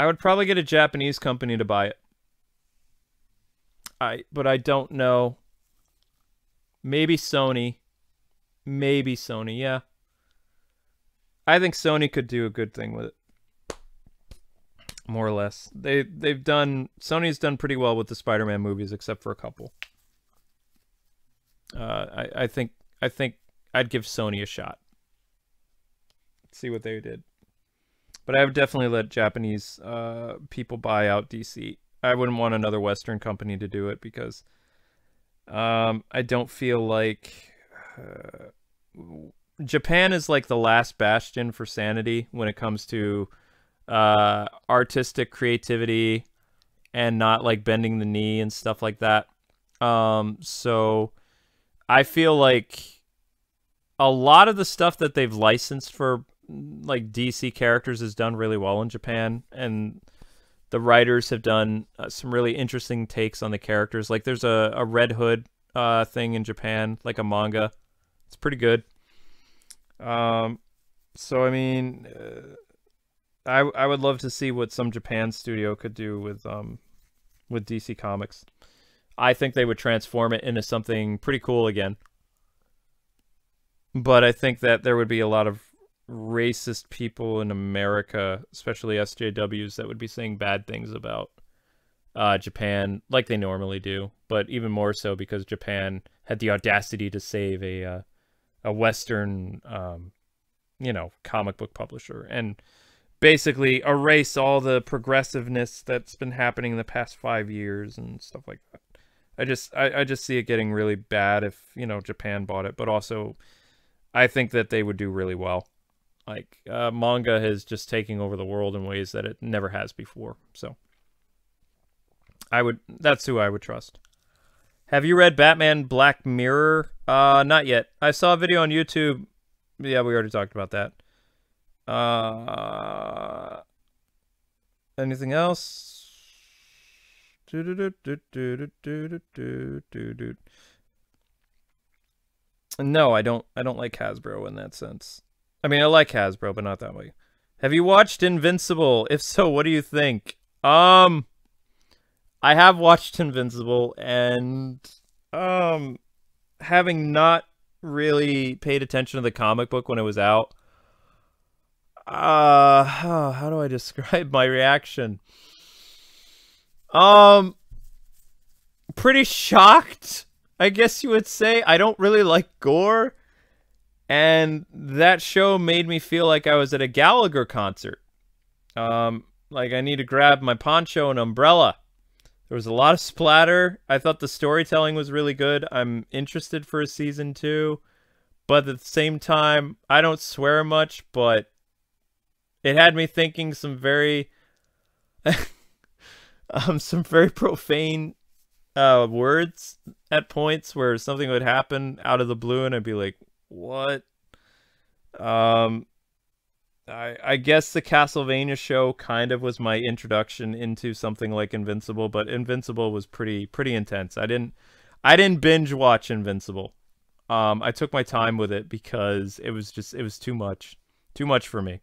would probably get a Japanese company to buy it. But I don't know. Maybe Sony. Maybe Sony, yeah. I think Sony could do a good thing with it. More or less. Sony's done pretty well with the Spider-Man movies, except for a couple. I think I'd give Sony a shot. See what they did. But I would definitely let Japanese people buy out DC. I wouldn't want another Western company to do it because I don't feel like Japan is like the last bastion for sanity when it comes to artistic creativity and not like bending the knee and stuff like that. So I feel like a lot of the stuff that they've licensed for like DC characters is done really well in Japan, and the writers have done some really interesting takes on the characters. Like there's a Red Hood thing in Japan, like a manga. It's pretty good. So I mean, I would love to see what some Japan studio could do with DC Comics. I think they would transform it into something pretty cool again. But I think that there would be a lot of racist people in America, especially SJWs, that would be saying bad things about Japan, like they normally do. But even more so because Japan had the audacity to save a Western, you know, comic book publisher and basically erase all the progressiveness that's been happening in the past 5 years and stuff like that. I just see it getting really bad if, you know, Japan bought it, but also I think that they would do really well. Like, manga is just taking over the world in ways that it never has before. So, that's who I would trust. Have you read Batman Black Mirror? Not yet. I saw a video on YouTube. Yeah, we already talked about that. Anything else? No, I don't like Hasbro in that sense. I mean, I like Hasbro, but not that way. Have you watched Invincible? If so, what do you think? I have watched Invincible, and having not really paid attention to the comic book when it was out, how do I describe my reaction? Pretty shocked, I guess you would say. I don't really like gore, and that show made me feel like I was at a Gallagher concert. Like I need to grab my poncho and umbrella. There was a lot of splatter. I thought the storytelling was really good. I'm interested for a season 2, but at the same time, I don't swear much, but it had me thinking some very some very profane words at points where something would happen out of the blue and I'd be like, what? I guess the Castlevania show kind of was my introduction into something like Invincible, but Invincible was pretty intense. I didn't binge watch Invincible. I took my time with it because it was too much for me.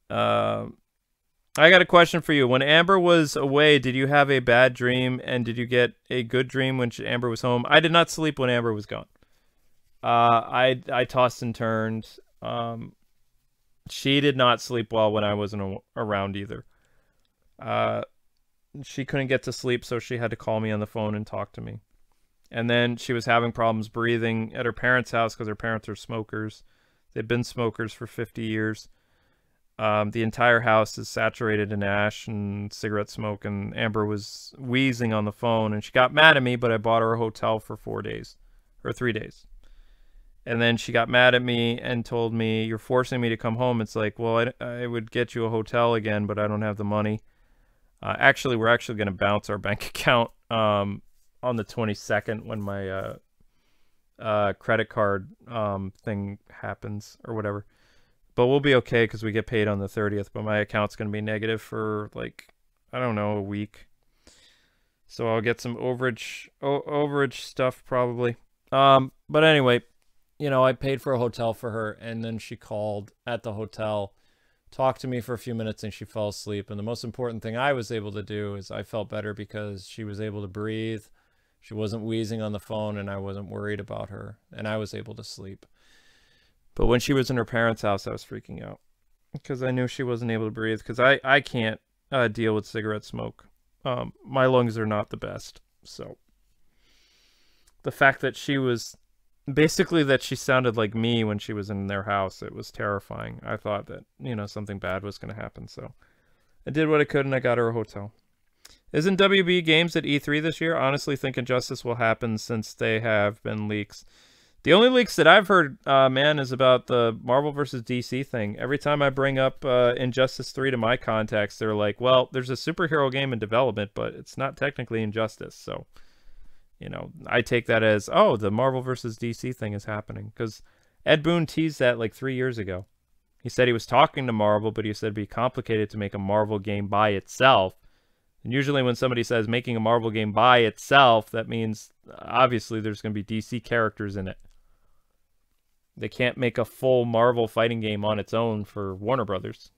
I got a question for you. When Amber was away, did you have a bad dream, and did you get a good dream when Amber was home? I did not sleep when Amber was gone. I tossed and turned. She did not sleep well when I wasn't around either. She couldn't get to sleep, so she had to call me on the phone and talk to me. And then she was having problems breathing at her parents' house because her parents are smokers. They've been smokers for 50 years. The entire house is saturated in ash and cigarette smoke, and Amber was wheezing on the phone, and she got mad at me, but I bought her a hotel for 4 days, or 3 days. And then she got mad at me and told me, you're forcing me to come home. It's like, well, I would get you a hotel again, but I don't have the money. Actually, we're actually going to bounce our bank account on the 22nd when my credit card thing happens or whatever. But we'll be okay because we get paid on the 30th, but my account's going to be negative for, like, I don't know, a week. So I'll get some overage stuff probably. But anyway, you know, I paid for a hotel for her, and then she called at the hotel, talked to me for a few minutes, and she fell asleep. And the most important thing I was able to do is I felt better because she was able to breathe. She wasn't wheezing on the phone, and I wasn't worried about her, and I was able to sleep. But when she was in her parents' house, I was freaking out because I knew she wasn't able to breathe because I can't deal with cigarette smoke. My lungs are not the best. So the fact that she was basically that she sounded like me when she was in their house, it was terrifying. I thought that, you know, something bad was going to happen. So I did what I could and I got her a hotel. Isn't WB Games at E3 this year? Honestly think Injustice will happen since they have been leaks. The only leaks that I've heard, man, is about the Marvel vs. DC thing. Every time I bring up Injustice 3 to my contacts, they're like, well, there's a superhero game in development, but it's not technically Injustice. So, you know, I take that as, oh, the Marvel versus DC thing is happening. Because Ed Boon teased that like 3 years ago. He said he was talking to Marvel, but he said it'd be complicated to make a Marvel game by itself. And usually when somebody says making a Marvel game by itself, that means obviously there's going to be DC characters in it. They can't make a full Marvel fighting game on its own for Warner Brothers.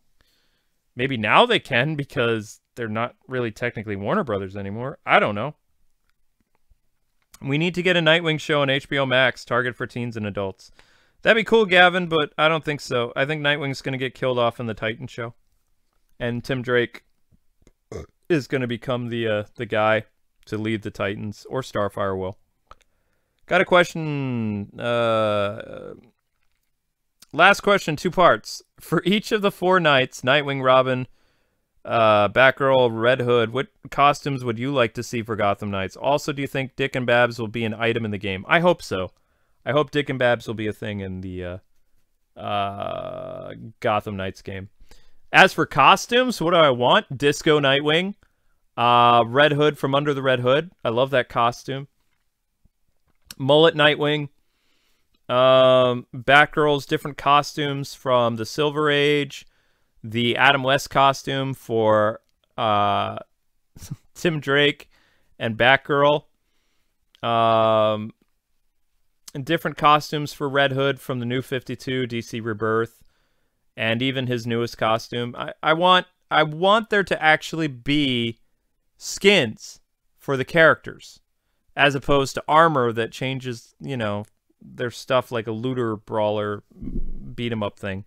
Maybe now they can because they're not really technically Warner Brothers anymore. I don't know. We need to get a Nightwing show on HBO Max, target for teens and adults. That'd be cool, Gavin, but I don't think so. I think Nightwing's going to get killed off in the Titan show. And Tim Drake is going to become the guy to lead the Titans, or Starfire will. Got a question. Last question, 2 parts. For each of the 4 Knights, Nightwing, Robin, Batgirl, Red Hood, what costumes would you like to see for Gotham Knights? Also, do you think Dick and Babs will be an item in the game? I hope so. I hope Dick and Babs will be a thing in the Gotham Knights game. As for costumes, what do I want? Disco Nightwing. Red Hood from Under the Red Hood. I love that costume. Mullet Nightwing. Batgirl's different costumes from the Silver Age. The Adam West costume for Tim Drake and Batgirl. And different costumes for Red Hood from the New 52, DC Rebirth, and even his newest costume. I want there to actually be skins for the characters, as opposed to armor that changes, you know, their stuff like a looter brawler beat 'em up thing.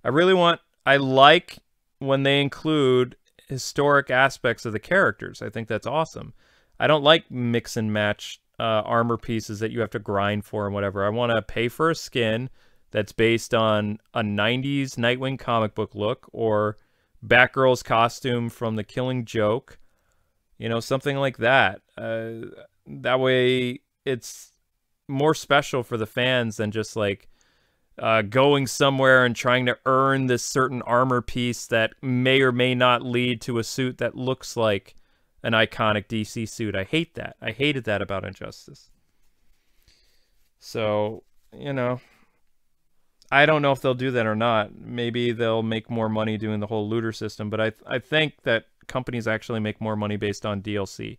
I like when they include historic aspects of the characters. I think that's awesome. I don't like mix and match armor pieces that you have to grind for and whatever. I want to pay for a skin that's based on a 90s Nightwing comic book look, or Batgirl's costume from The Killing Joke. You know, something like that. That way it's more special for the fans than just like going somewhere and trying to earn this certain armor piece that may or may not lead to a suit that looks like an iconic DC suit. I hate that. I hated that about Injustice. So, you know, I don't know if they'll do that or not. Maybe they'll make more money doing the whole looter system, but I think that companies actually make more money based on DLC.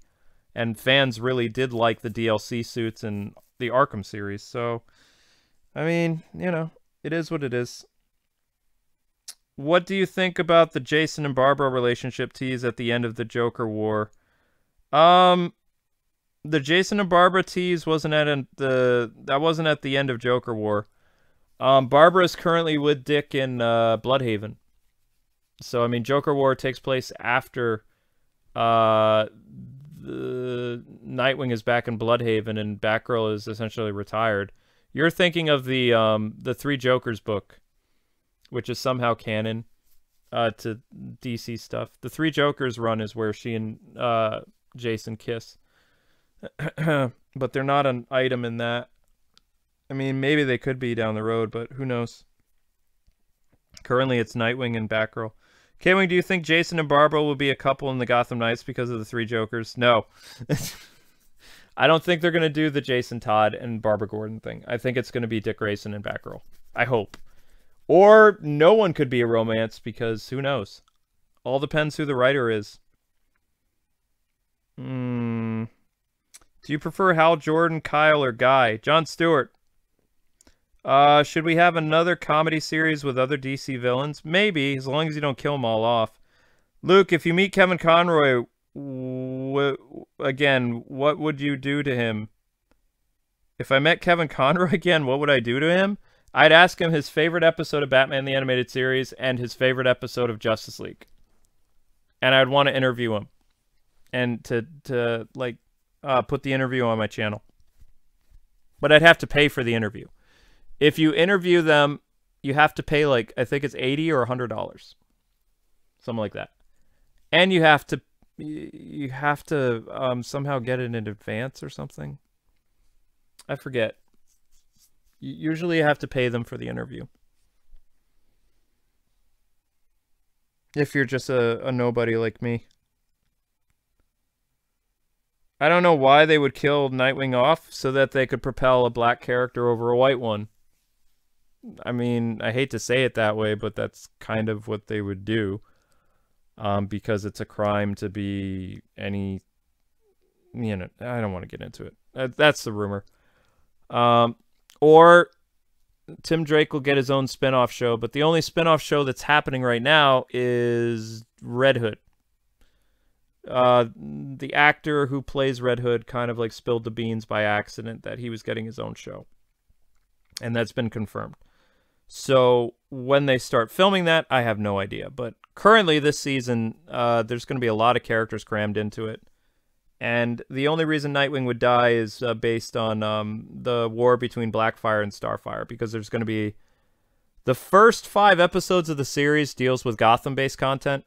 And fans really did like the DLC suits in the Arkham series. So, I mean, you know, it is what it is. What do you think about the Jason and Barbara relationship tease at the end of the Joker War? The Jason and Barbara tease wasn't at the end of Joker War. Barbara is currently with Dick in Bloodhaven. So I mean, Joker War takes place after the Nightwing is back in Bloodhaven and Batgirl is essentially retired. You're thinking of the Three Jokers book, which is somehow canon to DC stuff. The Three Jokers run is where she and Jason kiss. But they're not an item in that. I mean, maybe they could be down the road, but who knows? Currently, it's Nightwing and Batgirl. K-Wing, do you think Jason and Barbara will be a couple in the Gotham Knights because of the Three Jokers? No. I don't think they're going to do the Jason Todd and Barbara Gordon thing. I think it's going to be Dick Grayson and Batgirl. I hope. Or no one could be a romance because who knows? All depends who the writer is. Do you prefer Hal Jordan, Kyle, or Guy? Jon Stewart. Should we have another comedy series with other DC villains? Maybe, as long as you don't kill them all off. Luke, if you meet Kevin Conroy, again, what would you do to him? If I met Kevin Conroy again, what would I do to him? I'd ask him his favorite episode of Batman the Animated Series and his favorite episode of Justice League. And I'd want to interview him. And to put the interview on my channel. But I'd have to pay for the interview. If you interview them, you have to pay like, I think it's $80 or $100. Something like that. And you have to somehow get it in advance or something. I forget. Usually you have to pay them for the interview. If you're just a nobody like me. I don't know why they would kill Nightwing off so that they could propel a black character over a white one. I mean, I hate to say it that way, but that's kind of what they would do. Because it's a crime to be any... You know, I don't want to get into it. That's the rumor. Or Tim Drake will get his own spinoff show, but the only spinoff show that's happening right now is Red Hood. The actor who plays Red Hood kind of like spilled the beans by accident that he was getting his own show. And that's been confirmed. So when they start filming that, I have no idea. But currently this season, there's going to be a lot of characters crammed into it. And the only reason Nightwing would die is based on the war between Blackfire and Starfire. Because there's going to be... The first 5 episodes of the series deals with Gotham-based content.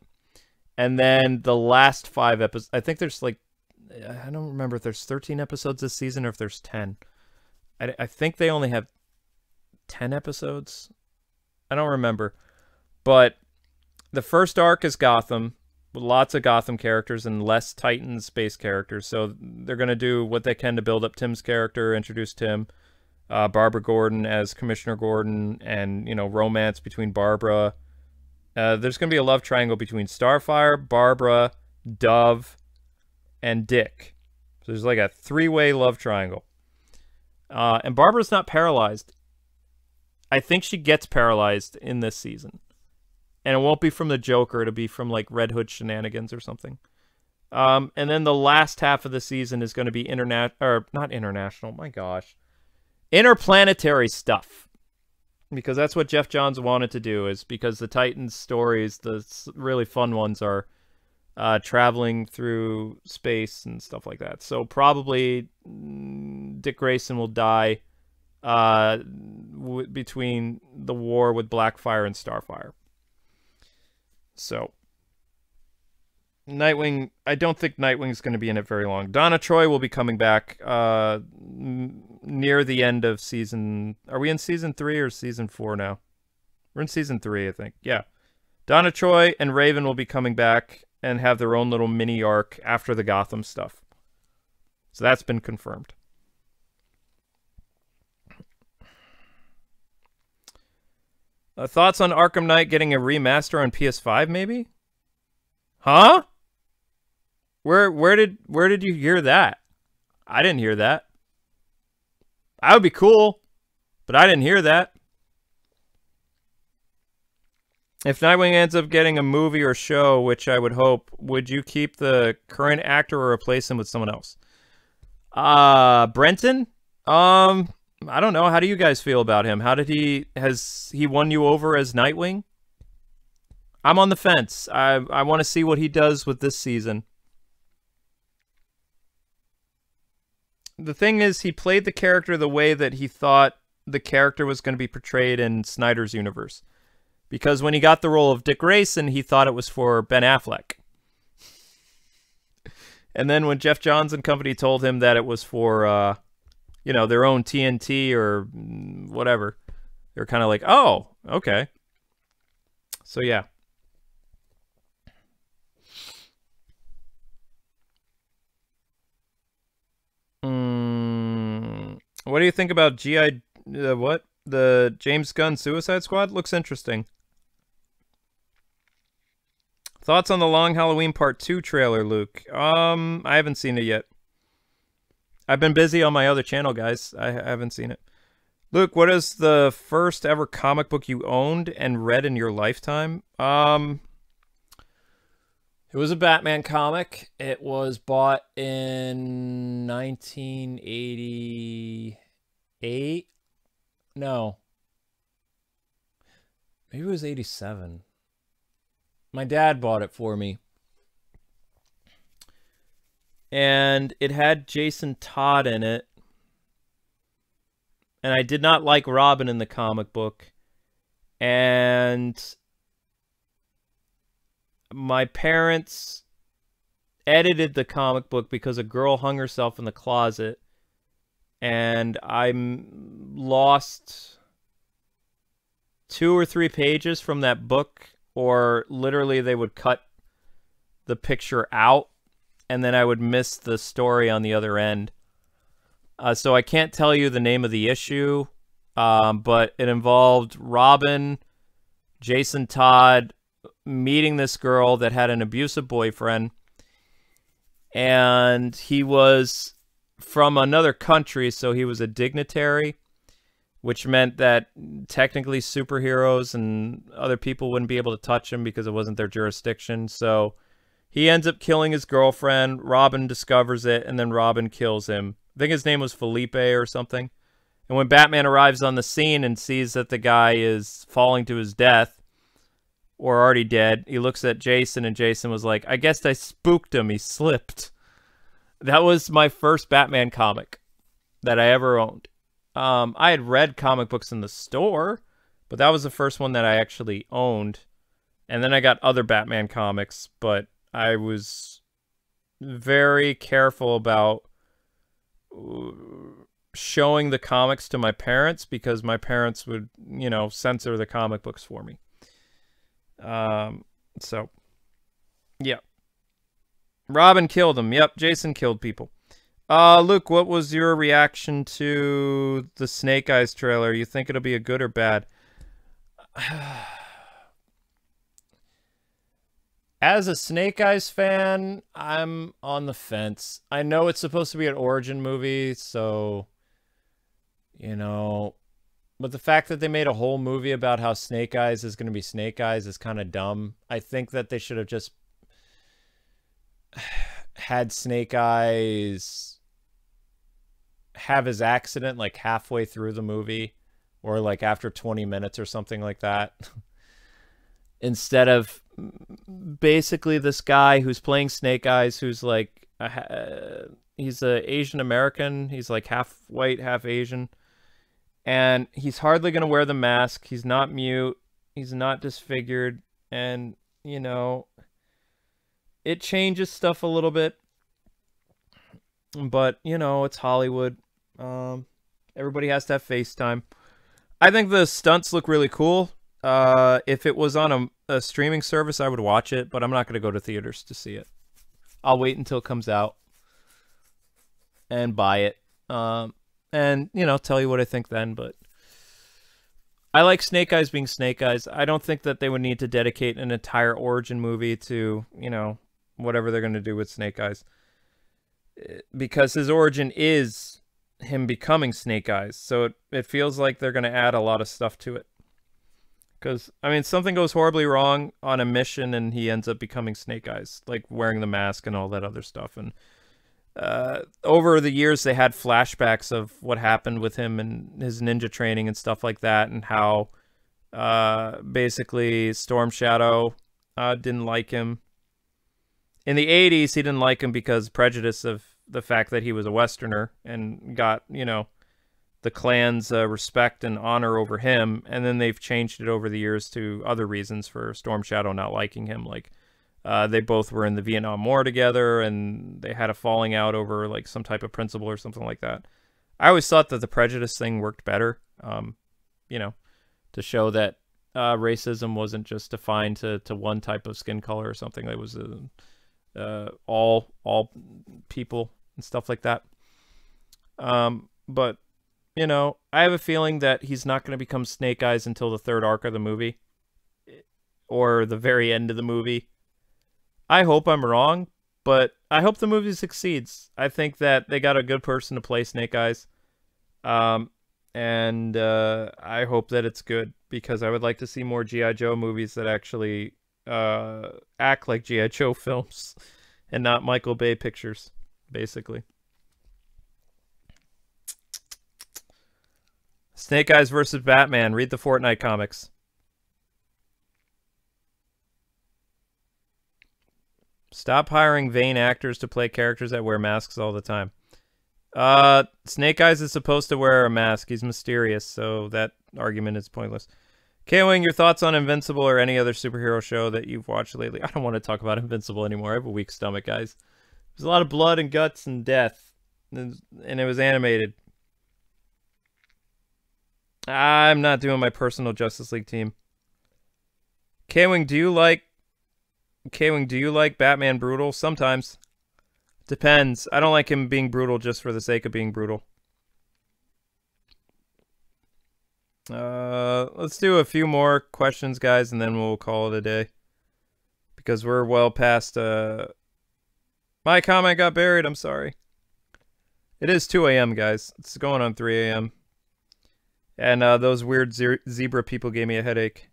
And then the last 5 episodes... I think there's like... I don't remember if there's 13 episodes this season or if there's 10. I think they only have 10 episodes. I don't remember. But the first arc is Gotham, with lots of Gotham characters and less Titan-based characters. So they're going to do what they can to build up Tim's character, introduce Tim, Barbara Gordon as Commissioner Gordon, and, you know, romance between Barbara. There's going to be a love triangle between Starfire, Barbara, Dove, and Dick. So there's like a 3-way love triangle. And Barbara's not paralyzed. I think she gets paralyzed in this season. And it won't be from the Joker. It'll be from like Red Hood shenanigans or something. And then the last half of the season is going to be not international. My gosh. Interplanetary stuff. Because that's what Jeff Johns wanted to do, is because the Titans stories, the really fun ones, are traveling through space and stuff like that. So probably Dick Grayson will die between the war with Blackfire and Starfire. So Nightwing, I don't think Nightwing's going to be in it very long. Donna Troy will be coming back near the end of season... Are we in season 3 or season 4 now? We're in season 3, I think. Yeah. Donna Troy and Raven will be coming back and have their own little mini arc after the Gotham stuff. So that's been confirmed. Thoughts on Arkham Knight getting a remaster on PS5, maybe? Huh? Where did you hear that? I didn't hear that. That would be cool, but I didn't hear that. If Nightwing ends up getting a movie or show, which I would hope, would you keep the current actor or replace him with someone else? Brenton? I don't know. How do you guys feel about him? Has he won you over as Nightwing? I'm on the fence. I want to see what he does with this season. The thing is, he played the character the way that he thought the character was going to be portrayed in Snyder's universe. Because when he got the role of Dick Grayson, he thought it was for Ben Affleck. And then when Jeff Johns and company told him that it was for, you know, their own TNT or whatever, they're kind of like, oh, okay. So, yeah. What do you think about the James Gunn Suicide Squad? Looks interesting. Thoughts on the Long Halloween Part 2 trailer, Luke? I haven't seen it yet. I've been busy on my other channel, guys. I haven't seen it. Luke, what is the first ever comic book you owned and read in your lifetime? It was a Batman comic. It was bought in 1988. No. Maybe it was 87. My dad bought it for me. And it had Jason Todd in it. And I did not like Robin in the comic book. And my parents edited the comic book because a girl hung herself in the closet. And I lost 2 or 3 pages from that book, or literally they would cut the picture out and then I would miss the story on the other end. So I can't tell you the name of the issue, but it involved Robin, Jason Todd meeting this girl that had an abusive boyfriend, and he was from another country, so he was a dignitary, which meant that technically superheroes and other people wouldn't be able to touch him because it wasn't their jurisdiction. So he ends up killing his girlfriend. Robin discovers it, and then Robin kills him. I think his name was Felipe or something. And when Batman arrives on the scene and sees that the guy is falling to his death, or already dead, he looks at Jason, and Jason was like, I guess I spooked him. He slipped. That was my first Batman comic that I ever owned. I had read comic books in the store, but that was the first one that I actually owned. And then I got other Batman comics, but I was very careful about showing the comics to my parents because my parents would, you know, censor the comic books for me. So, yeah. Robin killed him. Yep, Jason killed people. Luke, what was your reaction to the Snake Eyes trailer? You think it'll be a good or bad? As a Snake Eyes fan, I'm on the fence. I know it's supposed to be an origin movie, so, you know, but the fact that they made a whole movie about how Snake Eyes is going to be Snake Eyes is kind of dumb. I think that they should have just had Snake Eyes have his accident like halfway through the movie or like after 20 minutes or something like that. Instead of basically this guy who's playing Snake Eyes, who's like, he's a Asian American. He's like half white, half Asian. And he's hardly going to wear the mask. He's not mute. He's not disfigured. And, you know, it changes stuff a little bit. But, you know, it's Hollywood. Everybody has to have FaceTime. I think the stunts look really cool. If it was on a streaming service, I would watch it. But I'm not going to go to theaters to see it. I'll wait until it comes out and buy it. And, you know, tell you what I think then, but I like Snake Eyes being Snake Eyes. I don't think that they would need to dedicate an entire origin movie to, you know, whatever they're going to do with Snake Eyes. Because his origin is him becoming Snake Eyes. So it feels like they're going to add a lot of stuff to it. Because, I mean, something goes horribly wrong on a mission and he ends up becoming Snake Eyes. Like wearing the mask and all that other stuff. And over the years, they had flashbacks of what happened with him and his ninja training and stuff like that, and how basically Storm Shadow didn't like him. In the 80s, he didn't like him because prejudice of the fact that he was a Westerner and got, you know, the clan's respect and honor over him. And then they've changed it over the years to other reasons for Storm Shadow not liking him, like they both were in the Vietnam War together, and they had a falling out over like some type of principle or something like that. I always thought that the prejudice thing worked better, you know, to show that racism wasn't just defined to one type of skin color or something. It was all people and stuff like that. But, you know, I have a feeling that he's not going to become Snake Eyes until the third arc of the movie or the very end of the movie. I hope I'm wrong, but I hope the movie succeeds. I think that they got a good person to play Snake Eyes. And I hope that it's good, because I would like to see more G.I. Joe movies that actually act like G.I. Joe films and not Michael Bay pictures, basically. Snake Eyes versus Batman. Read the Fortnite comics. Stop hiring vain actors to play characters that wear masks all the time. Snake Eyes is supposed to wear a mask. He's mysterious, so that argument is pointless. K-Wing, your thoughts on Invincible or any other superhero show that you've watched lately? I don't want to talk about Invincible anymore. I have a weak stomach, guys. There's a lot of blood and guts and death, and it was animated. I'm not doing my personal Justice League team. K-Wing, do you like Batman Brutal? Sometimes. Depends. I don't like him being brutal just for the sake of being brutal. Let's do a few more questions, guys, and then we'll call it a day. Because we're well past, my comment got buried, I'm sorry. It is 2 a.m., guys. It's going on 3 a.m. And, those weird zebra people gave me a headache.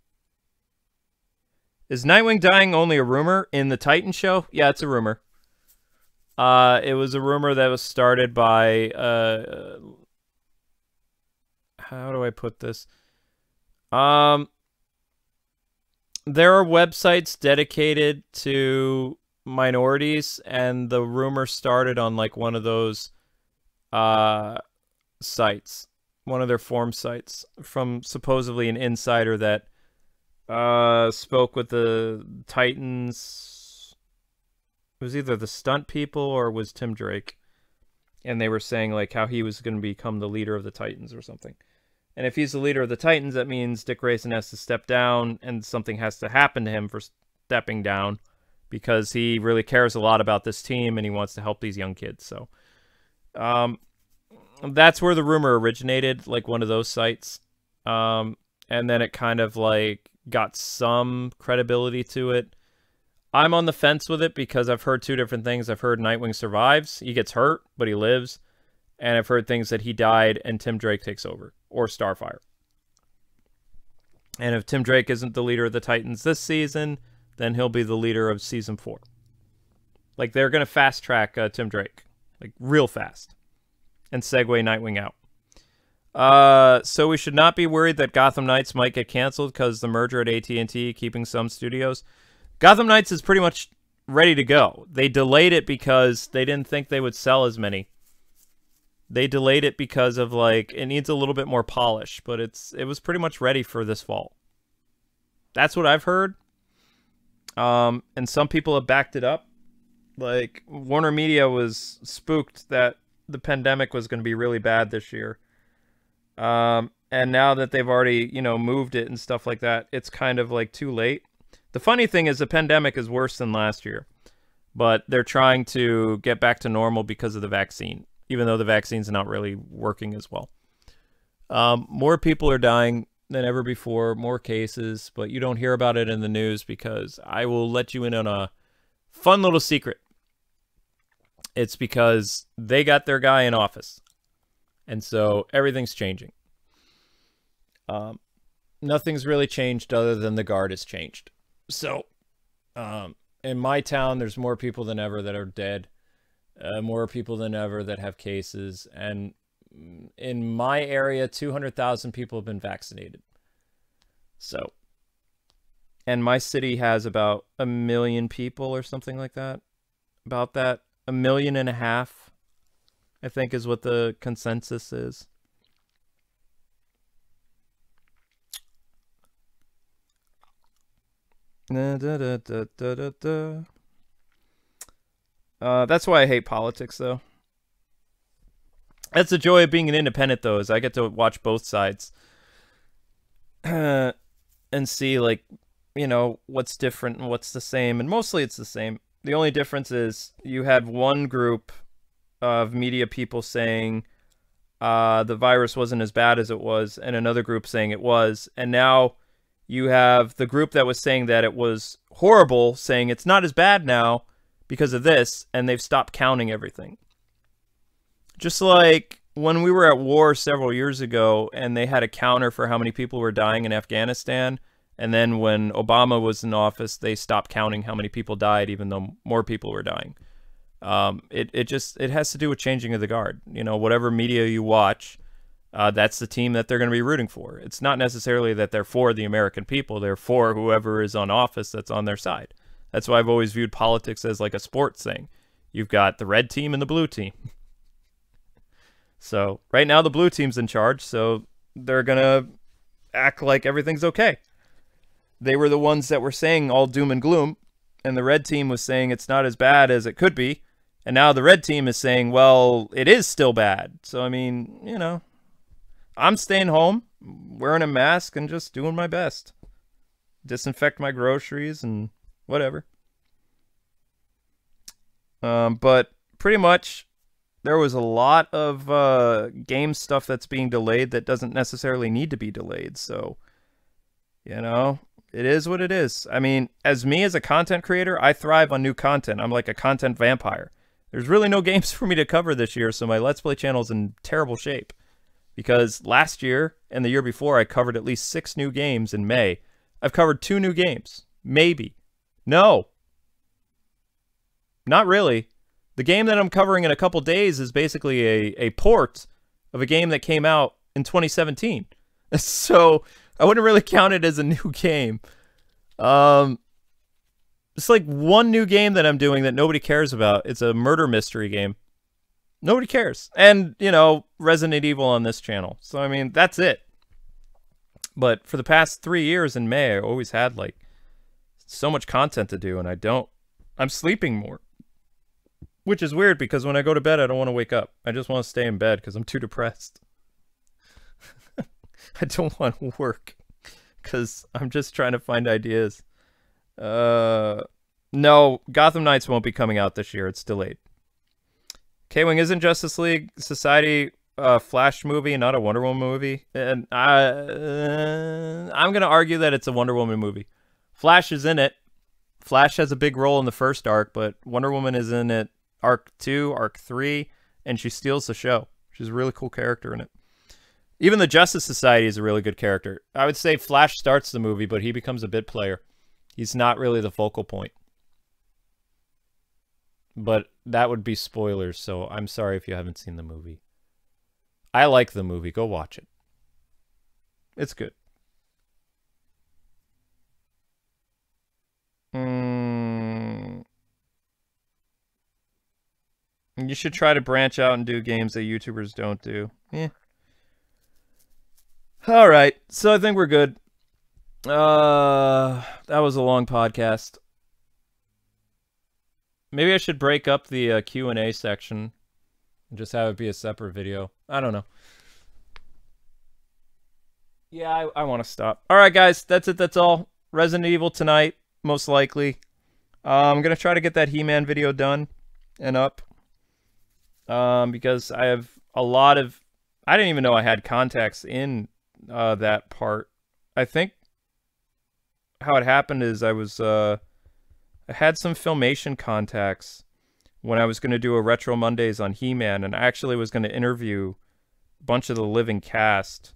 Is Nightwing dying only a rumor in the Titan show? Yeah, it's a rumor. It was a rumor that was started by, how do I put this? There are websites dedicated to minorities, and the rumor started on like one of those sites, one of their forum sites, from supposedly an insider that spoke with the Titans. It was either the stunt people or it was Tim Drake, and they were saying like how he was going to become the leader of the Titans or something. And if he's the leader of the Titans, that means Dick Grayson has to step down, and something has to happen to him for stepping down, because he really cares a lot about this team and he wants to help these young kids. So that's where the rumor originated, like one of those sites. And then it kind of like got some credibility to it. I'm on the fence with it because I've heard two different things. I've heard Nightwing survives. He gets hurt, but he lives. And I've heard things that he died and Tim Drake takes over, or Starfire. And if Tim Drake isn't the leader of the Titans this season, then he'll be the leader of Season 4. Like, they're going to fast-track Tim Drake. Like, real fast. And segue Nightwing out. So we should not be worried that Gotham Knights might get canceled because the merger at AT&T keeping some studios. Gotham Knights is pretty much ready to go. They delayed it because they didn't think they would sell as many. They delayed it because of, like, it needs a little bit more polish, but it was pretty much ready for this fall. That's what I've heard. And some people have backed it up. Like, Warner Media was spooked that the pandemic was going to be really bad this year. And now that they've already, you know, moved it and stuff like that, it's kind of, like, too late. The funny thing is the pandemic is worse than last year. But they're trying to get back to normal because of the vaccine, even though the vaccine's not really working as well. More people are dying than ever before, more cases, but you don't hear about it in the news because I will let you in on a fun little secret. It's because they got their guy in office. And so everything's changing. Nothing's really changed other than the guard has changed. So, in my town, there's more people than ever that are dead. More people than ever that have cases. And in my area, 200,000 people have been vaccinated. So, and my city has about 1 million people or something like that. About that. 1.5 million, I think, is what the consensus is. That's why I hate politics, though. That's the joy of being an independent, though, is I get to watch both sides. And see, like, you know, what's different and what's the same. And mostly it's the same. The only difference is you had one group of media people saying the virus wasn't as bad as it was, and another group saying it was. And now you have the group that was saying that it was horrible saying it's not as bad now because of this, and they've stopped counting everything. Just like when we were at war several years ago and they had a counter for how many people were dying in Afghanistan, and then when Obama was in office, they stopped counting how many people died, even though more people were dying. It has to do with changing of the guard. You know, whatever media you watch, that's the team that they're going to be rooting for. It's not necessarily that they're for the American people. They're for whoever is on office that's on their side. That's why I've always viewed politics as like a sports thing. You've got the red team and the blue team. So right now the blue team's in charge, so they're going to act like everything's okay. They were the ones that were saying all doom and gloom, and the red team was saying it's not as bad as it could be. And now the red team is saying, well, it is still bad. So, I mean, you know, I'm staying home, wearing a mask, and just doing my best. Disinfect my groceries and whatever. But pretty much there was a lot of game stuff that's being delayed that doesn't necessarily need to be delayed. So, you know, it is what it is. I mean, as a content creator, I thrive on new content. I'm like a content vampire. There's really no games for me to cover this year, so my Let's Play channel is in terrible shape. Because last year and the year before, I covered at least 6 new games in May. I've covered 2 new games. Maybe. No. Not really. The game that I'm covering in a couple days is basically a port of a game that came out in 2017. So I wouldn't really count it as a new game. It's like one new game that I'm doing that nobody cares about. It's a murder mystery game. Nobody cares. And, you know, Resident Evil on this channel. So, I mean, that's it. But for the past 3 years in May, I always had, like, so much content to do, and I don't. I'm sleeping more. Which is weird, because when I go to bed, I don't want to wake up. I just want to stay in bed, because I'm too depressed. I don't want to work, because I'm just trying to find ideas. No, Gotham Knights won't be coming out this year. It's delayed. K-Wing, isn't Justice League Society a Flash movie, not a Wonder Woman movie? And I'm going to argue that it's a Wonder Woman movie. Flash is in it. Flash has a big role in the first arc, but Wonder Woman is in it arc 2, arc 3, and she steals the show. She's a really cool character in it. Even the Justice Society is a really good character. I would say Flash starts the movie, but he becomes a bit player. He's not really the focal point. But that would be spoilers, so I'm sorry if you haven't seen the movie. I like the movie. Go watch it. It's good. You should try to branch out and do games that YouTubers don't do. Yeah. Alright, so I think we're good. That was a long podcast. Maybe I should break up the Q&A section and just have it be a separate video. I don't know. Yeah, I want to stop. Alright, guys, that's it. That's all. Resident Evil tonight, most likely. I'm going to try to get that He-Man video done and up. Because I have a lot of... I didn't even know I had contacts in that part. I think how it happened is I was... I had some Filmation contacts when I was going to do a Retro Mondays on He-Man, and I actually was going to interview a bunch of the living cast,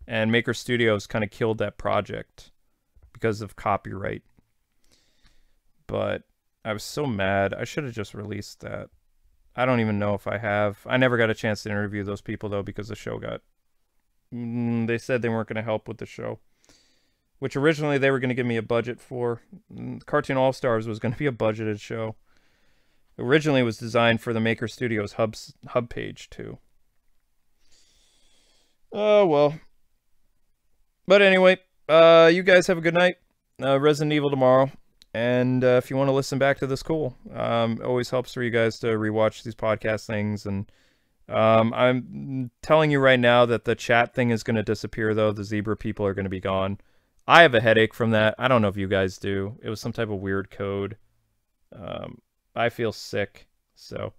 and Maker Studios kind of killed that project because of copyright. But I was so mad. I should have just released that. I don't even know if I have. I never got a chance to interview those people, though, because the show got... they said they weren't going to help with the show. Which originally they were going to give me a budget for. Cartoon All-Stars was going to be a budgeted show. Originally it was designed for the Maker Studios hub page, too. Oh, well. But anyway, you guys have a good night. Resident Evil tomorrow. And if you want to listen back to this, cool. It always helps for you guys to rewatch these podcast things. And I'm telling you right now that the chat thing is going to disappear, though. The zebra people are going to be gone. I have a headache from that. I don't know if you guys do. It was some type of weird code. I feel sick. So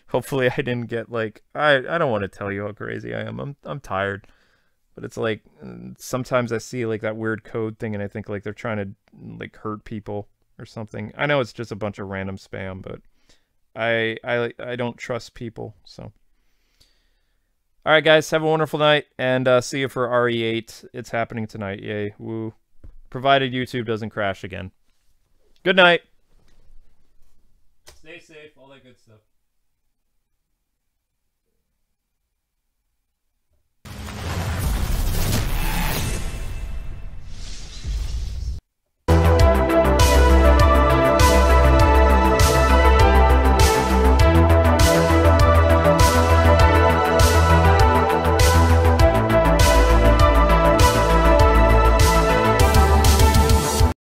hopefully I didn't get like... I don't want to tell you how crazy I am. I'm tired. But it's like, sometimes I see like that weird code thing and I think like they're trying to like hurt people or something. I know it's just a bunch of random spam, but I don't trust people, so. Alright guys, have a wonderful night, and see you for RE8. It's happening tonight, yay, woo. Provided YouTube doesn't crash again. Good night! Stay safe, all that good stuff.